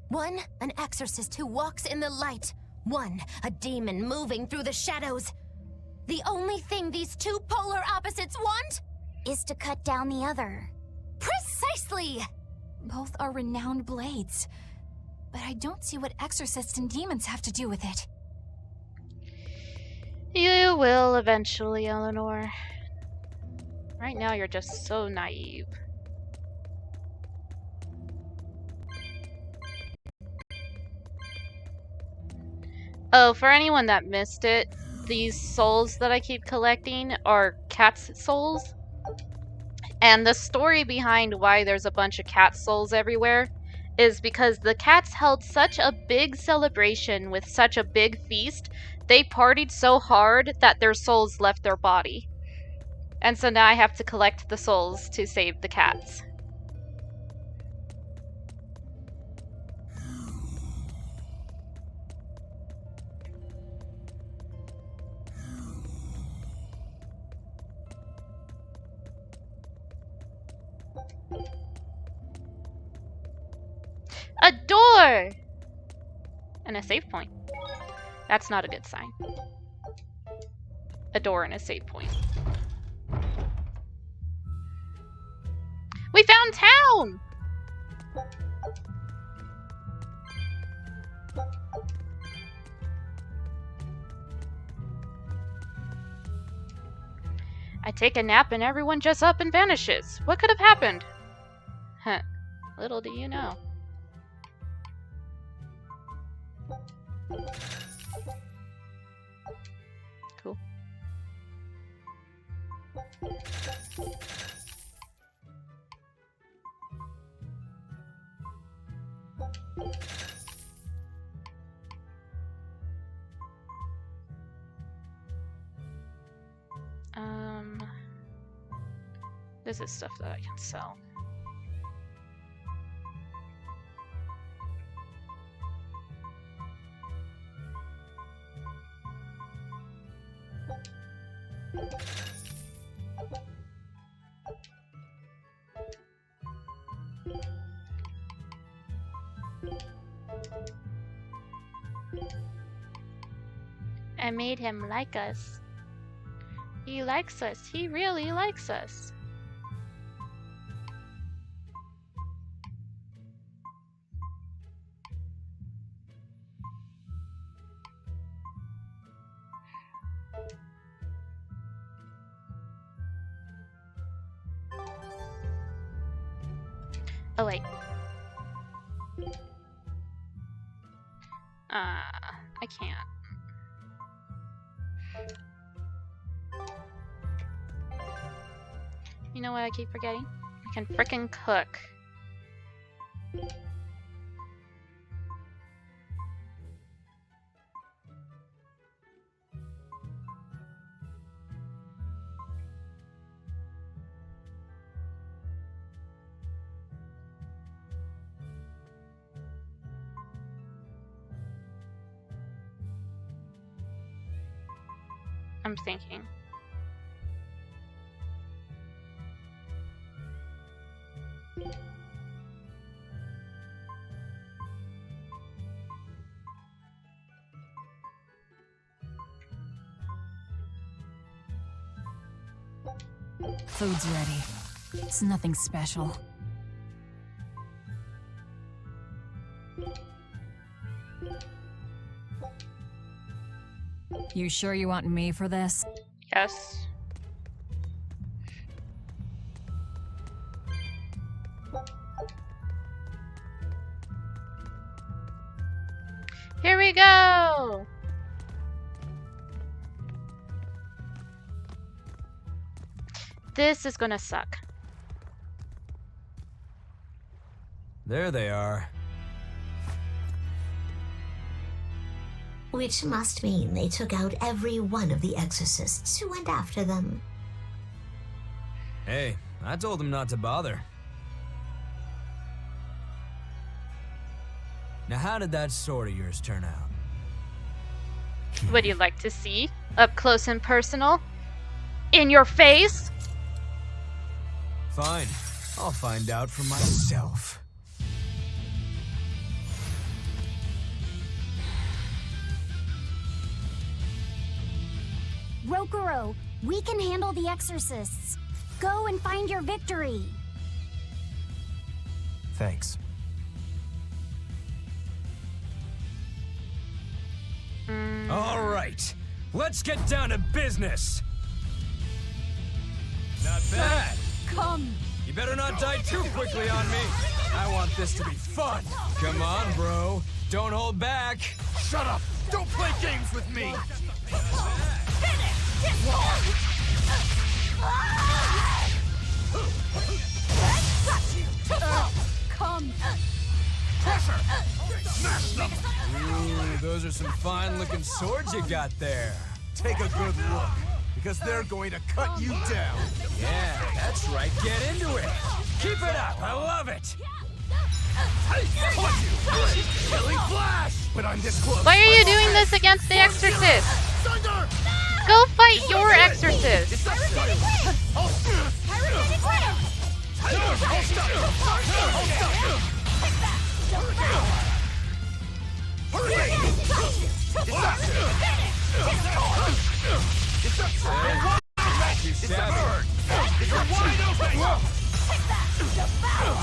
One, an exorcist who walks in the light. One, a demon moving through the shadows. The only thing these two polar opposites want Is to cut down the other. precisely. Both are renowned blades. But I don't see what exorcists and demons have to do with it. You will eventually, Eleanor. Right now, you're just so naive. Oh, for anyone that missed it, these souls that I keep collecting are cats' souls. And the story behind why there's a bunch of cat souls everywhere is because the cats held such a big celebration with such a big feast, they partied so hard that their souls left their body. And so now I have to collect the souls to save the cats. A door! And a save point. That's not a good sign. A door and a save point. We found town! I take a nap and everyone just up and vanishes. What could have happened? Huh. Little do you know. Cool. This is stuff that I can sell. I made him like us. He likes us. He really likes us. Oh wait. I can't. You know what I keep forgetting? I can frickin' cook. I'm thinking. Food's ready. It's nothing special. You sure you want me for this? Yes. Here we go! This is gonna suck. There they are. Which must mean they took out every one of the exorcists who went after them. Hey, I told them not to bother. Now how did that sword of yours turn out? Would you like to see? Up close and personal? In your face? Fine. I'll find out for myself. Rokuro, we can handle the exorcists. Go and find your victory. Thanks. All right. Let's get down to business. Not bad. Come. You better not die too quickly on me. I want this to be fun. Come on, bro. Don't hold back. Shut up! Don't play games with me! Come. Pressure! Smash them! Ooh, those are some fine-looking swords you got there. Take a good look, because they're going to cut you down. Yeah, that's right. Get into it. Keep it up. I love it. Killing flash! But I'm this close. Why are you doing this against the exorcist? Thunder! Go fight your exorcist!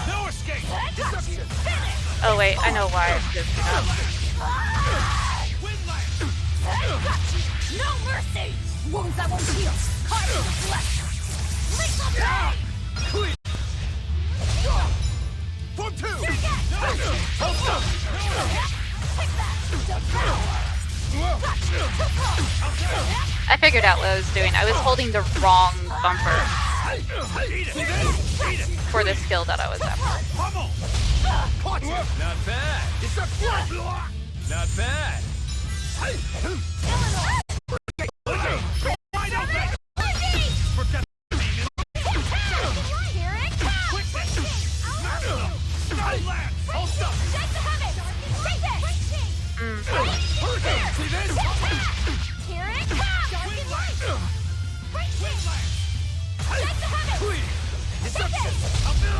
No escape! Oh wait, I know why it's just No mercy! Wounds that won't heal. Carve the flesh. Lick them down! Form 2! I figured out what I was doing. I was holding the wrong bumper for the skill that I was after. Not bad. Not bad.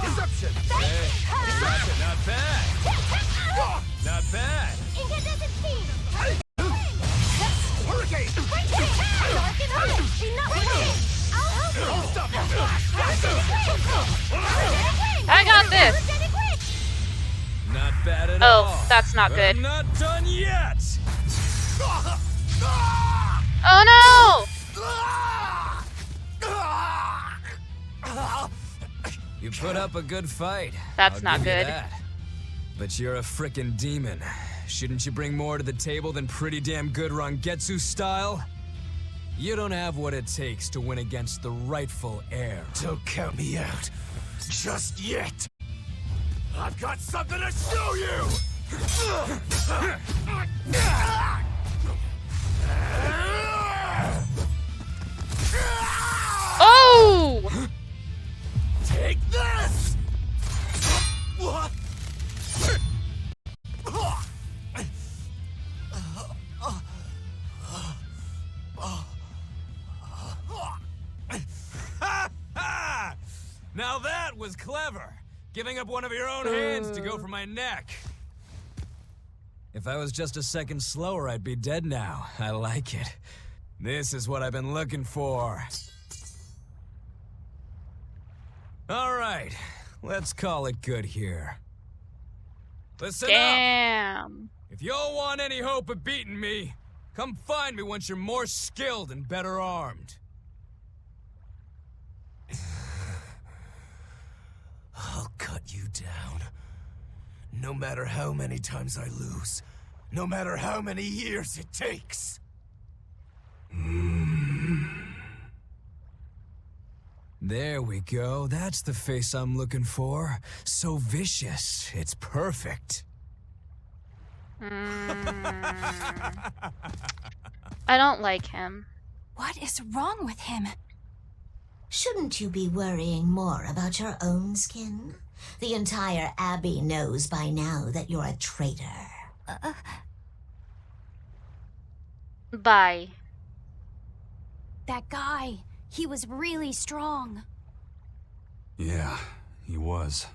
Deception! Hey, not bad. Not bad. Hurricane! I got this! Not bad at all. Oh, that's not But good. I'm not done yet. Oh no! You put up a good fight. That's I'll not give you good. that. But you're a frickin' demon. Shouldn't you bring more to the table than pretty damn good Rangetsu style? You don't have what it takes to win against the rightful heir. Don't count me out. Just yet. I've got something to show you! Oh! Take this! Now that was clever. Giving up one of your own hands to go for my neck. If I was just a second slower, I'd be dead now. I like it. This is what I've been looking for. All right, let's call it good here. Listen up. Damn. If y'all want any hope of beating me, come find me once you're more skilled and better armed. I'll cut you down. No matter how many times I lose. No matter how many years it takes. There we go. That's the face I'm looking for. So vicious. It's perfect. I don't like him. What is wrong with him? Shouldn't you be worrying more about your own skin? The entire Abbey knows by now that you're a traitor. Bye. That guy, he was really strong. Yeah, he was.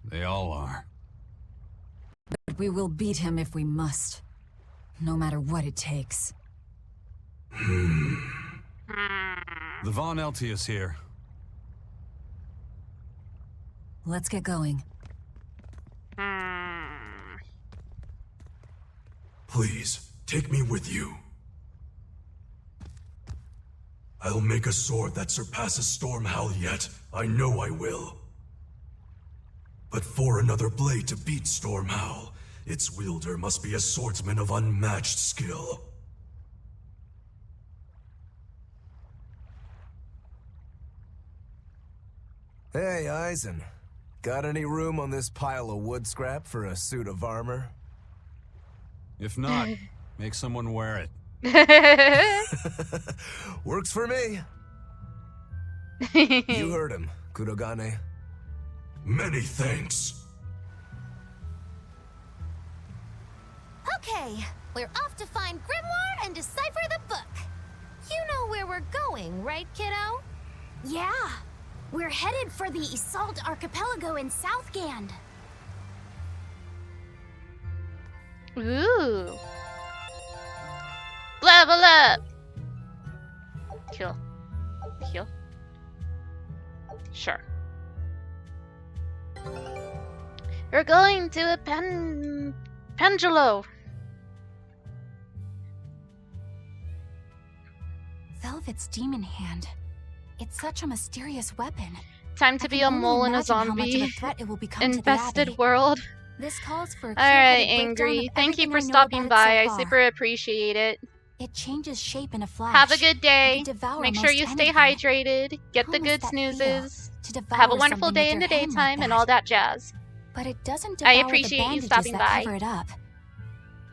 They all are. But we will beat him if we must. No matter what it takes. The Von Eltius here. Let's get going. Please, take me with you. I'll make a sword that surpasses Stormhowl yet. I know I will. But for another blade to beat Stormhowl, its wielder must be a swordsman of unmatched skill. Hey, Eisen. Got any room on this pile of wood scrap for a suit of armor? If not, make someone wear it. Works for me. You heard him, Kurogane. Many thanks. Okay, we're off to find Grimoire and decipher the book. You know where we're going, right, kiddo? Yeah, we're headed for the Isolde Archipelago in Southgand. Ooh. Level up. Kill. Kill. Sure. We're going to a Pendulo. Velvet's demon hand. It's such a mysterious weapon. Time to be a mole in a zombie infested world. This calls for a Alright, Angry. Thank you for stopping by. I super appreciate it. It changes shape in a flash. Have a good day. Make sure you stay hydrated. Get the good snoozes. Have a wonderful day in the daytime and all that jazz. But it doesn't I devour appreciate the you bandages stopping that by. cover it up.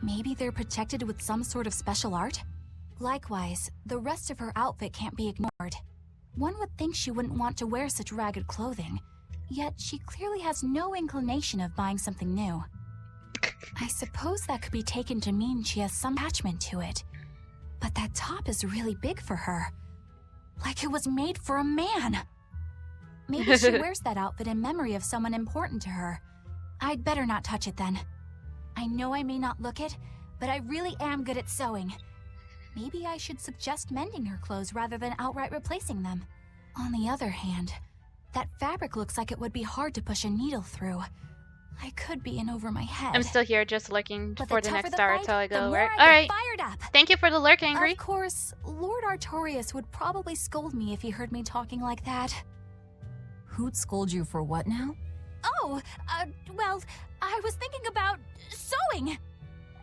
Maybe they're protected with some sort of special art? Likewise, the rest of her outfit can't be ignored. One would think she wouldn't want to wear such ragged clothing, yet she clearly has no inclination of buying something new. I suppose that could be taken to mean she has some attachment to it. But that top is really big for her. Like it was made for a man. Maybe she wears that outfit in memory of someone important to her. I'd better not touch it then. I know I may not look it, but I really am good at sewing. Maybe I should suggest mending her clothes rather than outright replacing them. On the other hand, that fabric looks like it would be hard to push a needle through. I could be in over my head. I'm still here just looking But for the the next tougher the star fight, until I the go, more right? I get Alright. fired up. Thank you for the lurk, Angry. Of course, Lord Artorius would probably scold me if he heard me talking like that. Who'd scold you for what now? Oh, well, I was thinking about sewing.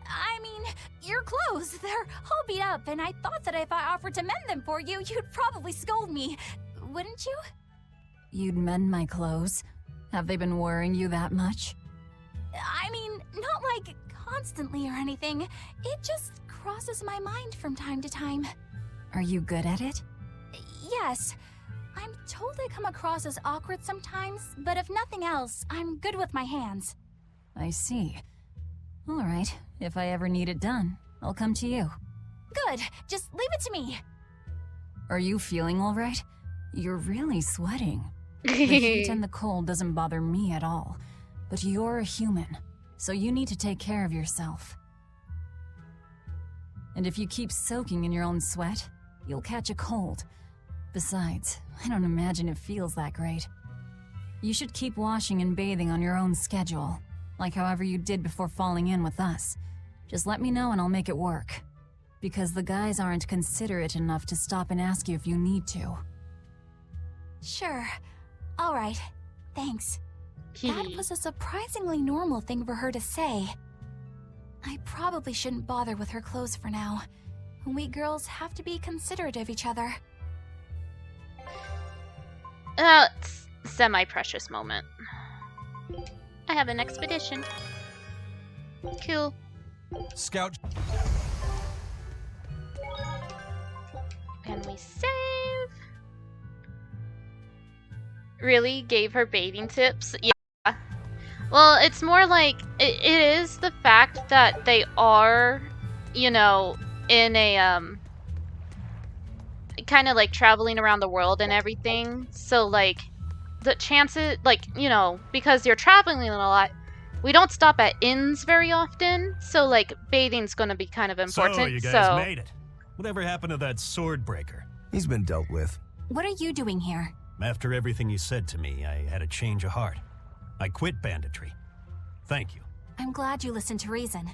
I mean, your clothes, they're all beat up, and I thought that if I offered to mend them for you, you'd probably scold me. Wouldn't you? You'd mend my clothes? Have they been worrying you that much? I mean, not like constantly or anything. It just crosses my mind from time to time. Are you good at it? Yes. I'm told I come across as awkward sometimes, but if nothing else, I'm good with my hands. I see. All right, if I ever need it done, I'll come to you. Good, just leave it to me. Are you feeling all right? You're really sweating. The heat and the cold doesn't bother me at all, but you're a human, so you need to take care of yourself. And if you keep soaking in your own sweat, you'll catch a cold. Besides, I don't imagine it feels that great. You should keep washing and bathing on your own schedule, like however you did before falling in with us. Just let me know and I'll make it work. Because the guys aren't considerate enough to stop and ask you if you need to. Sure. All right. Thanks. That was a surprisingly normal thing for her to say. I probably shouldn't bother with her clothes for now. We girls have to be considerate of each other. It's semi-precious moment. I have an expedition. Cool. Scout. Can we save? Really? Gave her bathing tips? Yeah. Well, it's more like it is the fact that they are, you know, in a kind of like traveling around the world and everything. So like the chances, like, you know, because you're traveling a lot, we don't stop at inns very often. So like bathing's going to be kind of important. So you guys made it. Whatever happened to that sword breaker? He's been dealt with. What are you doing here? After everything you said to me, I had a change of heart. I quit banditry. Thank you. I'm glad you listened to reason.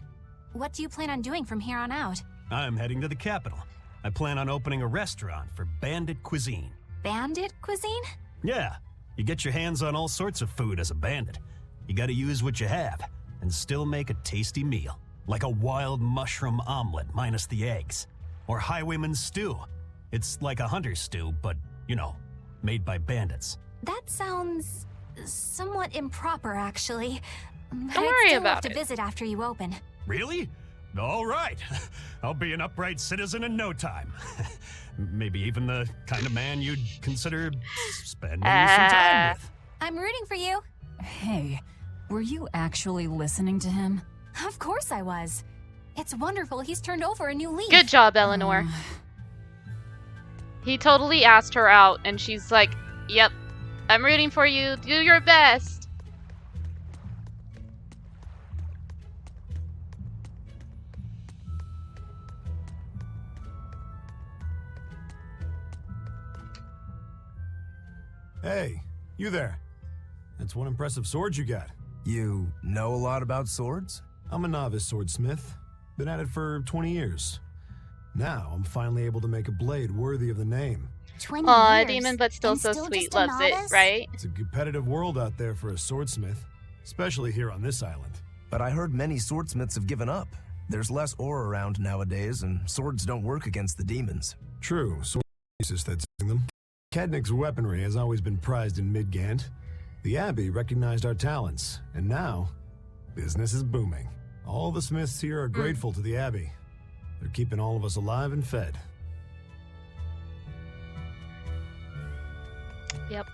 What do you plan on doing from here on out? I'm heading to the capital. I plan on opening a restaurant for Bandit Cuisine. Bandit Cuisine? Yeah, you get your hands on all sorts of food as a bandit. You gotta use what you have, and still make a tasty meal. Like a wild mushroom omelet minus the eggs. Or highwayman's stew. It's like a hunter's stew, but, you know, made by bandits. That sounds somewhat improper, actually. Don't worry about it. To visit after you open. Really? All right. I'll be an upright citizen in no time. Maybe even the kind of man you'd consider spending some time with. I'm rooting for you. Hey, were you actually listening to him? Of course I was. It's wonderful he's turned over a new leaf. Good job, Eleanor. He totally asked her out, and she's like, yep, I'm rooting for you. Do your best. Hey, you there. That's one impressive sword you got. You know a lot about swords? I'm a novice swordsmith. Been at it for 20 years. Now, I'm finally able to make a blade worthy of the name. 20 Aw, years, demon, but still so sweet. Loves it, right? It's a competitive world out there for a swordsmith, especially here on this island. But I heard many swordsmiths have given up. There's less ore around nowadays, and swords don't work against the demons. True, swords that's using them. Kednick's weaponry has always been prized in Midgant. The Abbey recognized our talents, and now, business is booming. All the smiths here are grateful to the Abbey. They're keeping all of us alive and fed. Yep.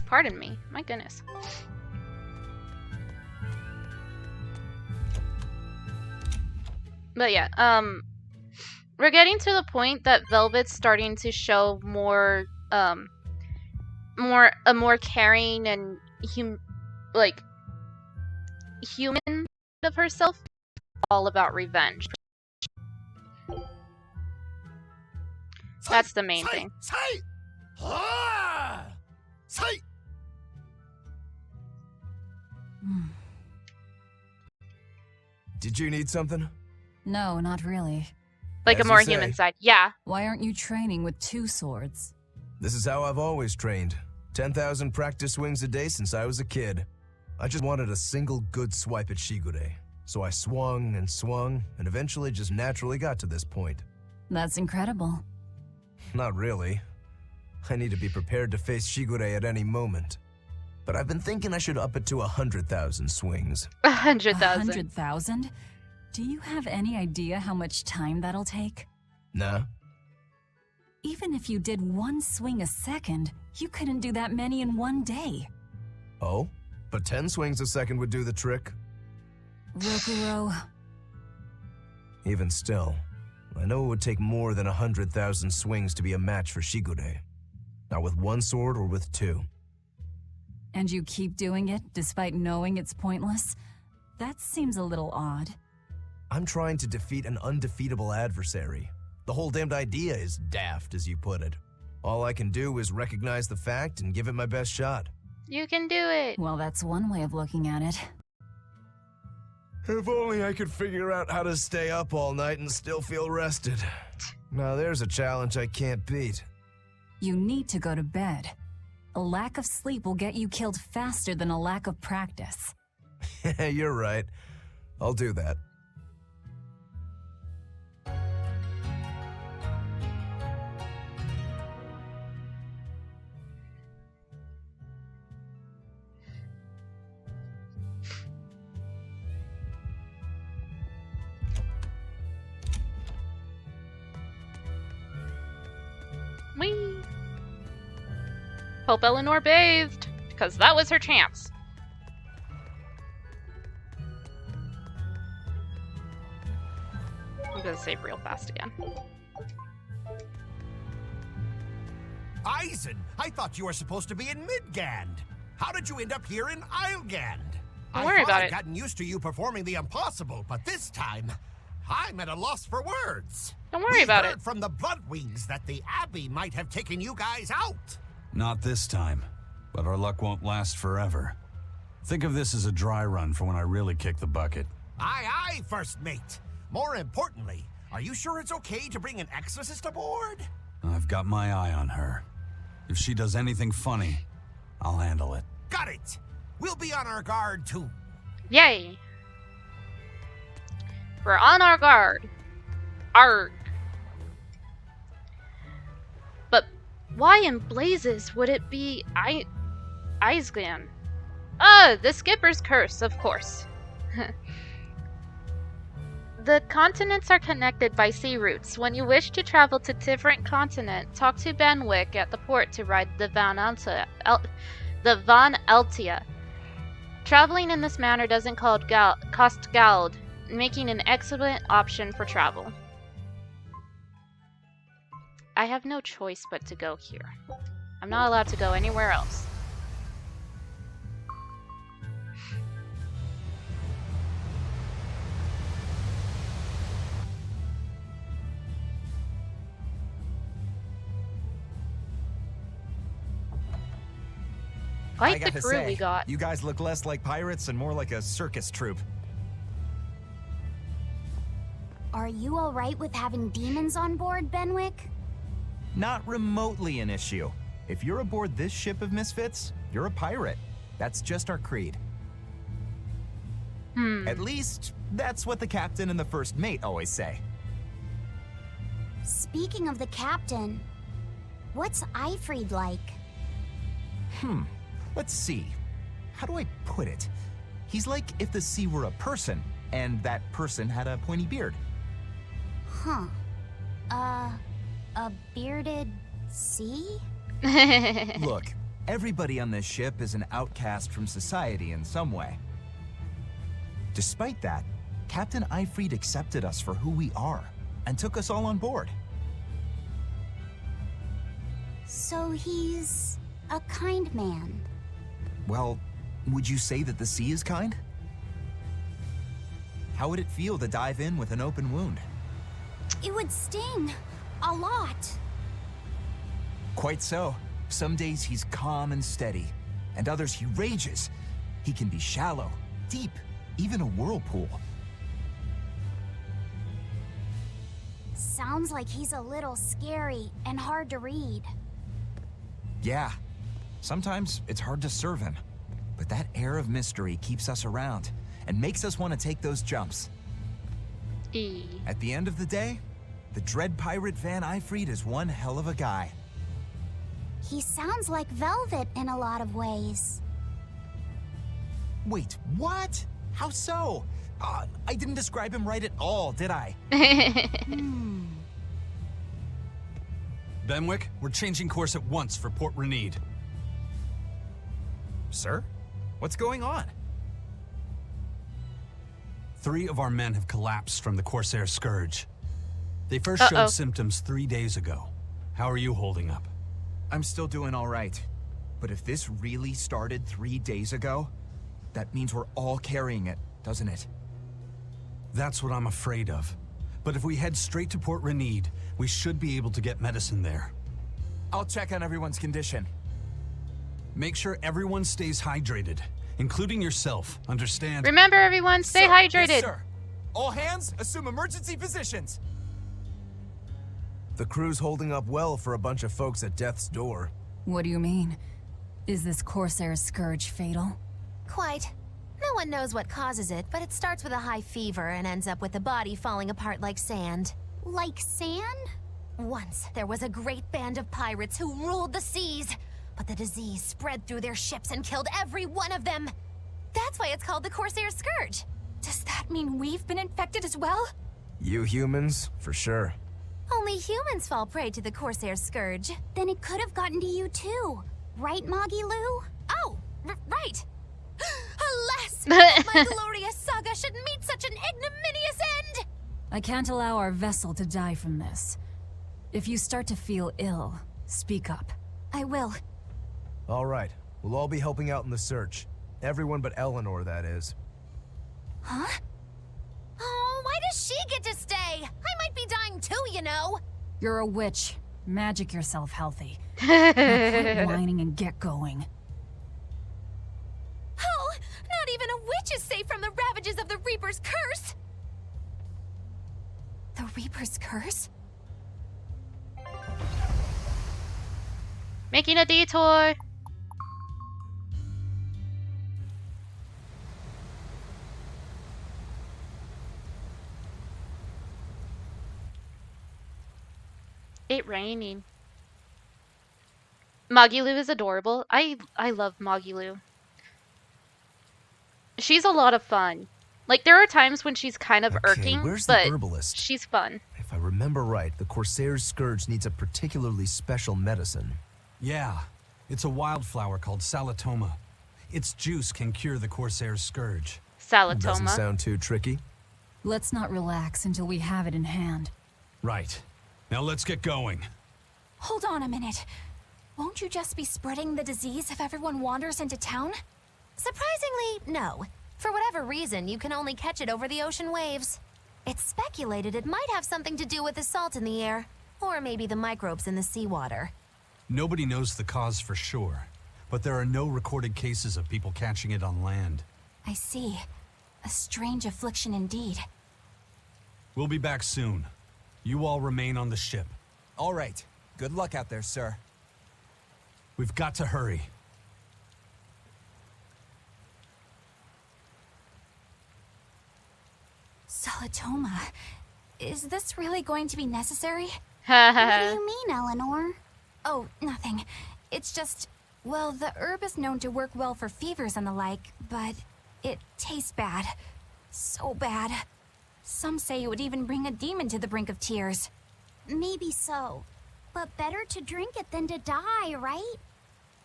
Pardon me. My goodness. But yeah, we're getting to the point that Velvet's starting to show more, a more caring and human of herself. All about revenge. That's the main thing. Did you need something? No, not really. Like As a more you say. human side. Yeah. Why aren't you training with 2 swords? This is how I've always trained. 10,000 practice swings a day since I was a kid. I just wanted a single good swipe at Shigure. So I swung, and eventually just naturally got to this point. That's incredible. Not really. I need to be prepared to face Shigure at any moment. But I've been thinking I should up it to 100,000 swings. 100,000. 100,000? Do you have any idea how much time that'll take? Nah. Even if you did 1 swing a second, you couldn't do that many in 1 day. Oh? But 10 swings a second would do the trick. Rokuro. Even still, I know it would take more than 100,000 swings to be a match for Shigure. Not with 1 sword or with 2. And you keep doing it despite knowing it's pointless? That seems a little odd. I'm trying to defeat an undefeatable adversary. The whole damned idea is daft, as you put it. All I can do is recognize the fact and give it my best shot. You can do it. Well, that's one way of looking at it. If only I could figure out how to stay up all night and still feel rested. Now there's a challenge I can't beat. You need to go to bed. A lack of sleep will get you killed faster than a lack of practice. You're right. I'll do that. Hope Eleanor bathed, because that was her chance. I'm gonna save real fast again. Eisen, I thought you were supposed to be in Midgand. How did you end up here in Islegand? Don't worry about it. I'd gotten used to you performing the impossible, but this time, I'm at a loss for words. Don't worry about it. We heard from the Bloodwings that the Abbey might have taken you guys out. Not this time, but our luck won't last forever. Think of this as a dry run for when I really kick the bucket. Aye, aye, First Mate. More importantly, are you sure it's okay to bring an exorcist aboard? I've got my eye on her. If she does anything funny, I'll handle it. Got it. We'll be on our guard, too. Yay. We're on our guard. Arg. But why in blazes would it be Islegand? The skipper's curse, of course. The continents are connected by sea routes. When you wish to travel to different continent, talk to Benwick at the port to ride the Van Altia. Traveling in this manner doesn't cost gold, making an excellent option for travel. I have no choice but to go here. I'm not allowed to go anywhere else. Quite the crew we got. You guys look less like pirates and more like a circus troupe. Are you alright with having demons on board, Benwick? Not remotely an issue. If you're aboard this ship of misfits, you're a pirate. That's just our creed. At least, that's what the captain and the first mate always say. Speaking of the captain, what's Eifried like? Let's see. How do I put it? He's like if the sea were a person, and that person had a pointy beard. Huh. A bearded sea? Look, everybody on this ship is an outcast from society in some way. Despite that, Captain Eifried accepted us for who we are, and took us all on board. So he's a kind man. Well, would you say that the sea is kind? How would it feel to dive in with an open wound? It would sting. A lot. Quite so. Some days he's calm and steady, and others he rages. He can be shallow, deep, even a whirlpool. Sounds like he's a little scary and hard to read. Yeah. Sometimes it's hard to serve him, but that air of mystery keeps us around and makes us want to take those jumps. At the end of the day, the dread pirate Van Eifried is one hell of a guy. He sounds like Velvet in a lot of ways. Wait, what? How so? I didn't describe him right at all, did I? Benwick, we're changing course at once for Port Renede. Sir? What's going on? 3 of our men have collapsed from the Corsair Scourge. They first showed symptoms 3 days ago. How are you holding up? I'm still doing all right. But if this really started 3 days ago, that means we're all carrying it, doesn't it? That's what I'm afraid of. But if we head straight to Port Renede, we should be able to get medicine there. I'll check on everyone's condition. Make sure everyone stays hydrated, including yourself, understand? Remember, everyone, stay hydrated. Yes, sir. All hands, assume emergency positions. The crew's holding up well for a bunch of folks at death's door. What do you mean? Is this Corsair Scourge fatal? Quite. No one knows what causes it, but it starts with a high fever and ends up with the body falling apart like sand. Like sand? Once, there was a great band of pirates who ruled the seas, but the disease spread through their ships and killed every one of them. That's why it's called the Corsair Scourge. Does that mean we've been infected as well? You humans, for sure. Only humans fall prey to the Corsair Scourge. Then it could have gotten to you too. Right, Magilu? Oh, right! Alas! My glorious saga should meet such an ignominious end! I can't allow our vessel to die from this. If you start to feel ill, speak up. I will. All right. We'll all be helping out in the search. Everyone but Eleanor, that is. Huh? Oh, why does she get to stay? I might be dying too, you know. You're a witch. Magic yourself healthy. Now quit whining and get going. Oh, not even a witch is safe from the ravages of the Reaper's curse! The Reaper's curse? Making a detour. It raining. Magilu is adorable. I love Magilu. She's a lot of fun. Like, there are times when she's kind of irking, where's but the herbalist? she's fun. If I remember right, the Corsair's Scourge needs a particularly special medicine. Yeah, it's a wildflower called Salatoma. Its juice can cure the Corsair's Scourge. Salatoma. Doesn't sound too tricky. Let's not relax until we have it in hand. Right. Now let's get going. Hold on a minute. Won't you just be spreading the disease if everyone wanders into town? Surprisingly, no. For whatever reason, you can only catch it over the ocean waves. It's speculated it might have something to do with the salt in the air, or maybe the microbes in the seawater. Nobody knows the cause for sure, but there are no recorded cases of people catching it on land. I see. A strange affliction indeed. We'll be back soon. You all remain on the ship. All right. Good luck out there, sir. We've got to hurry. Salatoma. Is this really going to be necessary? What do you mean, Eleanor? Oh, nothing. It's just, well, the herb is known to work well for fevers and the like, but it tastes bad. So bad. Some say it would even bring a demon to the brink of tears. Maybe so. But better to drink it than to die, right?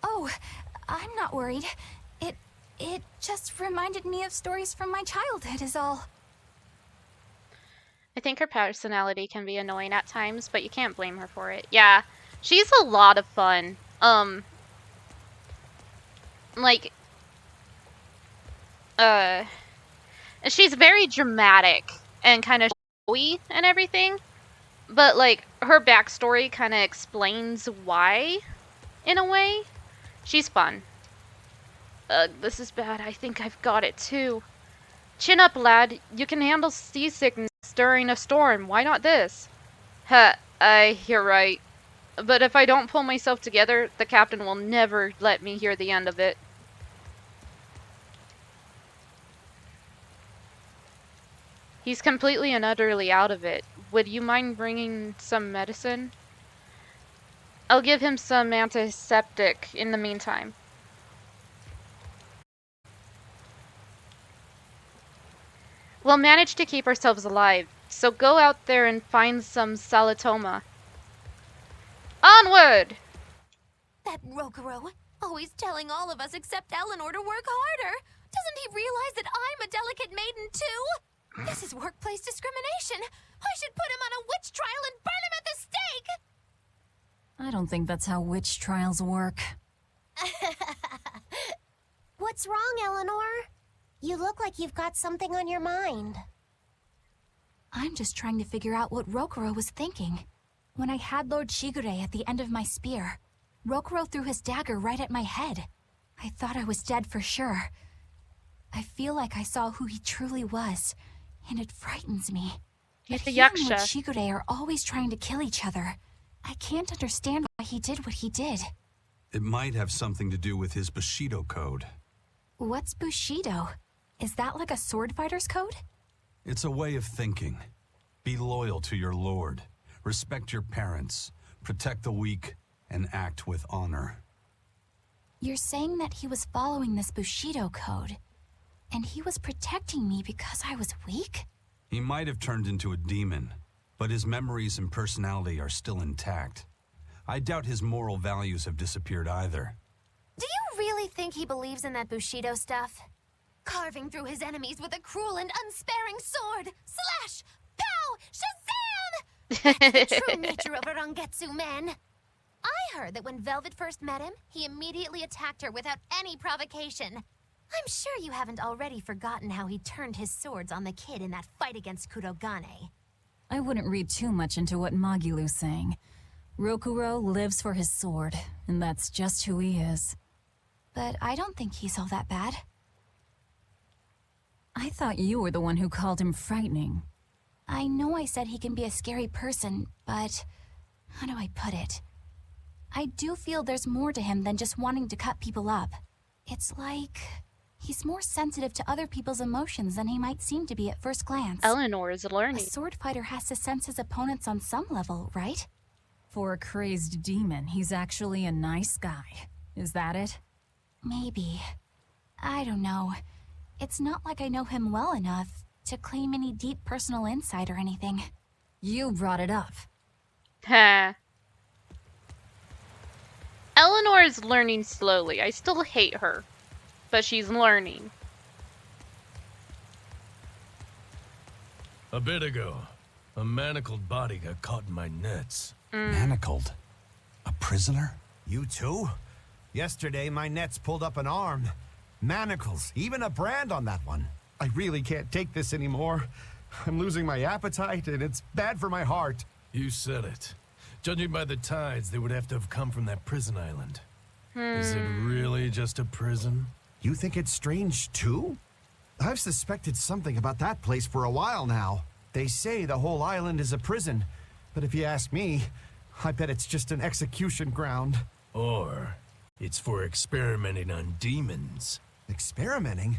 Oh, I'm not worried. It just reminded me of stories from my childhood is all. I think her personality can be annoying at times, but you can't blame her for it. Yeah, she's a lot of fun. She's very dramatic and kind of showy and everything, but like her backstory kind of explains why, in a way. She's fun. This is bad. I think I've got it too. Chin up, lad. You can handle seasickness during a storm. Why not this? You're right. But if I don't pull myself together, the captain will never let me hear the end of it. He's completely and utterly out of it. Would you mind bringing some medicine? I'll give him some antiseptic in the meantime. We'll manage to keep ourselves alive, so go out there and find some Salatoma. Onward! That Rokuro, always telling all of us except Eleanor to work harder. Doesn't he realize that I'm a delicate maiden too? This is workplace discrimination. I should put him on a witch trial and burn him at the stake! I don't think that's how witch trials work. What's wrong, Eleanor? You look like you've got something on your mind. I'm just trying to figure out what Rokuro was thinking. When I had Lord Shigure at the end of my spear, Rokuro threw his dagger right at my head. I thought I was dead for sure. I feel like I saw who he truly was, and it frightens me. He's But a he and Lord yaksha. Shigure are always trying to kill each other. I can't understand why he did what he did. It might have something to do with his Bushido code. What's Bushido? Is that like a sword fighter's code? It's a way of thinking. Be loyal to your lord. Respect your parents. Protect the weak. And act with honor. You're saying that he was following this Bushido code, and he was protecting me because I was weak? He might have turned into a demon, but his memories and personality are still intact. I doubt his moral values have disappeared either. really think he believes in that Bushido stuff? Carving through his enemies with a cruel and unsparing sword! Slash! Pow! Shazam! That's the true nature of a Rangetsu man. I heard that when Velvet first met him, he immediately attacked her without any provocation. I'm sure you haven't already forgotten how he turned his swords on the kid in that fight against Kurogane. I wouldn't read too much into what Magilu's saying. Rokuro lives for his sword, and that's just who he is. But I don't think he's all that bad. I thought you were the one who called him frightening. I know I said he can be a scary person, but how do I put it? I do feel there's more to him than just wanting to cut people up. It's like he's more sensitive to other people's emotions than he might seem to be at first glance. Eleanor is A learning. sword fighter has to sense his opponents on some level, right? For a crazed demon, he's actually a nice guy. Is that it? Maybe. I don't know. It's not like I know him well enough to claim any deep personal insight or anything. You brought it up. Ha. Eleanor is learning slowly. I still hate her, but she's learning. A bit ago, a manacled body got caught in my nets. Manacled? A prisoner? You too? Yesterday, my nets pulled up an arm. Manacles, even a brand on that one. I really can't take this anymore. I'm losing my appetite, and it's bad for my heart. You said it. Judging by the tides, they would have to have come from that prison island. Is it really just a prison? You think it's strange, too? I've suspected something about that place for a while now. They say the whole island is a prison, but if you ask me, I bet it's just an execution ground. Or it's for experimenting on demons. Experimenting?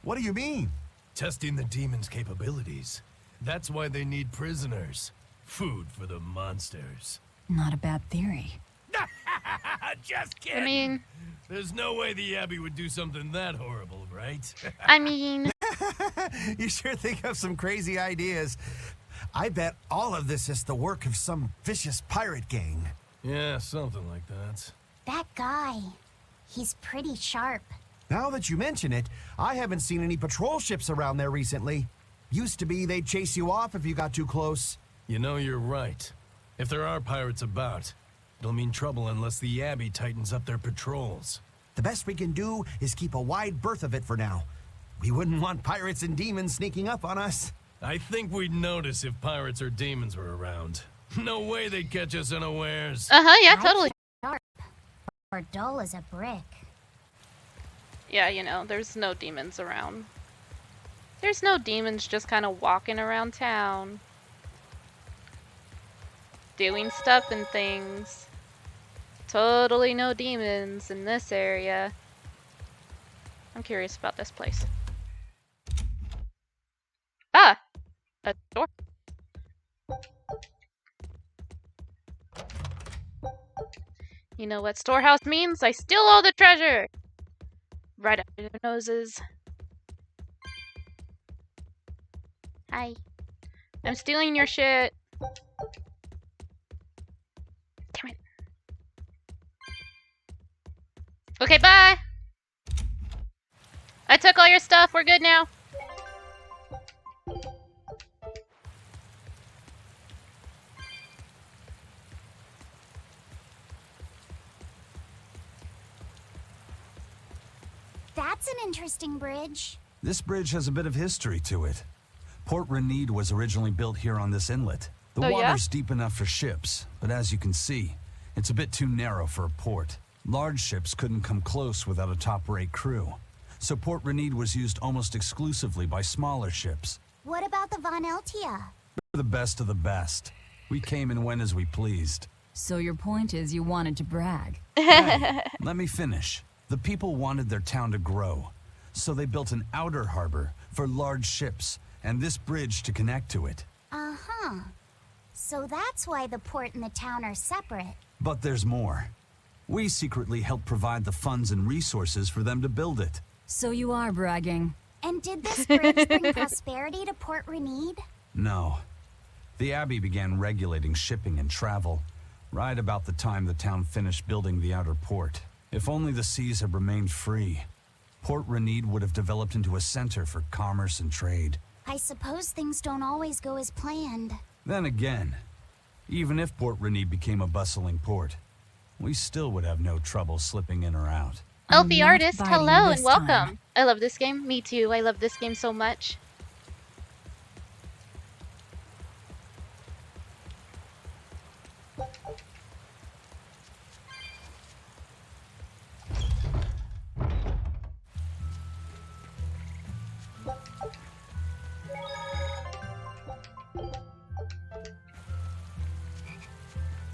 What do you mean? Testing the demons' capabilities. That's why they need prisoners. Food for the monsters. Not a bad theory. Just kidding. I mean... There's no way the Abbey would do something that horrible, right? I mean... You sure think of some crazy ideas. I bet all of this is the work of some vicious pirate gang. Yeah, something like that. That guy, he's pretty sharp. Now that you mention it, I haven't seen any patrol ships around there recently. Used to be they'd chase you off if you got too close. You know, you're right. If there are pirates about, it'll mean trouble unless the Abbey tightens up their patrols. The best we can do is keep a wide berth of it for now. We wouldn't want pirates and demons sneaking up on us. I think we'd notice if pirates or demons were around. No way they'd catch us unawares. Yeah, totally. Sharp, or dull as a brick. Yeah, you know, there's no demons around. There's no demons just kind of walking around town. Doing stuff and things. Totally no demons in this area. I'm curious about this place. Ah! A door. You know what storehouse means? I steal all the treasure! Right up their noses. Hi. I'm stealing your shit. Damn it. Okay, bye! I took all your stuff. We're good now. That's an interesting bridge. This bridge has a bit of history to it. Port Renede was originally built here on this inlet. The water's deep enough for ships, but as you can see, it's a bit too narrow for a port. Large ships couldn't come close without a top-rate crew, so Port Renede was used almost exclusively by smaller ships. What about the Von Eltia? We're the best of the best. We came and went as we pleased. So your point is you wanted to brag. Hey, let me finish. The people wanted their town to grow, so they built an outer harbor for large ships and this bridge to connect to it. Uh-huh. So that's why the port and the town are separate. But there's more. We secretly helped provide the funds and resources for them to build it. So you are bragging. And did this bridge bring prosperity to Port Renede? No. The Abbey began regulating shipping and travel right about the time the town finished building the outer port. If only the seas had remained free, Port Renede would have developed into a center for commerce and trade. I suppose things don't always go as planned. Then again, even if Port Renede became a bustling port, we still would have no trouble slipping in or out. Elfie Artist, hello and welcome. time. I love this game. Me too. I love this game so much.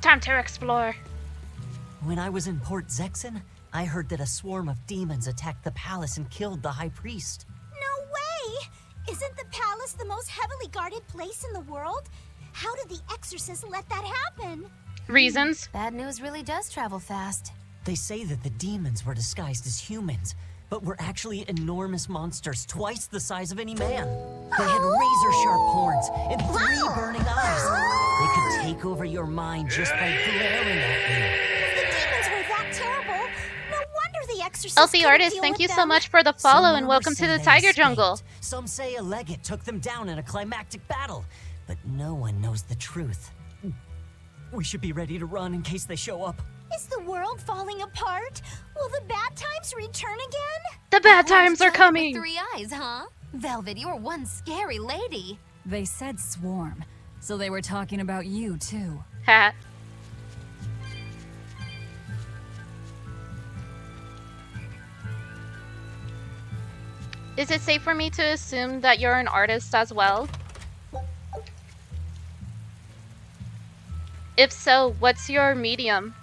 Time to explore. When I was in Port Zexen, I heard that a swarm of demons attacked the palace and killed the High Priest. No way! Isn't the palace the most heavily guarded place in the world? How did the exorcists let that happen? Reasons. Bad news really does travel fast. They say that the demons were disguised as humans, but were actually enormous monsters twice the size of any man. They had razor-sharp horns and 3 burning eyes. They could take over your mind just by glaring at you. The demons were that terrible. No wonder the exorcists Elfie couldn't Artist, deal thank with you them. so much for the follow Some and rumors welcome say to the they Tiger escaped. Jungle. Some say a legate took them down in a climactic battle, but no one knows the truth. We should be ready to run in case they show up. Is the world falling apart? Will the bad times return again? The bad times are With coming. 3 eyes, huh? Velvet, you're one scary lady. They said swarm, so they were talking about you too. Ha. Is it safe for me to assume that you're an artist as well? If so, what's your medium?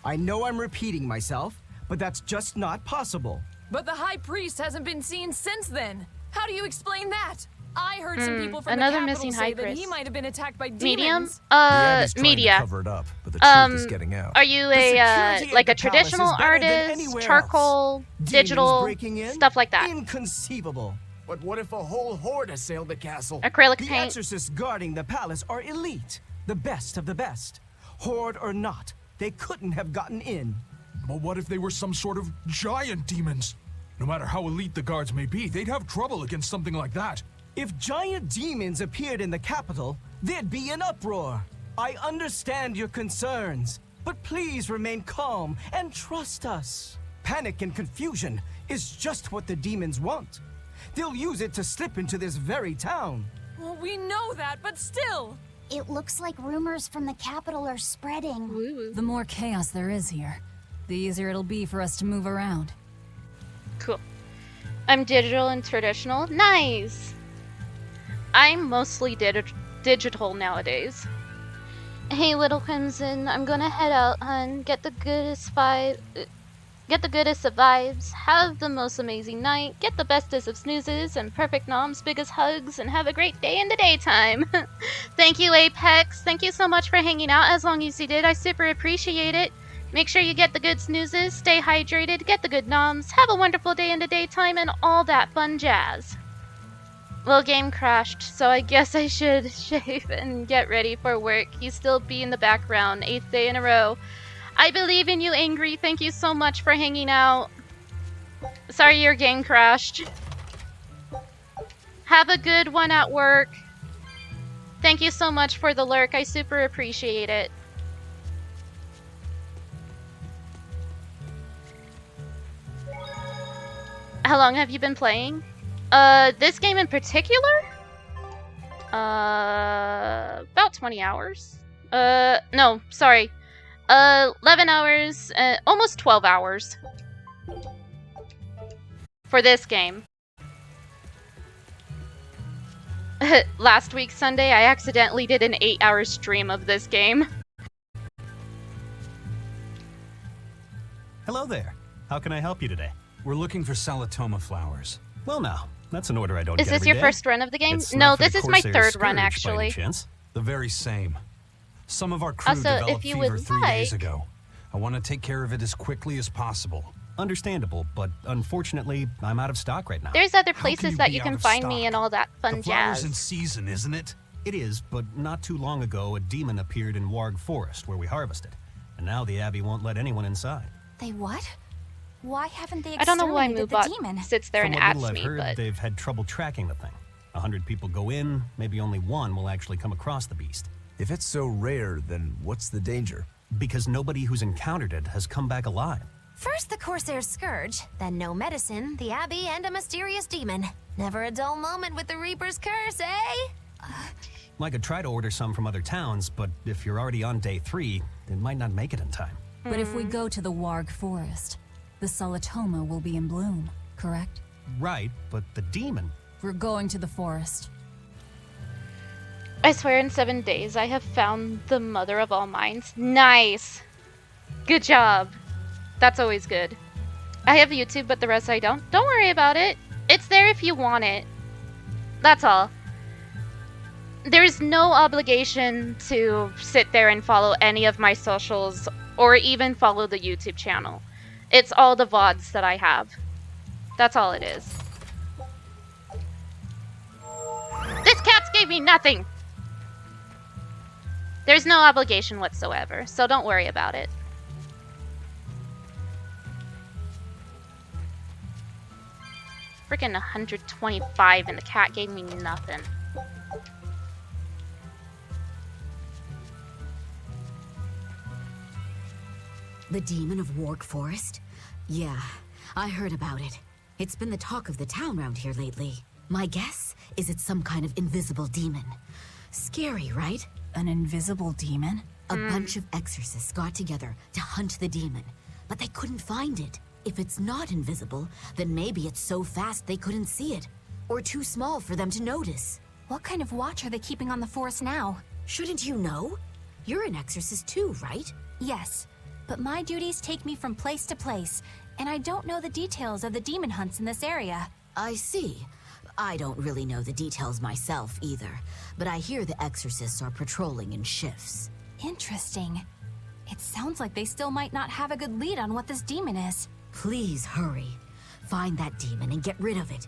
I know I'm repeating myself, but that's just not possible. But the High Priest hasn't been seen since then. How do you explain that? I heard some people from another the missing capital High say that Priest. he might have been attacked by demons. Medium? The Abbey's trying Media. to cover it up, but the truth is getting out. Are you The a security like a at the palace is traditional better than artist, anywhere charcoal, Demons digital, breaking in? stuff like that? Inconceivable. But what if a whole horde assailed the castle? Acrylic the paint. exorcists guarding the palace are elite, the best of the best. Horde or not, they couldn't have gotten in. But what if they were some sort of giant demons? No matter how elite the guards may be, they'd have trouble against something like that. If giant demons appeared in the capital, there'd be an uproar. I understand your concerns, but please remain calm and trust us. Panic and confusion is just what the demons want. They'll use it to slip into this very town. Well, we know that, but still. It looks like rumors from the capital are spreading. The more chaos there is here, the easier it'll be for us to move around. Cool. I'm digital and traditional. Nice! I'm mostly digital nowadays. Hey, little Crimson, I'm gonna head out, hun. Get the goodest of vibes. Have the most amazing night. Get the bestest of snoozes and perfect noms, biggest hugs, and have a great day in the daytime. Thank you, Apex. Thank you so much for hanging out as long as you did. I super appreciate it. Make sure you get the good snoozes, stay hydrated, get the good noms, have a wonderful day in the daytime, and all that fun jazz. Well, game crashed, so I guess I should shave and get ready for work. You still be in the background, 8th day in a row. I believe in you, Angry. Thank you so much for hanging out. Sorry your game crashed. Have a good one at work. Thank you so much for the lurk. I super appreciate it. How long have you been playing? This game in particular? About 20 hours. No, sorry. 11 hours, almost 12 hours. For this game. Last week, Sunday, I accidentally did an 8-hour stream of this game. Hello there. How can I help you today? We're looking for Salatoma flowers. Well, now, that's an order I don't Is get this every your day. first run of the game? It's No, not for this the is my Corsair's third run, Scourge, by any actually. chance. The very same. Some of our crew Also, developed if you fever would 3 days like- ago. I want to take care of it as quickly as possible. Understandable, but unfortunately, I'm out of stock right now. There's other How can places you that be you out can of find stock? me and all that fun The flower's jazz. in season, isn't it? It is, but not too long ago, a demon appeared in Warg Forest, where we harvested. And now the Abbey won't let anyone inside. They what? Why haven't they I don't know why exterminated the Moobot demon? sits there From and what adds little I've me, heard, but they've had trouble tracking the thing. 100 people go in, maybe only one will actually come across the beast. If it's so rare, then what's the danger? Because nobody who's encountered it has come back alive. First the Corsair's Scourge, then no medicine, the Abbey, and a mysterious demon. Never a dull moment with the Reaper's Curse, eh? I could try to order some from other towns, but if you're already on day 3, it might not make it in time. But if we go to the Warg Forest, the Solitoma will be in bloom, correct? Right, but the demon... We're going to the forest. I swear in 7 days I have found the mother of all minds. Nice! Good job. That's always good. I have YouTube, but the rest I don't. Don't worry about it. It's there if you want it. That's all. There's no obligation to sit there and follow any of my socials or even follow the YouTube channel. It's all the VODs that I have. That's all it is. This cat's gave me nothing! There's no obligation whatsoever, so don't worry about it. Freaking 125 and the cat gave me nothing. The demon of Warg Forest? Yeah, I heard about it. It's been the talk of the town round here lately. My guess is it's some kind of invisible demon. Scary, right? An invisible demon? A bunch of exorcists got together to hunt the demon, but they couldn't find it. If it's not invisible, then maybe it's so fast they couldn't see it, or too small for them to notice. What kind of watch are they keeping on the forest now? Shouldn't you know? You're an exorcist too, right? Yes, but my duties take me from place to place, and I don't know the details of the demon hunts in this area. I see. I don't really know the details myself either, but I hear the exorcists are patrolling in shifts. Interesting. It sounds like they still might not have a good lead on what this demon is. Please hurry. Find that demon and get rid of it.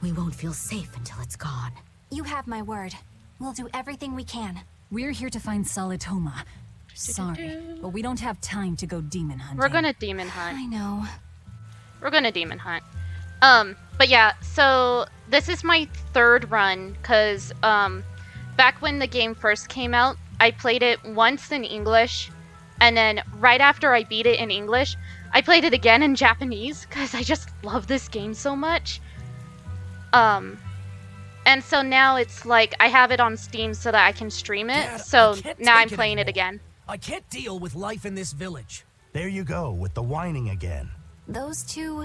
We won't feel safe until it's gone. You have my word. We'll do everything we can. We're here to find Solitoma. Sorry, but we don't have time to go demon hunting. We're gonna demon hunt. I know. We're gonna demon hunt. But yeah, so this is my 3rd run, because, back when the game first came out, I played it once in English, and then right after I beat it in English, I played it again in Japanese, because I just love this game so much. And so now it's like, I have it on Steam so that I can stream it, Dad, so now I'm playing it again. I can't deal with life in this village. There you go, with the whining again. Those two,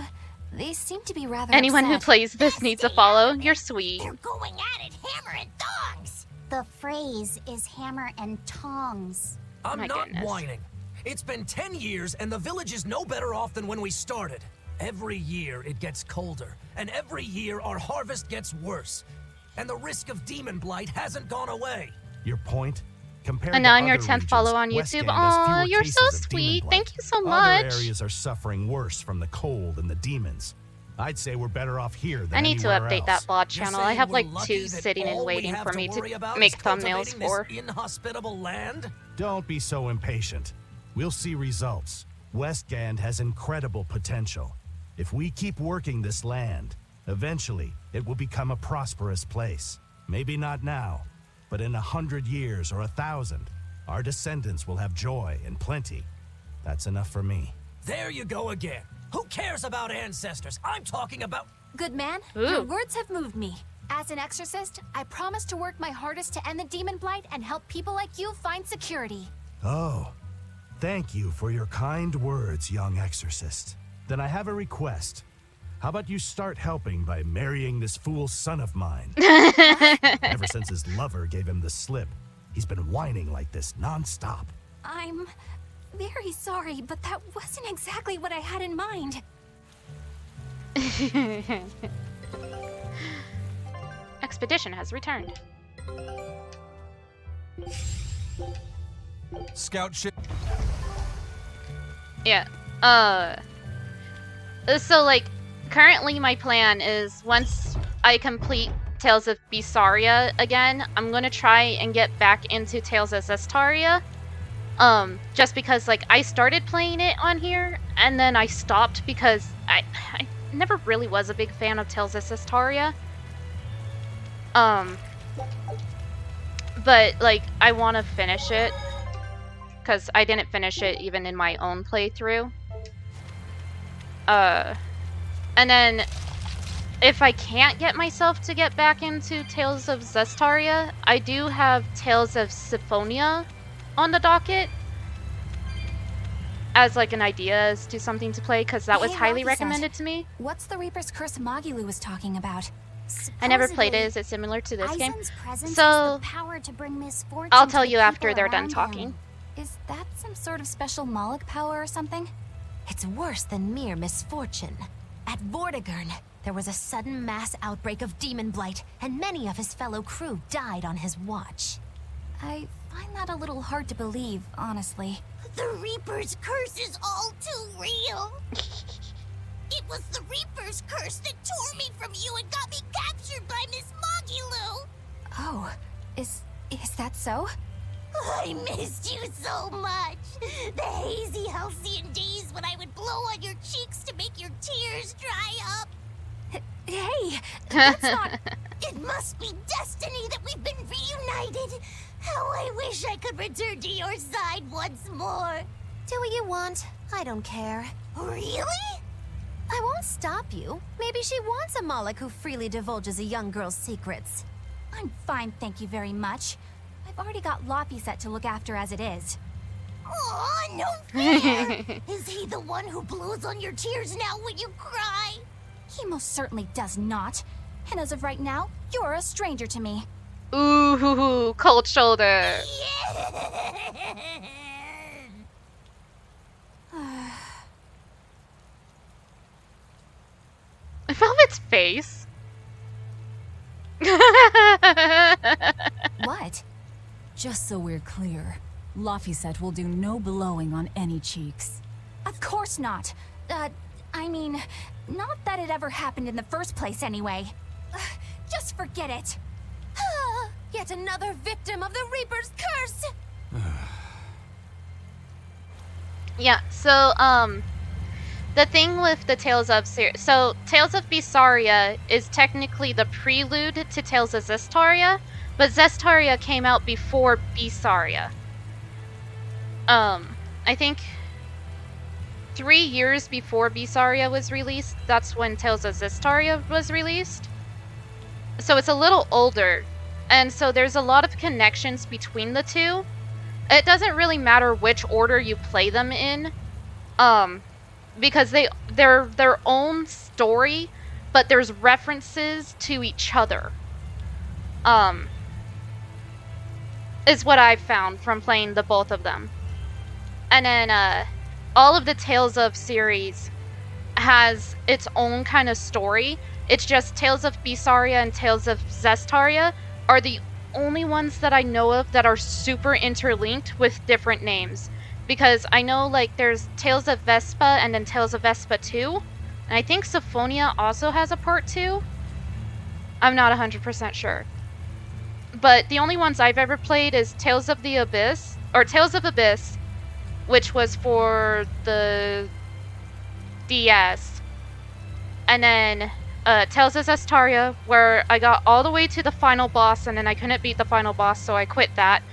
they seem to be rather Anyone who upset. plays this needs a follow. You're sweet. They're going at it hammer and tongs. The phrase is hammer and tongs. I'm My not goodness. whining. It's been 10 years and the village is no better off than when we started. Every year it gets colder, and every year our harvest gets worse. And the risk of demon blight hasn't gone away. Your point? Compared And now to I'm your other 10th regions, follow on West YouTube. End has Aw, fewer you're cases so of demon sweet. blight. Thank you so Other much. areas are suffering worse from the cold and the demons. I'd say we're better off here than I need to anywhere update that else. VOD You're channel. I saying have we're like lucky 2 that sitting and all we waiting have for to me worry to about make is thumbnails cultivating this for. inhospitable land? Don't be so impatient. We'll see results. Westgand has incredible potential. If we keep working this land, eventually it will become a prosperous place. Maybe not now, but in 100 years or 1,000, our descendants will have joy and plenty. That's enough for me. There you go again. Who cares about ancestors? I'm talking about... Good man, your words have moved me. As an exorcist, I promise to work my hardest to end the demon blight and help people like you find security. Oh, thank you for your kind words, young exorcist. Then I have a request. How about you start helping by marrying this fool's son of mine? Ever since his lover gave him the slip, he's been whining like this non-stop. I'm very sorry, but that wasn't exactly what I had in mind. Expedition has returned. Scout ship. Yeah. So like, currently my plan is once I complete Tales of Bisaria again, I'm gonna try and get back into Tales of Zestaria. Just because, like, I started playing it on here, and then I stopped because I never really was a big fan of Tales of Zestiria. But, like, I want to finish it, because I didn't finish it even in my own playthrough. And then, if I can't get myself to get back into Tales of Zestiria, I do have Tales of Symphonia on the docket as, like, an idea as to something to play, because that was highly recommended to me. What's the Reaper's Curse Magilu was talking about? I never played it. Is it similar to this game? So, I'll tell you after they're done talking. Is that some sort of special Moloch power or something? It's worse than mere misfortune. At Vortigern, there was a sudden mass outbreak of demon blight, and many of his fellow crew died on his watch. I find that a little hard to believe, honestly. The Reaper's curse is all too real. It was the Reaper's curse that tore me from you and got me captured by Miss Magilu. Oh, is that so? I missed you so much. The hazy halcyon days when I would blow on your cheeks to make your tears dry up. Hey, that's not... It must be destiny that we've been reunited. How I wish I could return to your side once more. Do what you want. I don't care. Really? I won't stop you. Maybe she wants a Moloch who freely divulges a young girl's secrets. I'm fine, thank you very much. I've already got Laphi set to look after as it is. Aw, no fair! Is he the one who blows on your tears now when you cry? He most certainly does not. And as of right now, you're a stranger to me. Ooh, cold shoulder. Velvet's face. What? Just so we're clear, Laphi said will do no blowing on any cheeks. Of course not. I mean, not that it ever happened in the first place anyway. Just forget it. Yet another victim of the Reaper's curse! Yeah, so, the thing with the Tales of so Tales of Bisaria is technically the prelude to Tales of Zestiria, but Zestiria came out before Bisaria. I think 3 years before Bisaria was released, that's when Tales of Zestiria was released. So it's a little older, and so there's a lot of connections between the two. It doesn't really matter which order you play them in, because they're their own story, but there's references to each other. Is what I've found from playing the both of them. And then all of the Tales of series has its own kind of story. It's just Tales of Bisaria and Tales of Zestiria are the only ones that I know of that are super interlinked with different names. Because I know, like, there's Tales of Vespa and then Tales of Vespa 2. And I think Symphonia also has a part 2. I'm not 100% sure. But the only ones I've ever played is Tales of the Abyss, or Tales of Abyss, which was for the DS. And then Tales of Zestiria, where I got all the way to the final boss and then I couldn't beat the final boss, so I quit that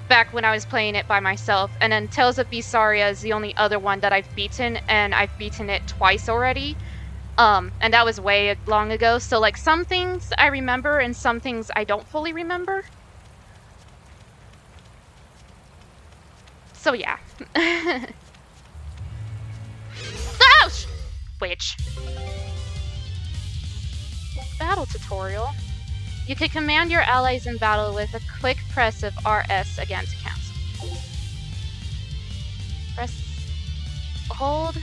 back when I was playing it by myself. And then Tales of Bisaria is the only other one that I've beaten, and I've beaten it twice already. And that was way long ago, so like some things I remember and some things I don't fully remember. So yeah. Oh, witch. Battle tutorial. You can command your allies in battle with a quick press of RS again to cancel. Press, hold,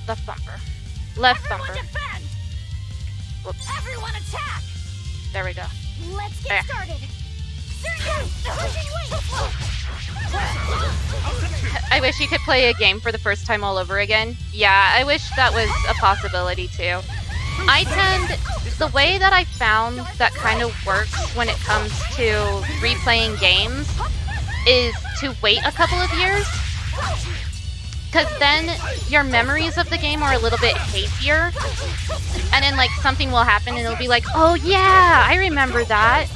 left bumper. Left bumper. Defend! Whoops. Everyone attack! There we go. Let's get started. I wish you could play a game for the first time all over again. Yeah, I wish that was a possibility too. the way that I found that kind of works when it comes to replaying games is to wait a couple of years. Because then your memories of the game are a little bit hazier. And then like something will happen and it'll be like, oh yeah, I remember that.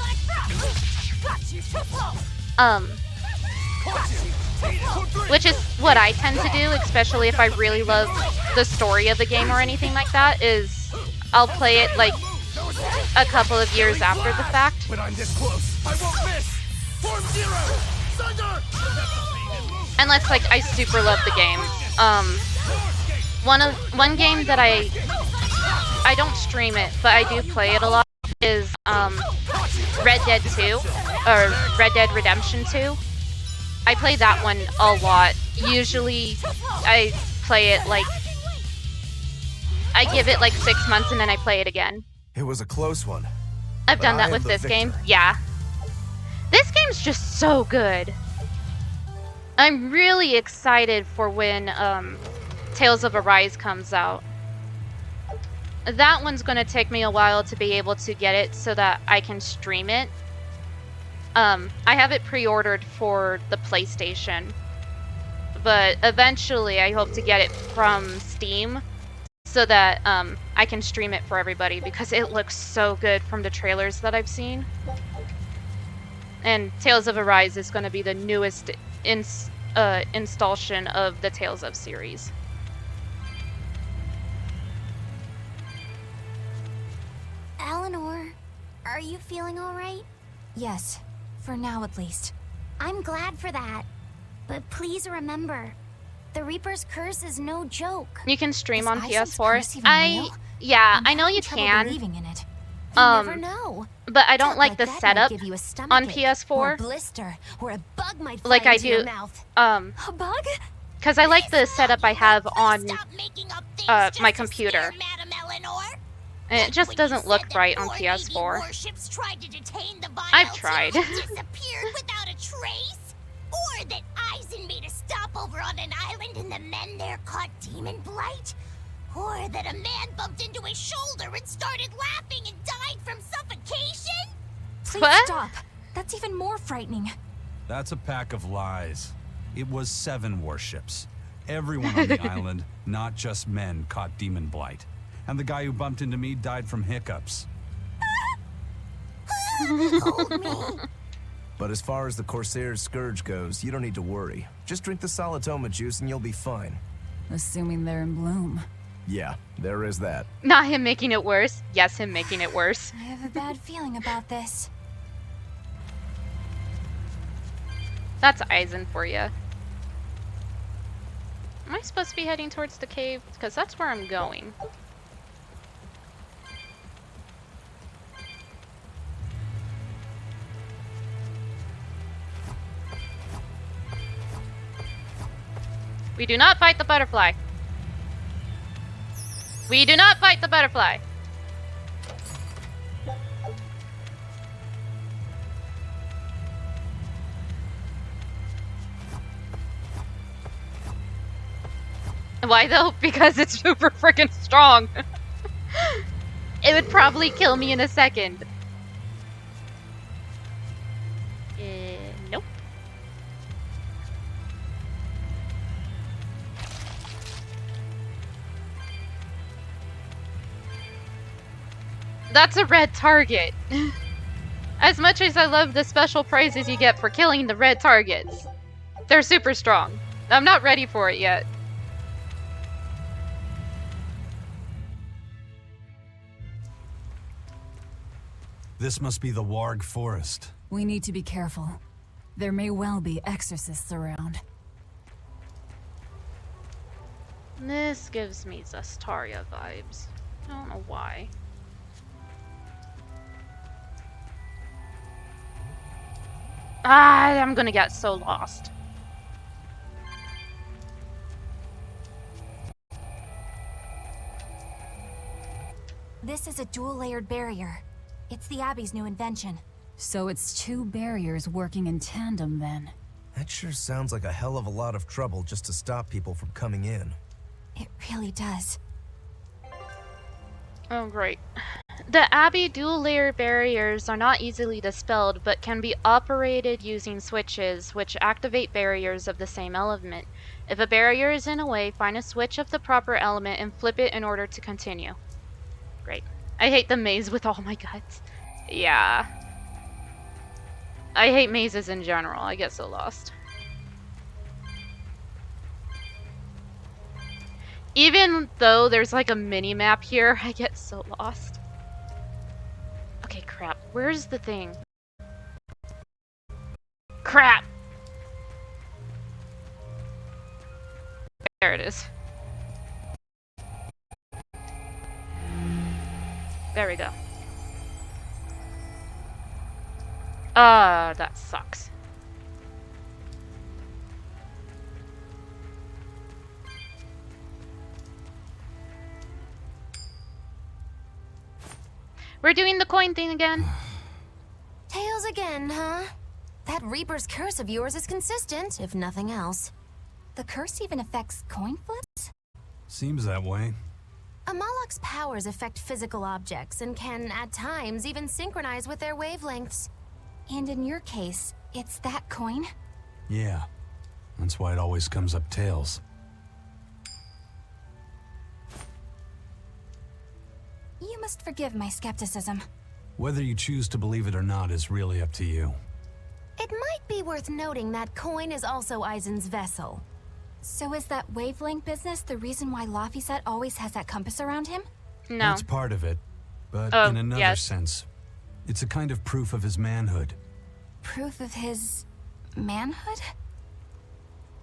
Which is what I tend to do, especially if I really love the story of the game or anything like that, is I'll play it like a couple of years after the fact. When I'm this close, I won't miss. Form zero. Thunder. Unless like I super love the game. One game that I don't stream it, but I do play it a lot is Red Dead 2 or Red Dead Redemption 2. I play that one a lot. Usually I play it like I give it like 6 months and then I play it again. It was a close one. I've done that with this game. Yeah. This game's just so good. I'm really excited for when Tales of Arise comes out. That one's going to take me a while to be able to get it so that I can stream it. I have it pre-ordered for the PlayStation, but eventually I hope to get it from Steam so that I can stream it for everybody because it looks so good from the trailers that I've seen. And Tales of Arise is going to be the newest installation of the Tales of series. Eleanor, are you feeling all right? Yes, for now at least. I'm glad for that. But please remember, the Reaper's curse is no joke. You can stream Is on Isen's PS4. curse even real? Yeah, I know you can. Believing in it. You never know. But I don't Talk like the that setup might give you a stomach on ache, PS4. or a blister, or a bug might fly Like I into your do. mouth. A bug? Because I like the setup I have on my computer. And it just doesn't look right on PS4. I've tried. Disappeared without a trace? Or that Eisen made a stopover on an island and the men there caught demon blight? Or that a man bumped into his shoulder and started laughing and died from suffocation? Please What? stop. That's even more frightening. That's a pack of lies. It was 7 warships. Everyone on the island, not just men, caught demon blight. And the guy who bumped into me died from hiccups. Hold me. But as far as the Corsair's Scourge goes, you don't need to worry. Just drink the Solitoma juice and you'll be fine. Assuming they're in bloom. Yeah, there is that. Not him making it worse. Yes, him making it worse. I have a bad feeling about this. That's Eisen for you. Am I supposed to be heading towards the cave? Because that's where I'm going. We do not fight the butterfly. We do not fight the butterfly. Why though? Because it's super freaking strong. It would probably kill me in a second. Nope. That's a red target. As much as I love the special prizes you get for killing the red targets, they're super strong. I'm not ready for it yet. This must be the Warg Forest. We need to be careful. There may well be exorcists around. This gives me Zestaria vibes. I don't know why. I'm gonna get so lost. This is a dual-layered barrier. It's the Abbey's new invention. So it's 2 barriers working in tandem then. That sure sounds like a hell of a lot of trouble just to stop people from coming in. It really does. Oh, great. The Abbey dual-layer barriers are not easily dispelled, but can be operated using switches, which activate barriers of the same element. If a barrier is in a way, find a switch of the proper element and flip it in order to continue. Great. I hate the maze with all my guts. Yeah. I hate mazes in general. I get so lost. Even though there's like a mini-map here, I get so lost. Okay, crap. Where's the thing? Crap! There it is. There we go. That sucks. We're doing the coin thing again. Tails again, huh? That Reaper's curse of yours is consistent, if nothing else. The curse even affects coin flips? Seems that way. Amalok's powers affect physical objects and can, at times, even synchronize with their wavelengths. And in your case, it's that coin? Yeah. That's why it always comes up tails. You must forgive my skepticism. Whether you choose to believe it or not is really up to you. It might be worth noting that coin is also Eisen's vessel. So is that wavelength business the reason why Laphi set always has that compass around him? No. That's part of it. But in another sense, it's a kind of proof of his manhood. Proof of his manhood?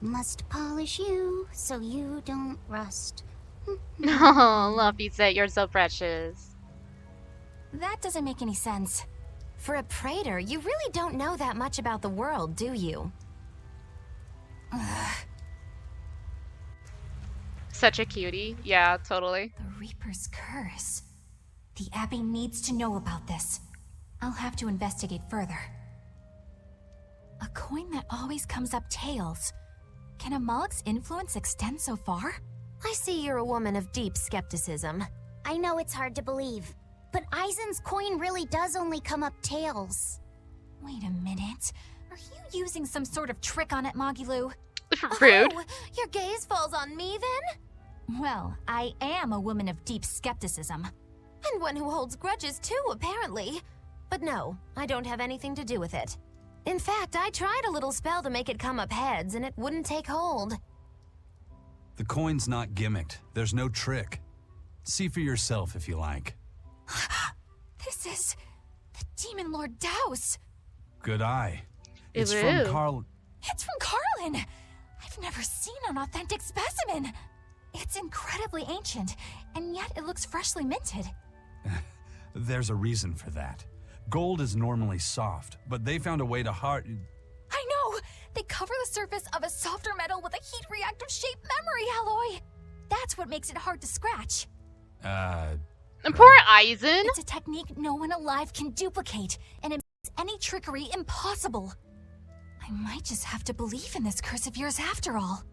Must polish you so you don't rust. Oh, Luffy said you're so precious. That doesn't make any sense. For a praetor, you really don't know that much about the world, do you? Such a cutie. Yeah, totally. The Reaper's curse. The Abbey needs to know about this. I'll have to investigate further. A coin that always comes up tails. Can Amalok's influence extend so far? I see you're a woman of deep skepticism. I know it's hard to believe, but Eisen's coin really does only come up tails. Wait a minute. Are you using some sort of trick on it, Magilu? Rude. Oh, your gaze falls on me then? Well, I am a woman of deep skepticism. And one who holds grudges too, apparently. But no, I don't have anything to do with it. In fact, I tried a little spell to make it come up heads, and it wouldn't take hold. The coin's not gimmicked. There's no trick. See for yourself if you like. This is the Demon Lord Daos. Good eye. It's Ew. from Carl. It's from Carlin. I've never seen an authentic specimen. It's incredibly ancient, and yet it looks freshly minted. There's a reason for that. Gold is normally soft, but they found a way to hard... I know! They cover the surface of a softer metal with a heat-reactive shape memory alloy. That's what makes it hard to scratch. Poor Eisen. It's a technique no one alive can duplicate, and it makes any trickery impossible. I might just have to believe in this curse of yours after all.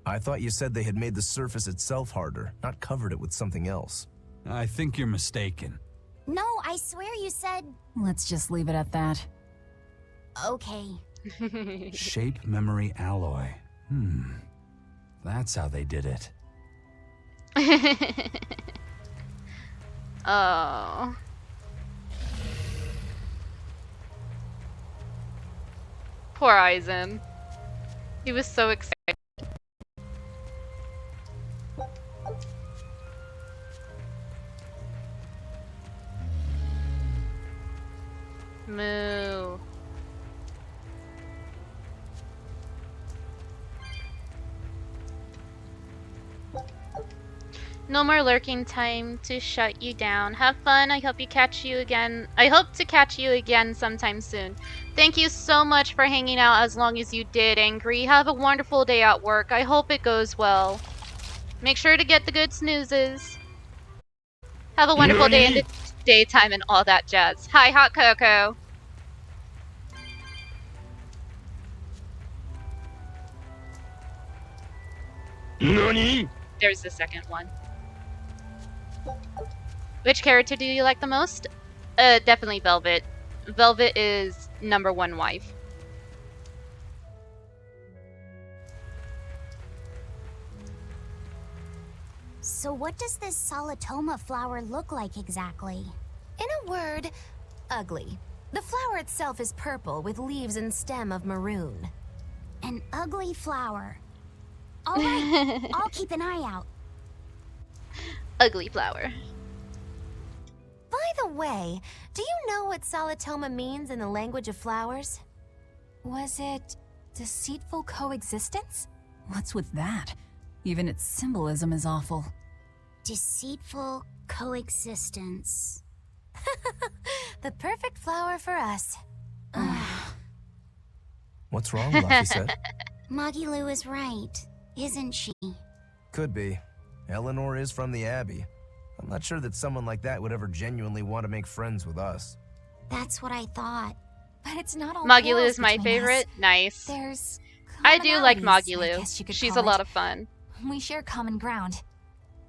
I thought you said they had made the surface itself harder, not covered it with something else. I think you're mistaken. No, I swear you said... Let's just leave it at that. Okay. Shape memory alloy. That's how they did it. Oh. Poor Eisen. He was so excited. Moo. No more lurking time to shut you down. Have fun. I hope to catch you again sometime soon. Thank you so much for hanging out as long as you did, Angry. Have a wonderful day at work. I hope it goes well. Make sure to get the good snoozes. Have a wonderful day in the daytime and all that jazz. Hi, Hot Cocoa. NANI? There's the second one. Which character do you like the most? Definitely Velvet. Velvet is #1 wife. So what does this Solitoma flower look like exactly? In a word, ugly. The flower itself is purple with leaves and stem of maroon. An ugly flower. All right, I'll keep an eye out. Ugly flower. By the way, do you know what Solitoma means in the language of flowers? Was it deceitful coexistence? What's with that? Even its symbolism is awful. Deceitful coexistence. The perfect flower for us. What's wrong, Laphi said? Magilu is right, isn't she? Could be. Eleanor is from the Abbey. I'm not sure that someone like that would ever genuinely want to make friends with us. That's what I thought. But it's not all Magilu is my favorite. Us. Nice. There's I do like I Magilu. guess you could She's a call lot it. of fun. We share common ground.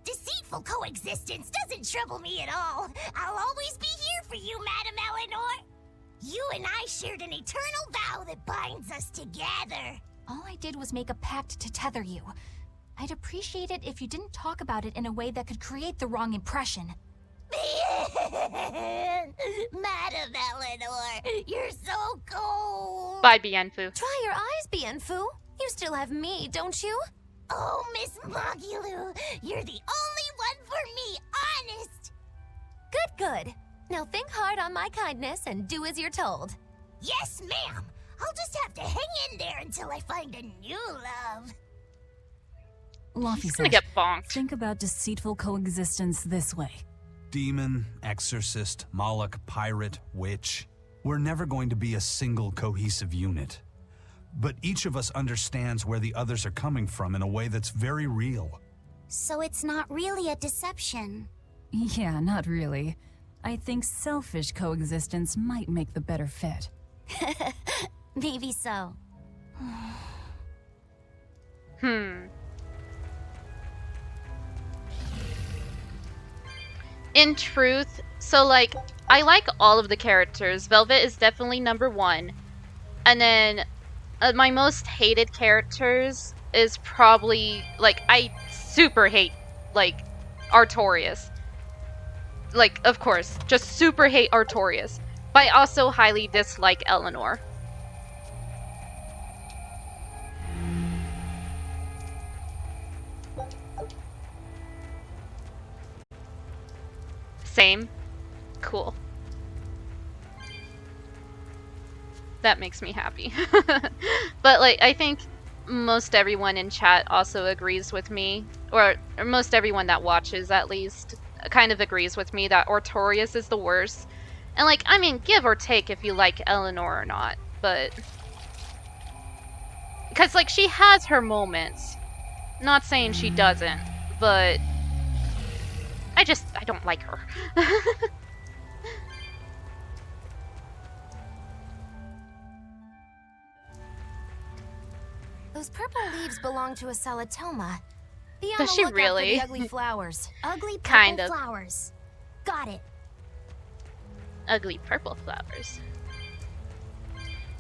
Deceitful coexistence doesn't trouble me at all. I'll always be here for you, Madam Eleanor. You and I shared an eternal vow that binds us together. All I did was make a pact to tether you. I'd appreciate it if you didn't talk about it in a way that could create the wrong impression. Madam Eleanor, you're so cold. Bye, Bienfu. Try your eyes, Bienfu. You still have me, don't you? Oh, Miss Magilu, you're the only one for me, honest. Good. Now think hard on my kindness and do as you're told. Yes, ma'am. I'll just have to hang in there until I find a new love. Laphi She's gonna said, get bonked. think about deceitful coexistence this way. Demon, exorcist, Moloch, pirate, witch. We're never going to be a single cohesive unit. But each of us understands where the others are coming from in a way that's very real. So it's not really a deception. Yeah, not really. I think selfish coexistence might make the better fit. Maybe so. In truth, so like, I like all of the characters. Velvet is definitely #1. And then my most hated characters is probably, like, I super hate, like, Artorias. Like, of course, just super hate Artorias. But I also highly dislike Eleanor. Same. Cool. That makes me happy. But, like, I think most everyone in chat also agrees with me, or most everyone that watches, at least, kind of agrees with me that Artorias is the worst. And, like, I mean, give or take if you like Eleanor or not, but... Because, like, she has her moments. Not saying she doesn't, but... I don't like her. Those purple leaves belong to a Solitoma. Be on Does the she lookout really? for the ugly flowers. Ugly purple Kind of. flowers. Got it. Ugly purple flowers.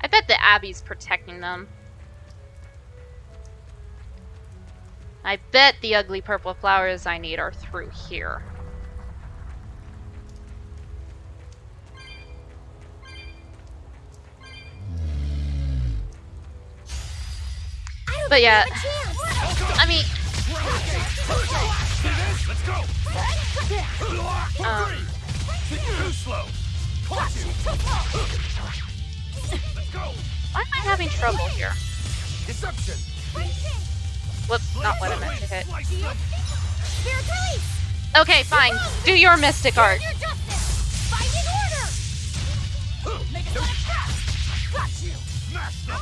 I bet the Abbey's protecting them. I bet the ugly purple flowers I need are through here. But yeah, I mean, Let's go. Too slow. Let's go. why am I having trouble here? Deception. Whoops, not what I meant to hit. Spirit release. Okay, fine. Do your mystic art. Your justice. Fighting order. Make it fast. Got you. Smash them.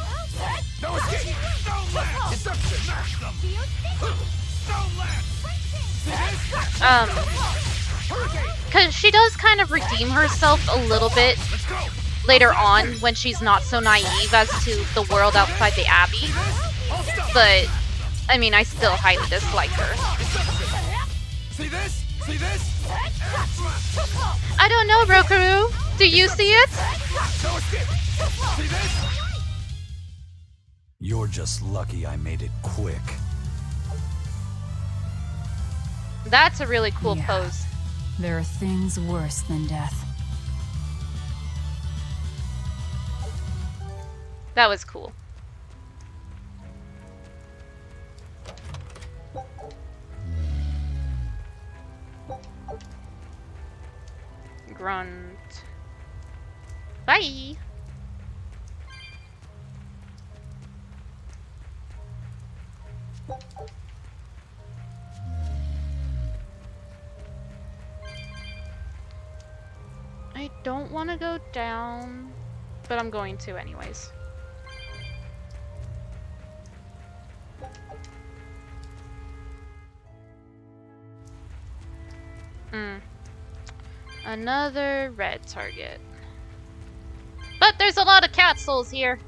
No escape. Stone Lance. Deception. Smash them. Stone Lance. See this? Because she does kind of redeem herself a little bit later on when she's not so naive as to the world outside the Abbey. But, I mean, I still highly dislike her. See this? See this? I don't know, Rokaru. Do you see it? You're just lucky I made it quick. That's a really cool Yeah. pose. There are things worse than death. That was cool. Grunt. Bye. I don't want to go down, but I'm going to anyways. Another red target. But there's a lot of cat souls here.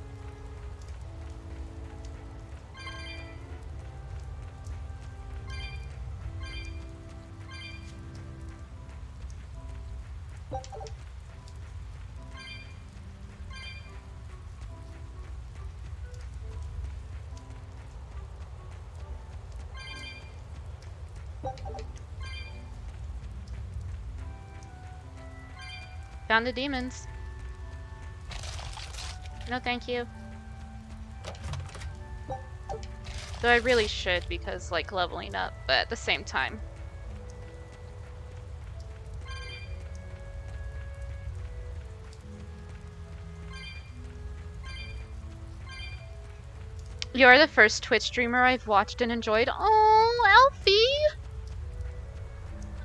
Found the demons. No, thank you. Though I really should because, like, leveling up, but at the same time. You're the first Twitch streamer I've watched and enjoyed. Oh, Alfie!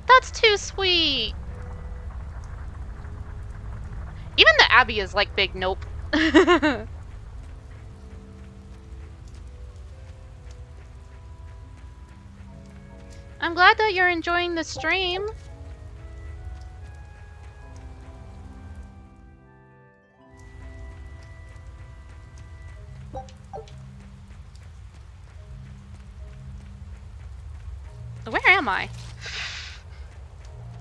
That's too sweet. Even the Abbey is like big nope. I'm glad that you're enjoying the stream. Where am I?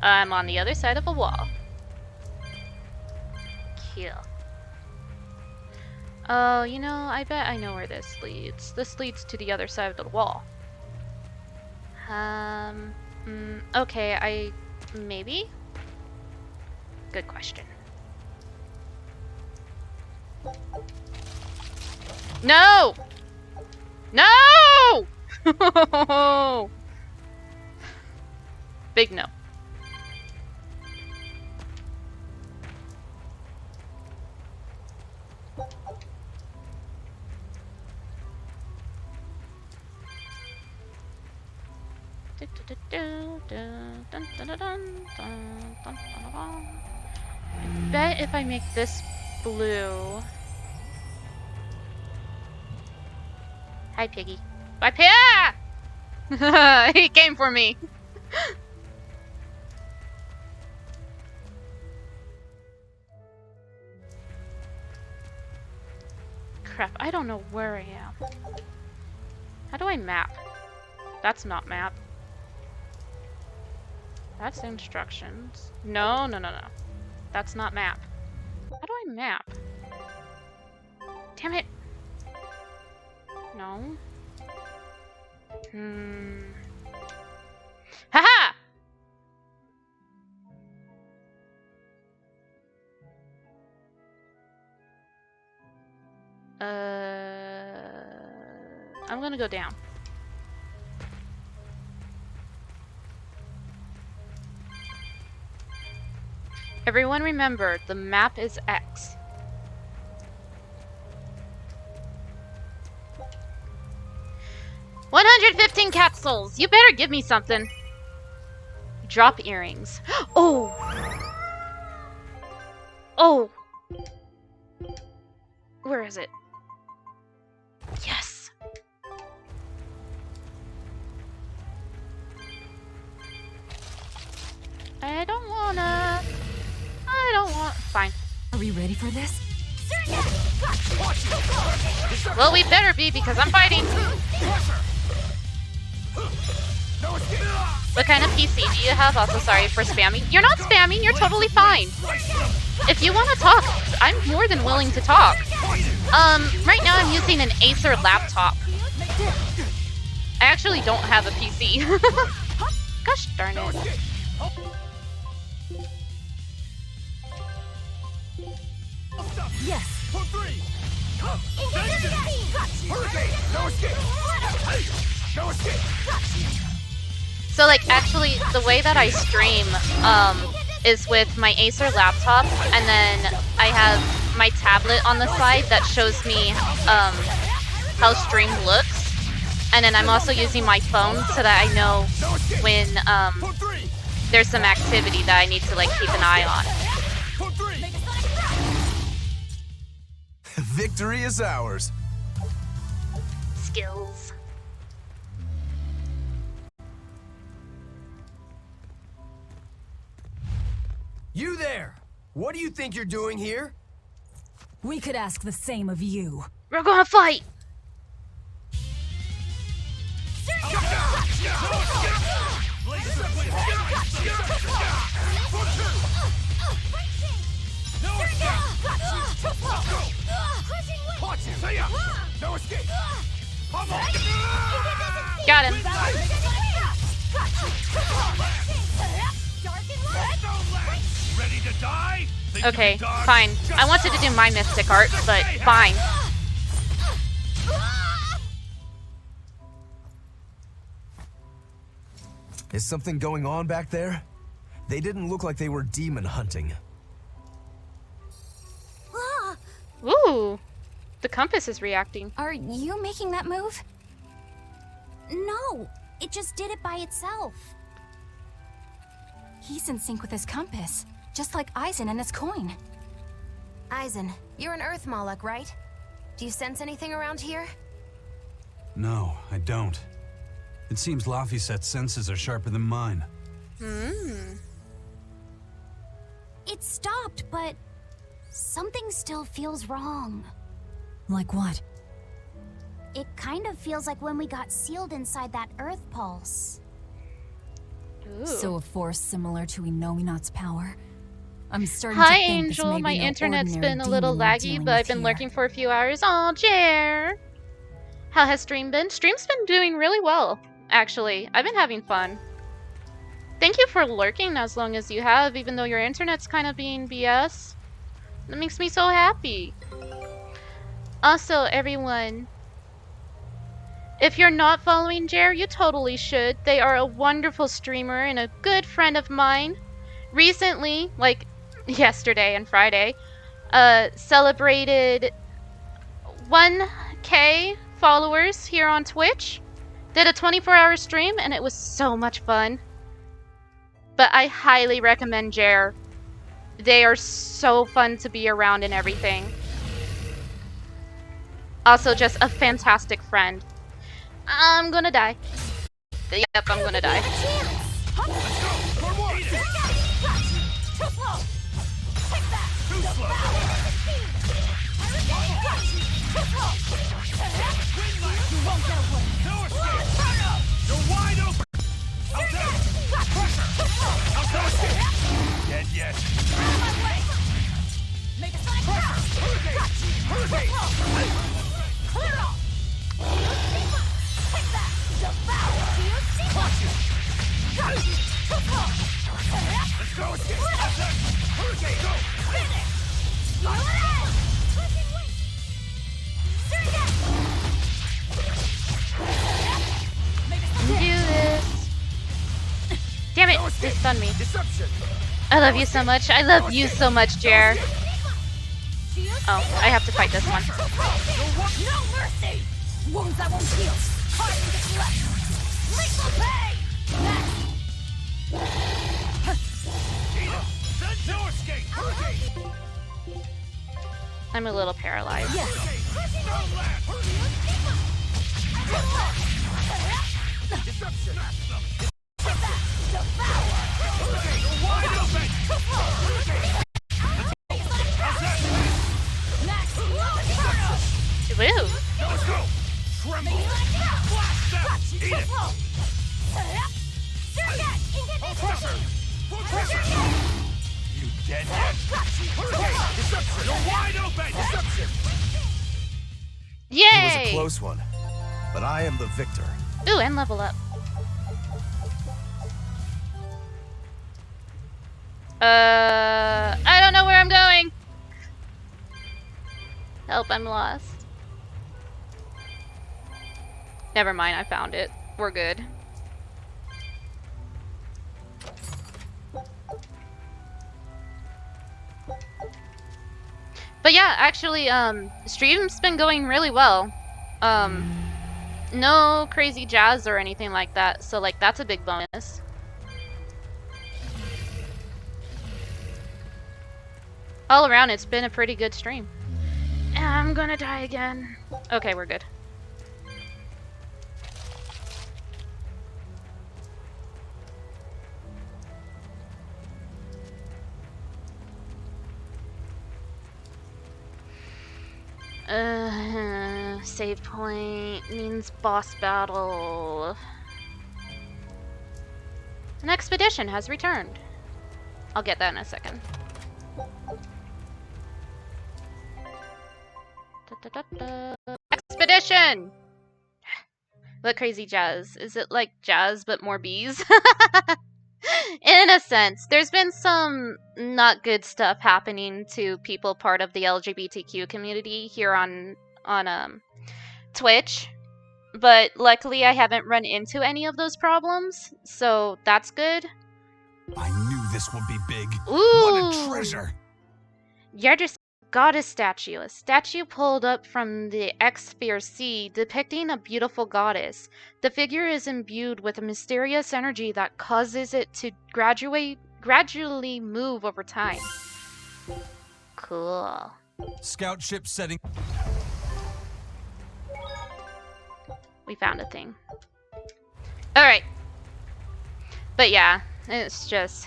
I'm on the other side of a wall. Kill. Oh, you know, I bet I know where this leads. This leads to the other side of the wall. Okay, maybe? Good question. No! No! Big no. I bet if I make this blue. Hi, Piggy. Bye, Pig! He came for me. Crap, I don't know where I am. How do I map? That's not map. That's instructions. No. That's not map. How do I map? Damn it. No. Haha! I'm gonna go down. Everyone remember, the map is X. $115 cat souls! You better give me something. Drop earrings. Oh! Oh! Where is it? Yes! I don't wanna... Fine. Are we ready for this? Well, we better be because I'm fighting. What kind of PC do you have? Also, sorry for spamming. You're not spamming, you're totally fine. If you want to talk, I'm more than willing to talk. Right now I'm using an Acer laptop. I actually don't have a PC. Gosh darn it. Yes. So like actually the way that I stream is with my Acer laptop, and then I have my tablet on the side that shows me how stream looks, and then I'm also using my phone so that I know when there's some activity that I need to like keep an eye on. Victory is ours. Skills. You there! What do you think you're doing here? We could ask the same of you. We're gonna fight! Got him. Ready to die? Okay, fine. I wanted to do my mystic art, but fine. Is something going on back there? They didn't look like they were demon hunting. Ooh, the compass is reacting. Are you making that move? No, it just did it by itself. He's in sync with his compass, just like Eisen and his coin. Eisen, you're an Earth Moloch, right? Do you sense anything around here? No, I don't. It seems Laphi set's senses are sharper than mine. It stopped, but something still feels wrong. Like what? It kind of feels like when we got sealed inside that Earth Pulse. Ooh. So a force similar to Inominat's power? I'm starting Hi, to think Angel. this may My be no internet's ordinary been a little demon we're laggy, dealing but I've with been here. lurking for a few hours. Aw, Jer. How has stream been? Stream's been doing really well, actually. I've been having fun. Thank you for lurking as long as you have, even though your internet's kind of being BS. That makes me so happy. Also, everyone, if you're not following Jer, you totally should. They are a wonderful streamer and a good friend of mine. Recently, like yesterday and Friday, celebrated 1K followers here on Twitch. Did a 24-hour stream and it was so much fun. But I highly recommend Jer. They are so fun to be around and everything. Also, just a fantastic friend. I'm gonna die. Yep, I'm gonna die. You're wide open! Dead yet. Let's go! Hurricane, go! Do this. Damn it! They stunned me. I love you so much. I love you so much, Jer. Oh, I have to fight this one. No mercy! Wounds that won't heal. Harden gets left. Lethal pay! No escape! Hurricane! I'm a little paralyzed. Woo! Let's go! Tremble! Blast them! Eat it! Pressure! You deadhead! Hurricane! Deception! You're wide open! Deception! Yay! It was a close one, but I am the victor. Ooh, and level up. I don't know where I'm going. Help, I'm lost. Never mind, I found it. We're good. But yeah, actually, stream's been going really well. No crazy jazz or anything like that, so like that's a big bonus. All around, it's been a pretty good stream. I'm gonna die again. Okay, we're good. Save point means boss battle. An expedition has returned. I'll get that in a second. Expedition! What crazy jazz? Is it like jazz but more bees? In a sense, there's been some not good stuff happening to people part of the LGBTQ community here on Twitch, but luckily I haven't run into any of those problems, so that's good. I knew this would be big. Ooh. What a treasure! Yardris goddess statue. A statue pulled up from the X-Sphere Sea depicting a beautiful goddess. The figure is imbued with a mysterious energy that causes it to gradually move over time. Cool. Scout ship setting. We found a thing. Alright. But yeah, it's just...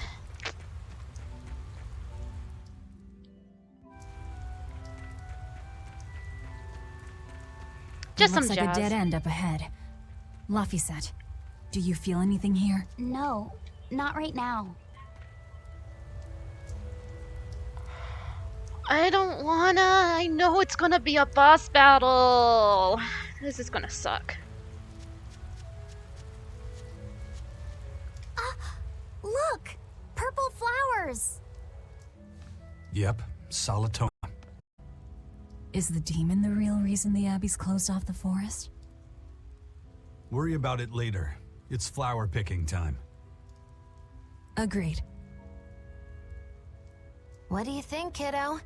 Just some looks like a dead end up ahead. Laphi said, do you feel anything here? No, not right now. I don't wanna. I know it's gonna be a boss battle. This is gonna suck. Look! Purple flowers! Yep, Solitoma. Is the demon the real reason the Abbey's closed off the forest? Worry about it later. It's flower picking time. Agreed. What do you think, kiddo?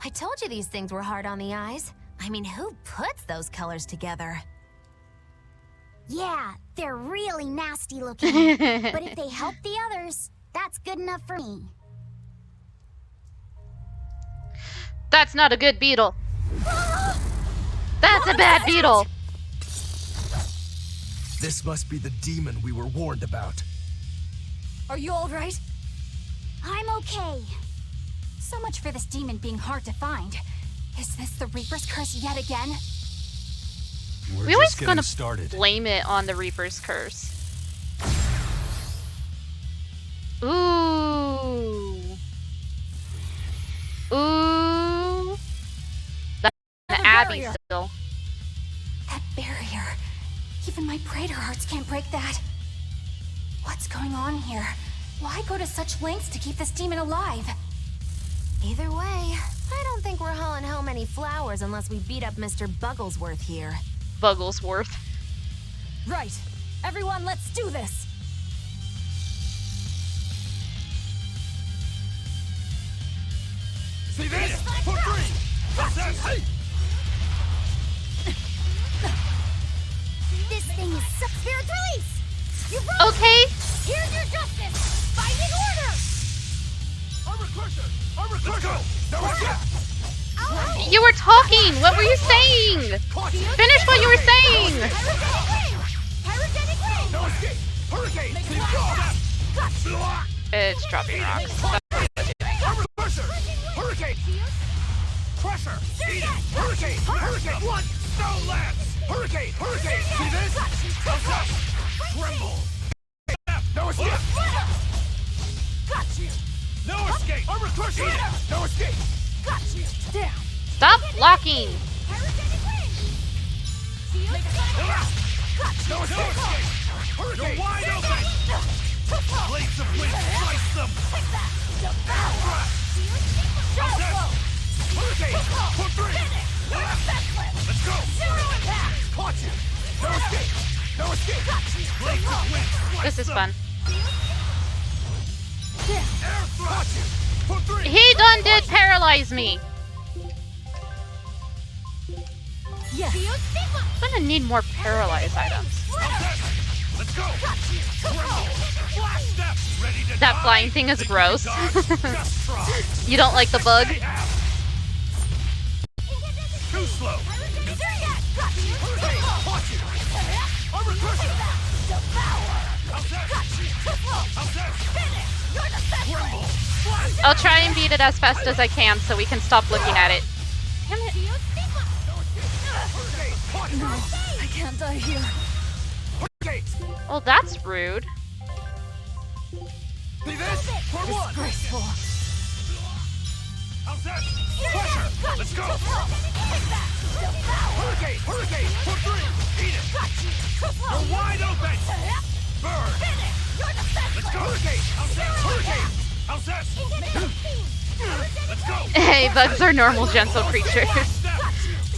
I told you these things were hard on the eyes. I mean, who puts those colors together? Yeah, they're really nasty looking. But if they help the others, that's good enough for me. That's not a good beetle. That's a bad beetle. This must be the demon we were warned about. Are you all right? I'm okay. So much for this demon being hard to find. Is this the Reaper's curse yet again? We're We always just getting gonna started. blame it on the Reaper's curse. Ooh. Ooh. That's an Abbey barrier. still. That barrier. Even my Praetor hearts can't break that. What's going on here? Why go to such lengths to keep this demon alive? Either way, I don't think we're hauling home any flowers unless we beat up Mr. Bugglesworth here. Bugglesworth. Right. Everyone, let's do this. See this? For free! Hey! This thing is Spirit Release! You broke Okay. it! Here's your justice! Fighting order! Armor crusher! Armor crusher! You were talking. What were you saying? Finish what you were saying. Pyrogenic ring! No escape! Hurricane! It's dropping rocks. Armor crusher! Hurricane! Crusher! Eat it! Hurricane! Hurricane! One! Stone lance! Hurricane! Hurricane! See this? Tremble! No escape! Got you. No escape. Armor crusher. No escape. Got you. Down. Stop blocking. No escape. You're wide open. Blades of wind, slice them. Hurricane. For 3. Let's go. Caught you. No escape. No escape. Blades of wind, slice This is fun. Air thrust. For 3. He done did paralyze me. Yes. I'm gonna need more paralyzed items. Let's go. Flash step. Ready to That die. flying thing is gross. Just try. You don't like the bug? Too slow. Hurricane. Caught you. Armor crusher. How's that? How's that? Tremble. I'll try and beat it as fast as I can so we can stop looking at it. Damn it. No, I can't die here. Well, that's rude. See this? For 1. Disgraceful. How's that? Pressure. Let's go. Hurricane. Hurricane. For 3. Eat it. You're wide open. Burn. Let's go. Hurricane. How's that? Hurricane. How's that? Let's go. Hey, bugs are normal, gentle creatures.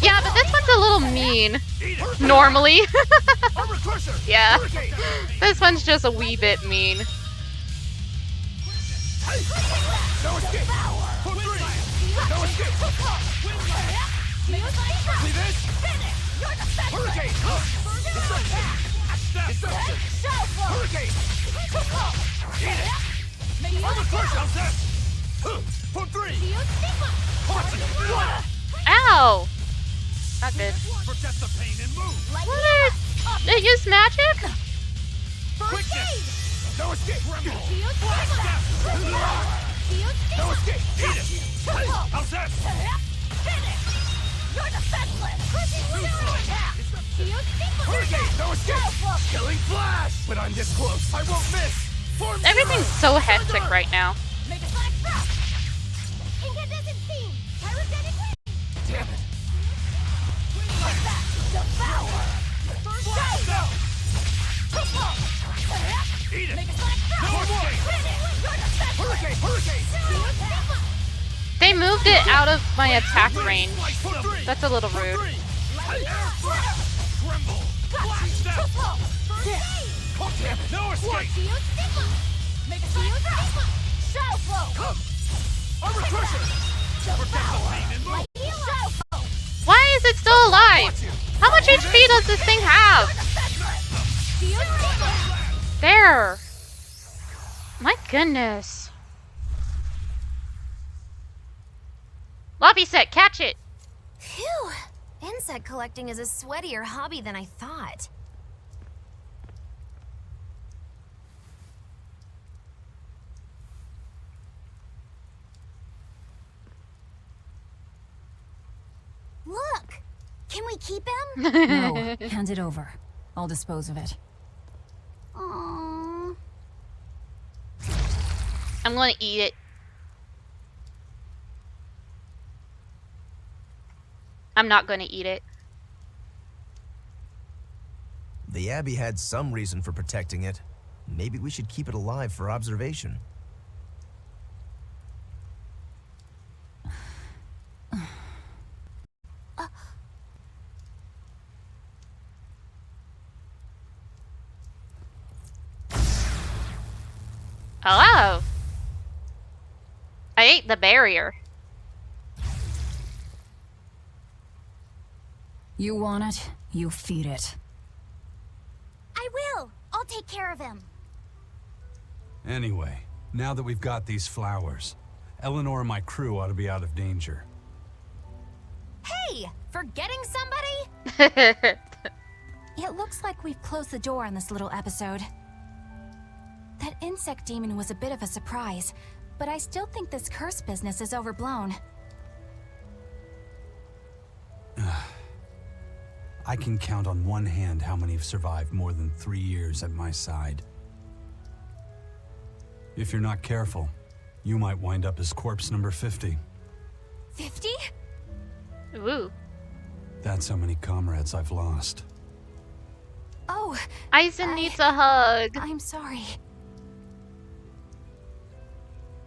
Yeah, but this one's a little mean. Normally. Yeah. This one's just a wee bit mean. No escape. For 3. No escape. See this? Hurricane. Hurricane. Eat it. Armor crush. How's that? For 3. Ow! Not good. Forget the pain and move. What? They use magic? Quickness. No escape. Tremble. No escape. Eat it. How's that? Hurricane. No escape. Killing flash. When I'm this close, I won't miss. Form Everything's so hectic right now. Damn it. Eat it. No escape. Hurricane. Hurricane. They moved it out of my attack range. That's a little rude. Tremble. Flash step. No escape. Armor crusher. Forget the pain and move. Why is it still alive? How much HP does this thing have? There. My goodness. Laphi said, catch it. Phew. Insect collecting is a sweatier hobby than I thought. Look! Can we keep him? No, hand it over. I'll dispose of it. Aww. I'm gonna eat it. I'm not gonna eat it. The Abbey had some reason for protecting it. Maybe we should keep it alive for observation. Hello. I ate the barrier. You want it, you feed it. I will. I'll take care of him. Anyway, now that we've got these flowers, Eleanor and my crew ought to be out of danger. Hey! Forgetting somebody? It looks like we've closed the door on this little episode. That insect demon was a bit of a surprise, but I still think this curse business is overblown. I can count on one hand how many have survived more than 3 years at my side. If you're not careful, you might wind up as corpse number 50. 50? Ooh. That's how many comrades I've lost. Oh. Aizen needs a hug. I'm sorry.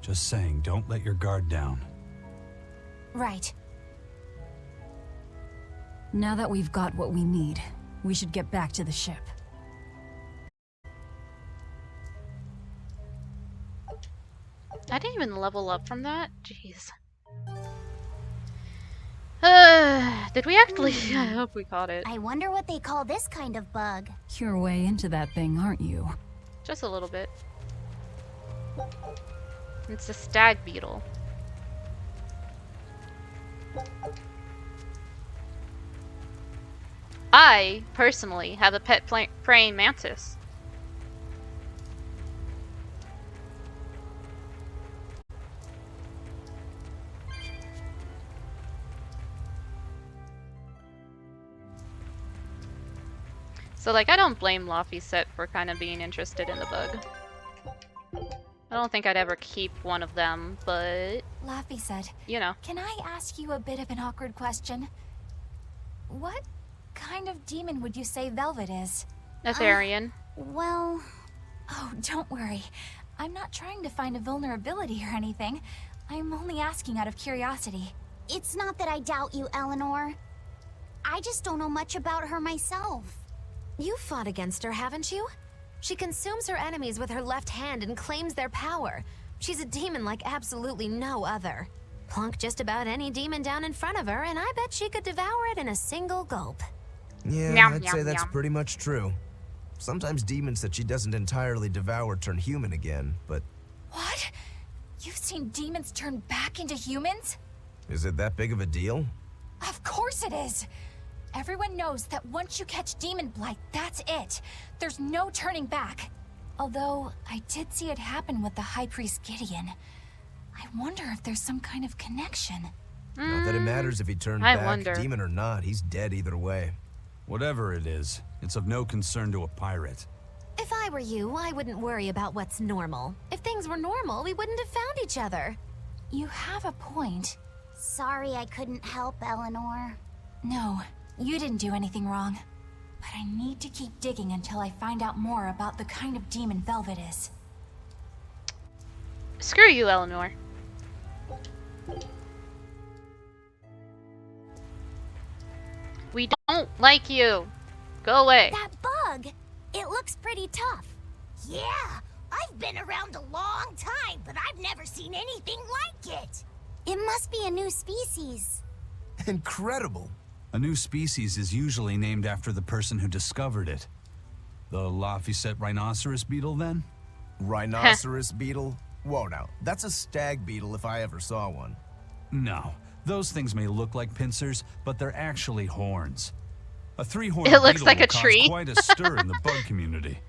Just saying, don't let your guard down. Right. Now that we've got what we need, we should get back to the ship. I didn't even level up from that? Jeez. Did we actually? I hope we caught it. I wonder what they call this kind of bug. You're way into that thing, aren't you? Just a little bit. It's a stag beetle. I, personally, have a pet praying mantis. So, like, I don't blame Laphi set for kind of being interested in the bug. I don't think I'd ever keep one of them, but... Laphi said, you know. Can I ask you a bit of an awkward question? What kind of demon would you say Velvet is? Aetherian. Well... Oh, don't worry. I'm not trying to find a vulnerability or anything. I'm only asking out of curiosity. It's not that I doubt you, Eleanor. I just don't know much about her myself. You fought against her, haven't you? She consumes her enemies with her left hand and claims their power. She's a demon like absolutely no other. Plunk just about any demon down in front of her, and I bet she could devour it in a single gulp. Yeah, I'd say that's pretty much true. Sometimes demons that she doesn't entirely devour turn human again, but... What? You've seen demons turn back into humans? Is it that big of a deal? Of course it is! Everyone knows that once you catch demon blight, that's it. There's no turning back. Although, I did see it happen with the High Priest Gideon. I wonder if there's some kind of connection. Not that it matters if he turned I back, wonder. demon or not, he's dead either way. Whatever it is, it's of no concern to a pirate. If I were you, I wouldn't worry about what's normal. If things were normal, we wouldn't have found each other. You have a point. Sorry I couldn't help, Eleanor. No, you didn't do anything wrong. But I need to keep digging until I find out more about the kind of demon Velvet is. Screw you, Eleanor. We don't like you. Go away. That bug! It looks pretty tough. Yeah, I've been around a long time, but I've never seen anything like it. It must be a new species. Incredible. A new species is usually named after the person who discovered it. The Laphi set rhinoceros beetle, then? Rhinoceros beetle? Whoa, now, that's a stag beetle if I ever saw one. No, those things may look like pincers, but they're actually horns. A three-horned It looks beetle like will a tree. cause quite a stir in the bug community.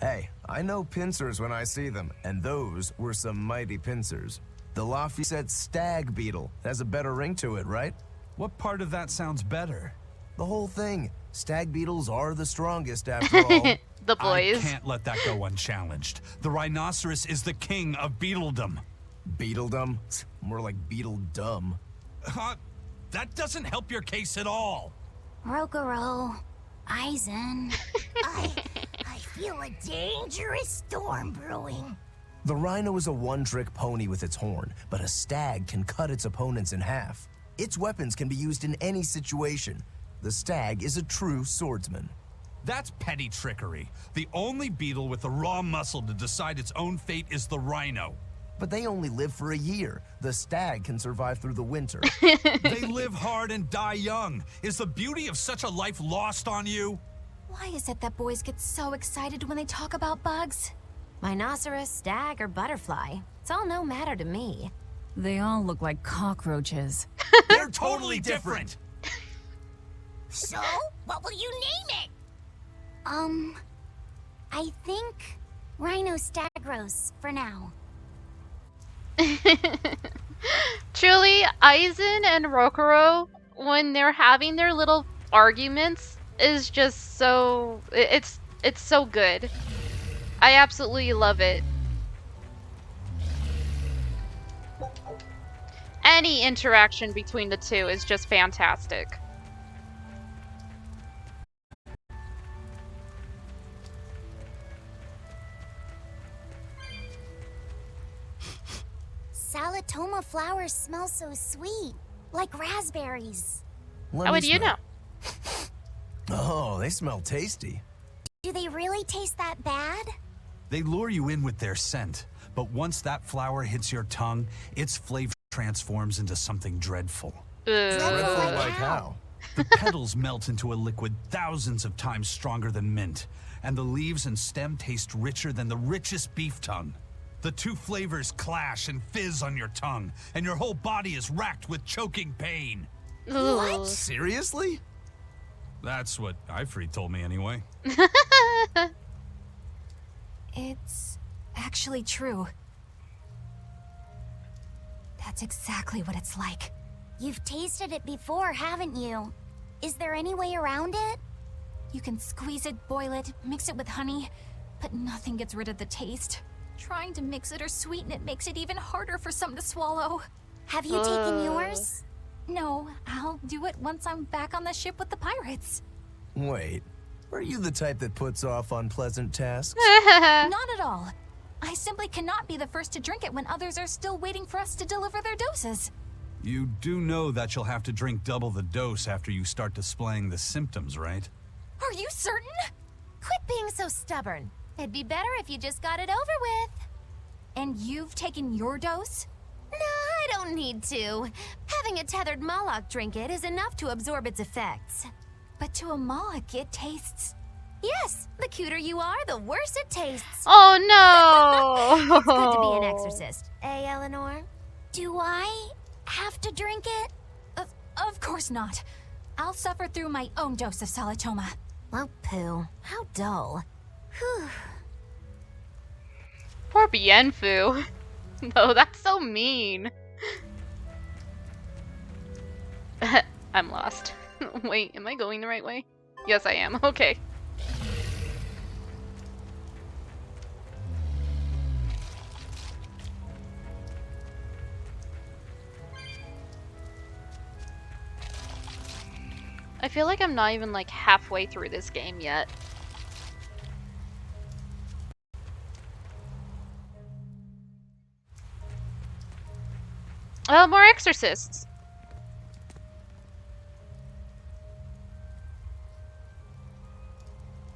Hey, I know pincers when I see them, and those were some mighty pincers. The Laphi said stag beetle. It has a better ring to it, right? What part of that sounds better? The whole thing. Stag beetles are the strongest after all. The boys. I can't let that go unchallenged. The rhinoceros is the king of beetledom. Beetledom? More like beetle dumb. That doesn't help your case at all. Rokuro, Aizen, I feel a dangerous storm brewing. The rhino is a one-trick pony with its horn, but a stag can cut its opponents in half. Its weapons can be used in any situation. The stag is a true swordsman. That's petty trickery. The only beetle with the raw muscle to decide its own fate is the rhino. But they only live for a year. The stag can survive through the winter. They live hard and die young. Is the beauty of such a life lost on you? Why is it that boys get so excited when they talk about bugs? Rhinoceros, stag, or butterfly. It's all no matter to me. They all look like cockroaches. They're totally different. So, what will you name it? I think Rhinostagros for now. Truly, Aizen and Rokuro, when they're having their little arguments, is just so... It's so good. I absolutely love it. any interaction between the two is just fantastic. Salatoma flowers smell so sweet, like raspberries. How would you know? Oh, they smell tasty. Do they really taste that bad? They lure you in with their scent, but once that flower hits your tongue, its flavor transforms into something dreadful. Dreadful like how? The petals melt into a liquid thousands of times stronger than mint, and the leaves and stem taste richer than the richest beef tongue. The two flavors clash and fizz on your tongue, and your whole body is racked with choking pain. What? Seriously? That's what Ifrit told me anyway. It's actually true. That's exactly what it's like. You've tasted it before, haven't you? Is there any way around it? You can squeeze it, boil it, mix it with honey, but nothing gets rid of the taste. Trying to mix it or sweeten it makes it even harder for some to swallow. Have you taken yours? No, I'll do it once I'm back on the ship with the pirates. Wait, are you the type that puts off unpleasant tasks? Not at all. I simply cannot be the first to drink it when others are still waiting for us to deliver their doses. You do know that you'll have to drink double the dose after you start displaying the symptoms, right? Are you certain? Quit being so stubborn. It'd be better if you just got it over with. And you've taken your dose? No, I don't need to. Having a tethered Moloch drink it is enough to absorb its effects. But to a Moloch, it tastes... Yes, the cuter you are, the worse it tastes. Oh no! It's good to be an exorcist, eh, Eleanor? Do I have to drink it? Of course not. I'll suffer through my own dose of Salatoma. Oh, poo. How dull. Whew. Poor Bienfu. No, that's so mean. I'm lost. Wait, am I going the right way? Yes, I am. Okay. I feel like I'm not even like halfway through this game yet. Oh, more exorcists.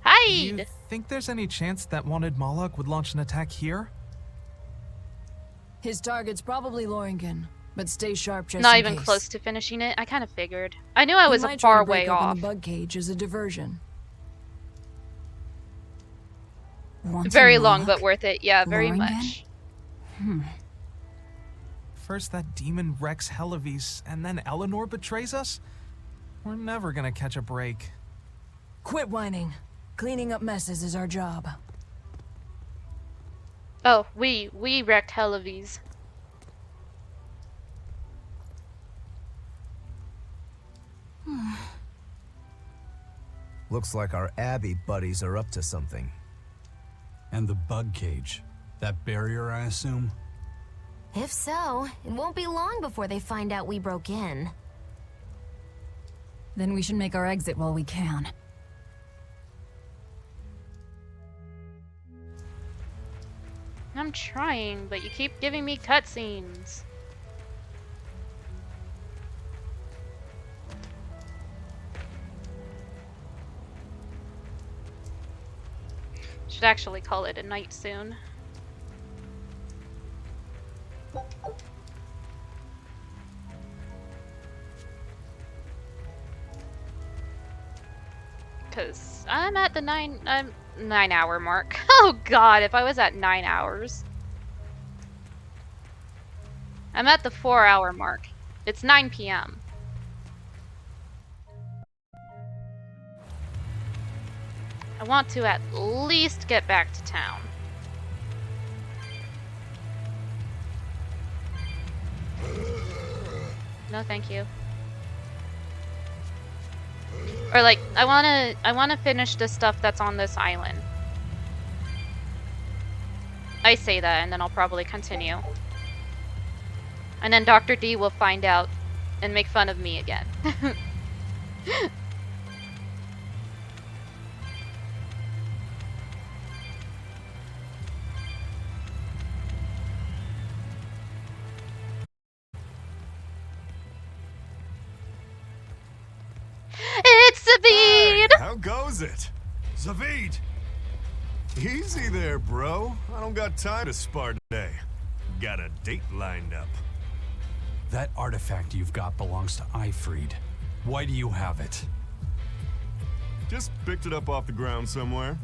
Hide! Do you think there's any chance that wanted Moloch would launch an attack here? His target's probably Loringen, but stay sharp just Not in even case. close to finishing it. I kind of figured. I knew I was He a might try far to break way open off. the bug cage as a diversion. Very long, but worth it. Yeah, very Loringen? much. First that demon Rex Helavis, and then Eleanor betrays us? We're never gonna catch a break. Quit whining. Cleaning up messes is our job. Oh, we wrecked Helavis. Looks like our Abbey buddies are up to something. And the bug cage. That barrier, I assume? If so, it won't be long before they find out we broke in. Then we should make our exit while we can. I'm trying, but you keep giving me cutscenes. Should actually call it a night soon. Cause I'm at the 9 hour mark. Oh god, if I was at 9 hours. I'm at the 4 hour mark. It's 9 p.m. I want to at least get back to town. No, thank you. Or like, I wanna finish the stuff that's on this island. I say that and then I'll probably continue. And then Dr. D will find out and make fun of me again. It's Zavid! How goes it? Zavid! Easy there, bro. I don't got time to spar today. Got a date lined up. That artifact you've got belongs to Ifried. Why do you have it? Just picked it up off the ground somewhere.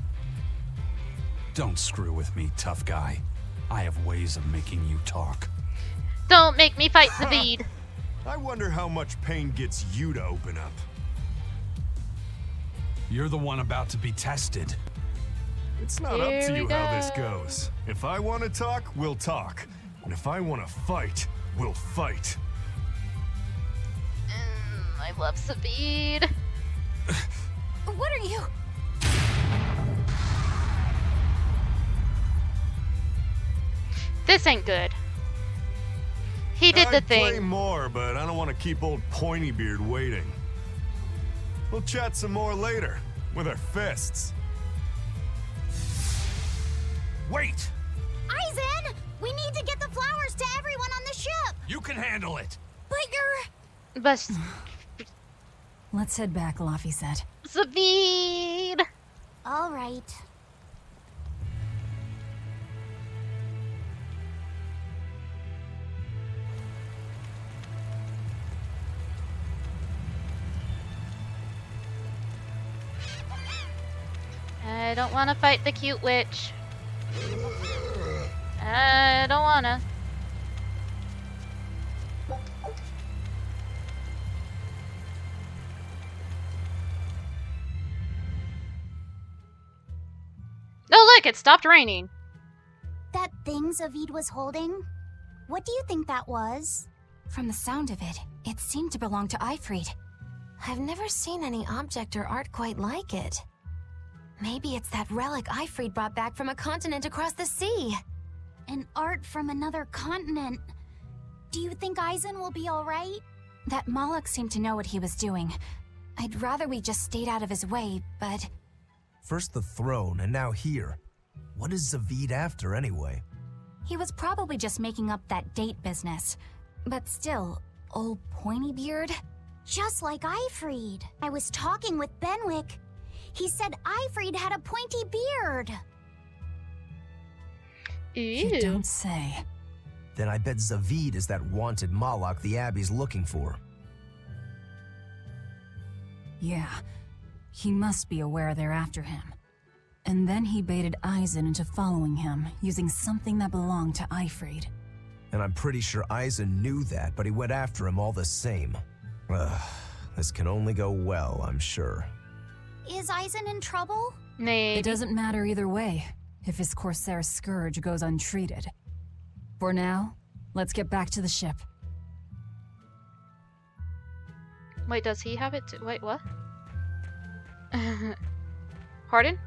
Don't screw with me, tough guy. I have ways of making you talk. Don't make me fight Zavid. I wonder how much pain gets you to open up. You're the one about to be tested. It's not up to you how this goes. If I want to talk, we'll talk. And if I want to fight, we'll fight. I love Zavid. What are you? This ain't good. He did the I'd play thing. more, but I don't want to keep old Pointybeard waiting. We'll chat some more later, with our fists. Wait! Aizen! We need to get the flowers to everyone on the ship! You can handle it! But you're... But... Let's head back, Laphi said. Zavid! All right. I don't want to fight the cute witch. I don't wanna. Oh look, it stopped raining. That thing Zavid was holding? What do you think that was? From the sound of it, it seemed to belong to Ifried. I've never seen any object or art quite like it. Maybe it's that relic Ifried brought back from a continent across the sea. An art from another continent. Do you think Aizen will be alright? That Moloch seemed to know what he was doing. I'd rather we just stayed out of his way, but... First the throne, and now here. What is Zavid after, anyway? He was probably just making up that date business. But still, old Pointybeard? Just like Ifried. I was talking with Benwick. He said Ifried had a pointy beard. You don't say. Then I bet Zavid is that wanted Moloch the Abbey's looking for. Yeah, he must be aware they're after him. And then he baited Aizen into following him, using something that belonged to Ifried. And I'm pretty sure Aizen knew that, but he went after him all the same. Ugh, this can only go well, I'm sure. Is Aizen in trouble? Maybe. It doesn't matter either way, if his Corsair scourge goes untreated. For now, let's get back to the ship. Wait, does he have it too? Wait, what? Pardon?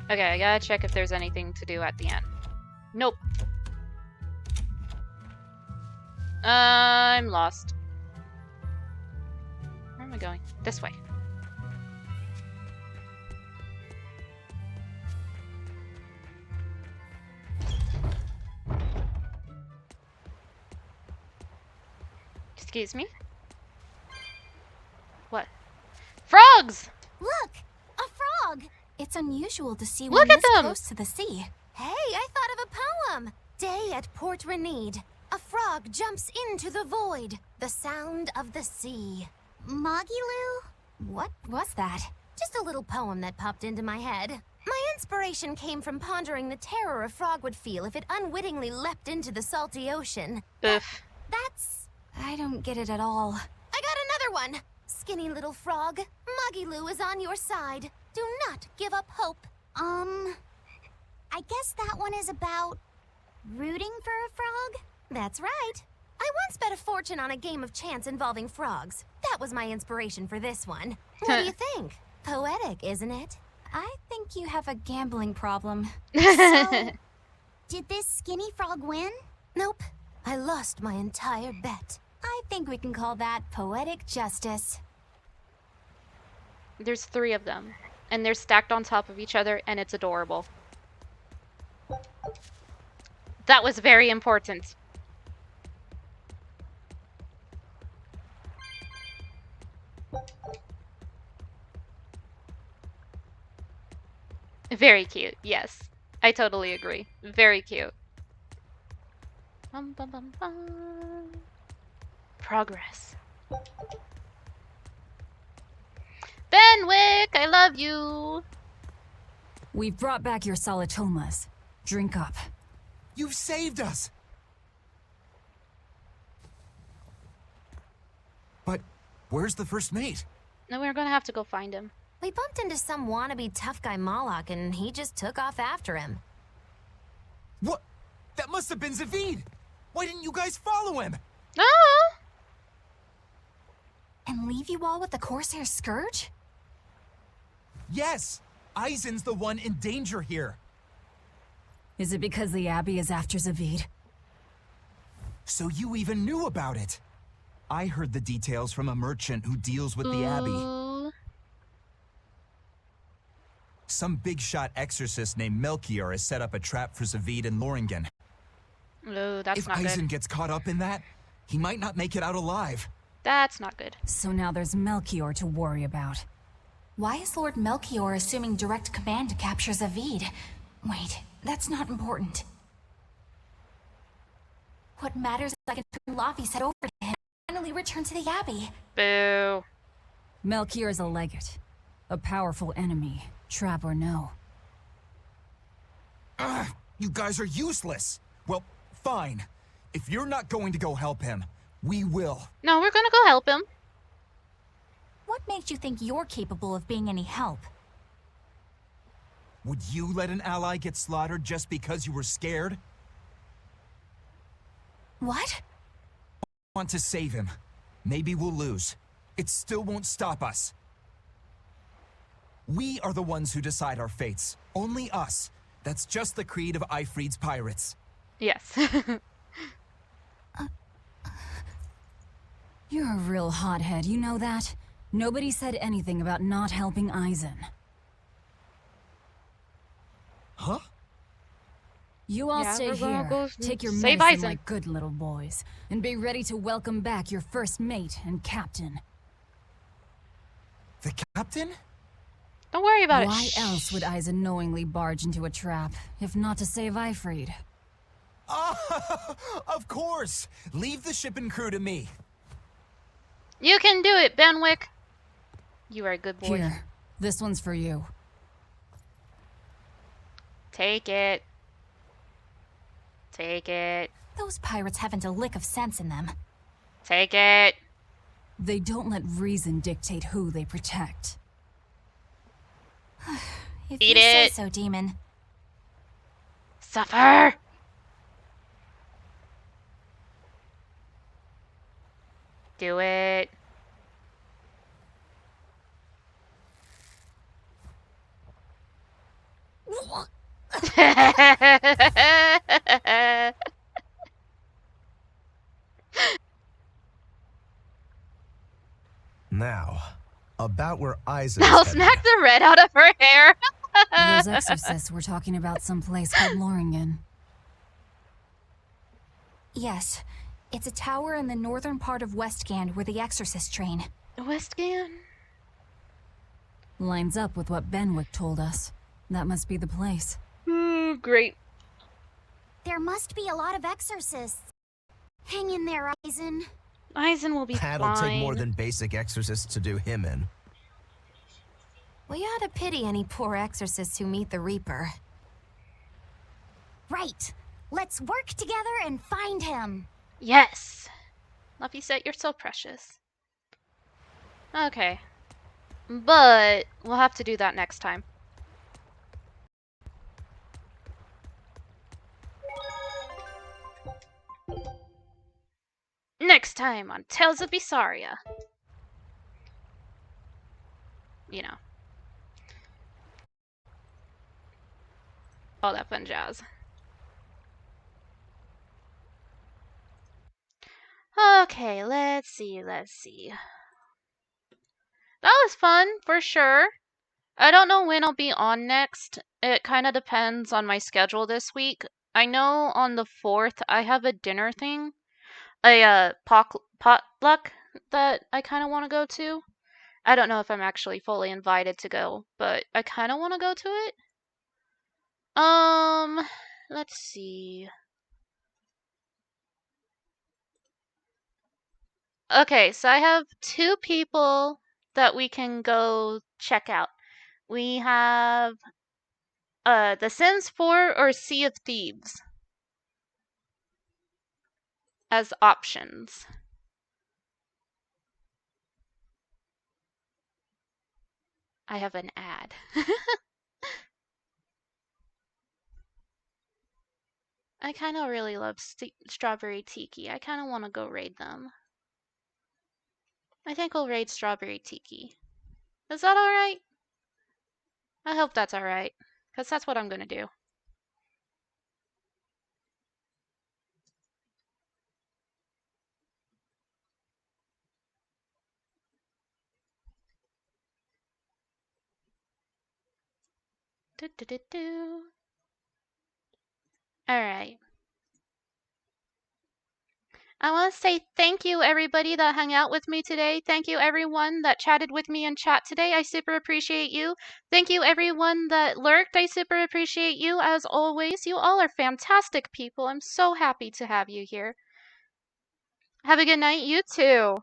Okay, I gotta check if there's anything to do at the end. Nope. I'm lost. Where am I going? This way. Excuse me? What? Frogs! Look! A frog! It's unusual to see Look one at this them! close to the sea. Hey, I thought of a poem! Day at Port Renede. A frog jumps into the void. The sound of the sea. Magilu? What was that? Just a little poem that popped into my head. My inspiration came from pondering the terror a frog would feel if it unwittingly leapt into the salty ocean. Oof. That's... I don't get it at all. I got another one! Skinny little frog, Magilu is on your side. Do not give up hope. I guess that one is about rooting for a frog? That's right. I once bet a fortune on a game of chance involving frogs. That was my inspiration for this one. What do you think? Poetic, isn't it? I think you have a gambling problem. So, did this skinny frog win? Nope. I lost my entire bet. I think we can call that poetic justice. There's 3 of them, and they're stacked on top of each other, and it's adorable. That was very important. Very cute, yes. I totally agree. Very cute. Bum, bum, bum, bum. Progress. Benwick, I love you. We've brought back your solitomas. Drink up. You've saved us! But where's the first mate? No, we're gonna have to go find him. We bumped into some wannabe tough guy Moloch and he just took off after him. What? That must have been Zavid! Why didn't you guys follow him? Ah! And leave you all with the Corsair Scourge? Yes! Eisen's the one in danger here. Is it because the Abbey is after Zavid? So you even knew about it? I heard the details from a merchant who deals with the Abbey. Some big-shot exorcist named Melchior has set up a trap for Zavid and Loringen. No, that's if not good. If Eisen gets caught up in that, he might not make it out alive. That's not good. So now there's Melchior to worry about. Why is Lord Melchior assuming direct command to capture Zavid? Wait, that's not important. What matters is I can turn Laphi set over to him and finally return to the Abbey. Boo. Melchior is a legate. A powerful enemy, trap or no. You guys are useless. Well, fine. If you're not going to go help him, we will. No, we're gonna go help him. What makes you think you're capable of being any help? Would you let an ally get slaughtered just because you were scared? What? Want to save him. Maybe we'll lose. It still won't stop us. We are the ones who decide our fates. Only us. That's just the creed of Ifrid's pirates. Yes. You're a real hothead, you know that? Nobody said anything about not helping Eisen. Huh? You all stay here, go take your save medicine Eisen. like good little boys, and be ready to welcome back your first mate and captain. The captain? Don't worry about it. Why else would Eisen knowingly barge into a trap, if not to save Ifrid? Of course! Leave the ship and crew to me. You can do it, Benwick. You are a good boy. Here, this one's for you. Take it. Take it. Those pirates haven't a lick of sense in them. Take it. They don't let reason dictate who they protect. If Eat you say it. so, demon. Suffer. Do it. Now, about where Eisen's I'll headed. smack the red out of her hair. Those exorcists were talking about some place called Loringen. Yes. It's a tower in the northern part of Westgand where the exorcists train. Westgand? Lines up with what Benwick told us. That must be the place. Great. There must be a lot of exorcists. Hang in there, Eisen. Eisen will be That'll fine. take more than basic exorcists to do him in. We ought to pity any poor exorcists who meet the Reaper. Right. Let's work together and find him. Yes. Laphi said you're so precious. Okay. But we'll have to do that next time. Next time on Tales of Bisaria. You know. All that fun jazz. Okay, let's see. That was fun, for sure. I don't know when I'll be on next. It kind of depends on my schedule this week. I know on the 4th I have a dinner thing. A potluck that I kind of want to go to. I don't know if I'm actually fully invited to go, but I kind of want to go to it. Let's see. Okay, so I have 2 people that we can go check out. We have The Sims 4 or Sea of Thieves as options. I have an ad. I kind of really love Strawberry Tiki. I kind of want to go raid them. I think we'll raid Strawberry Tiki. Is that alright? I hope that's alright, because that's what I'm going to do. Alright. I want to say thank you everybody that hung out with me today. Thank you everyone that chatted with me in chat today. I super appreciate you. Thank you everyone that lurked. I super appreciate you as always. You all are fantastic people. I'm so happy to have you here. Have a good night. You too.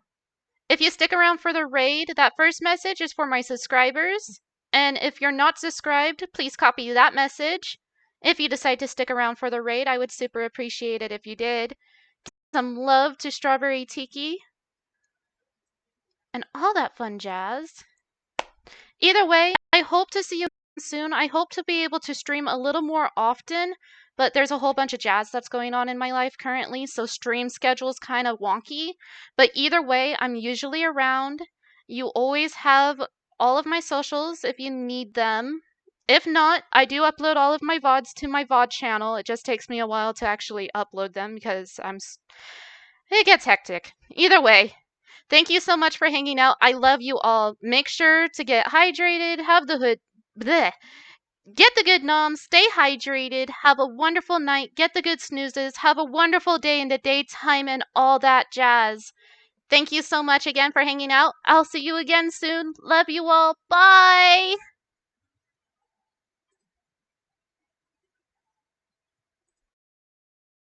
If you stick around for the raid, that first message is for my subscribers. And if you're not subscribed, please copy that message. If you decide to stick around for the raid, I would super appreciate it if you did. Some love to Strawberry Tiki. And all that fun jazz. Either way, I hope to see you soon. I hope to be able to stream a little more often, but there's a whole bunch of jazz that's going on in my life currently, so stream schedule's kind of wonky. But either way, I'm usually around. You always have all of my socials if you need them. If not, I do upload all of my VODs to my VOD channel. It just takes me a while to actually upload them because it gets hectic. Either way, thank you so much for hanging out. I love you all. Make sure to get hydrated, have the hood. Bleh. Get the good noms, stay hydrated, have a wonderful night, get the good snoozes, have a wonderful day in the daytime, and all that jazz. Thank you so much again for hanging out. I'll see you again soon. Love you all. Bye!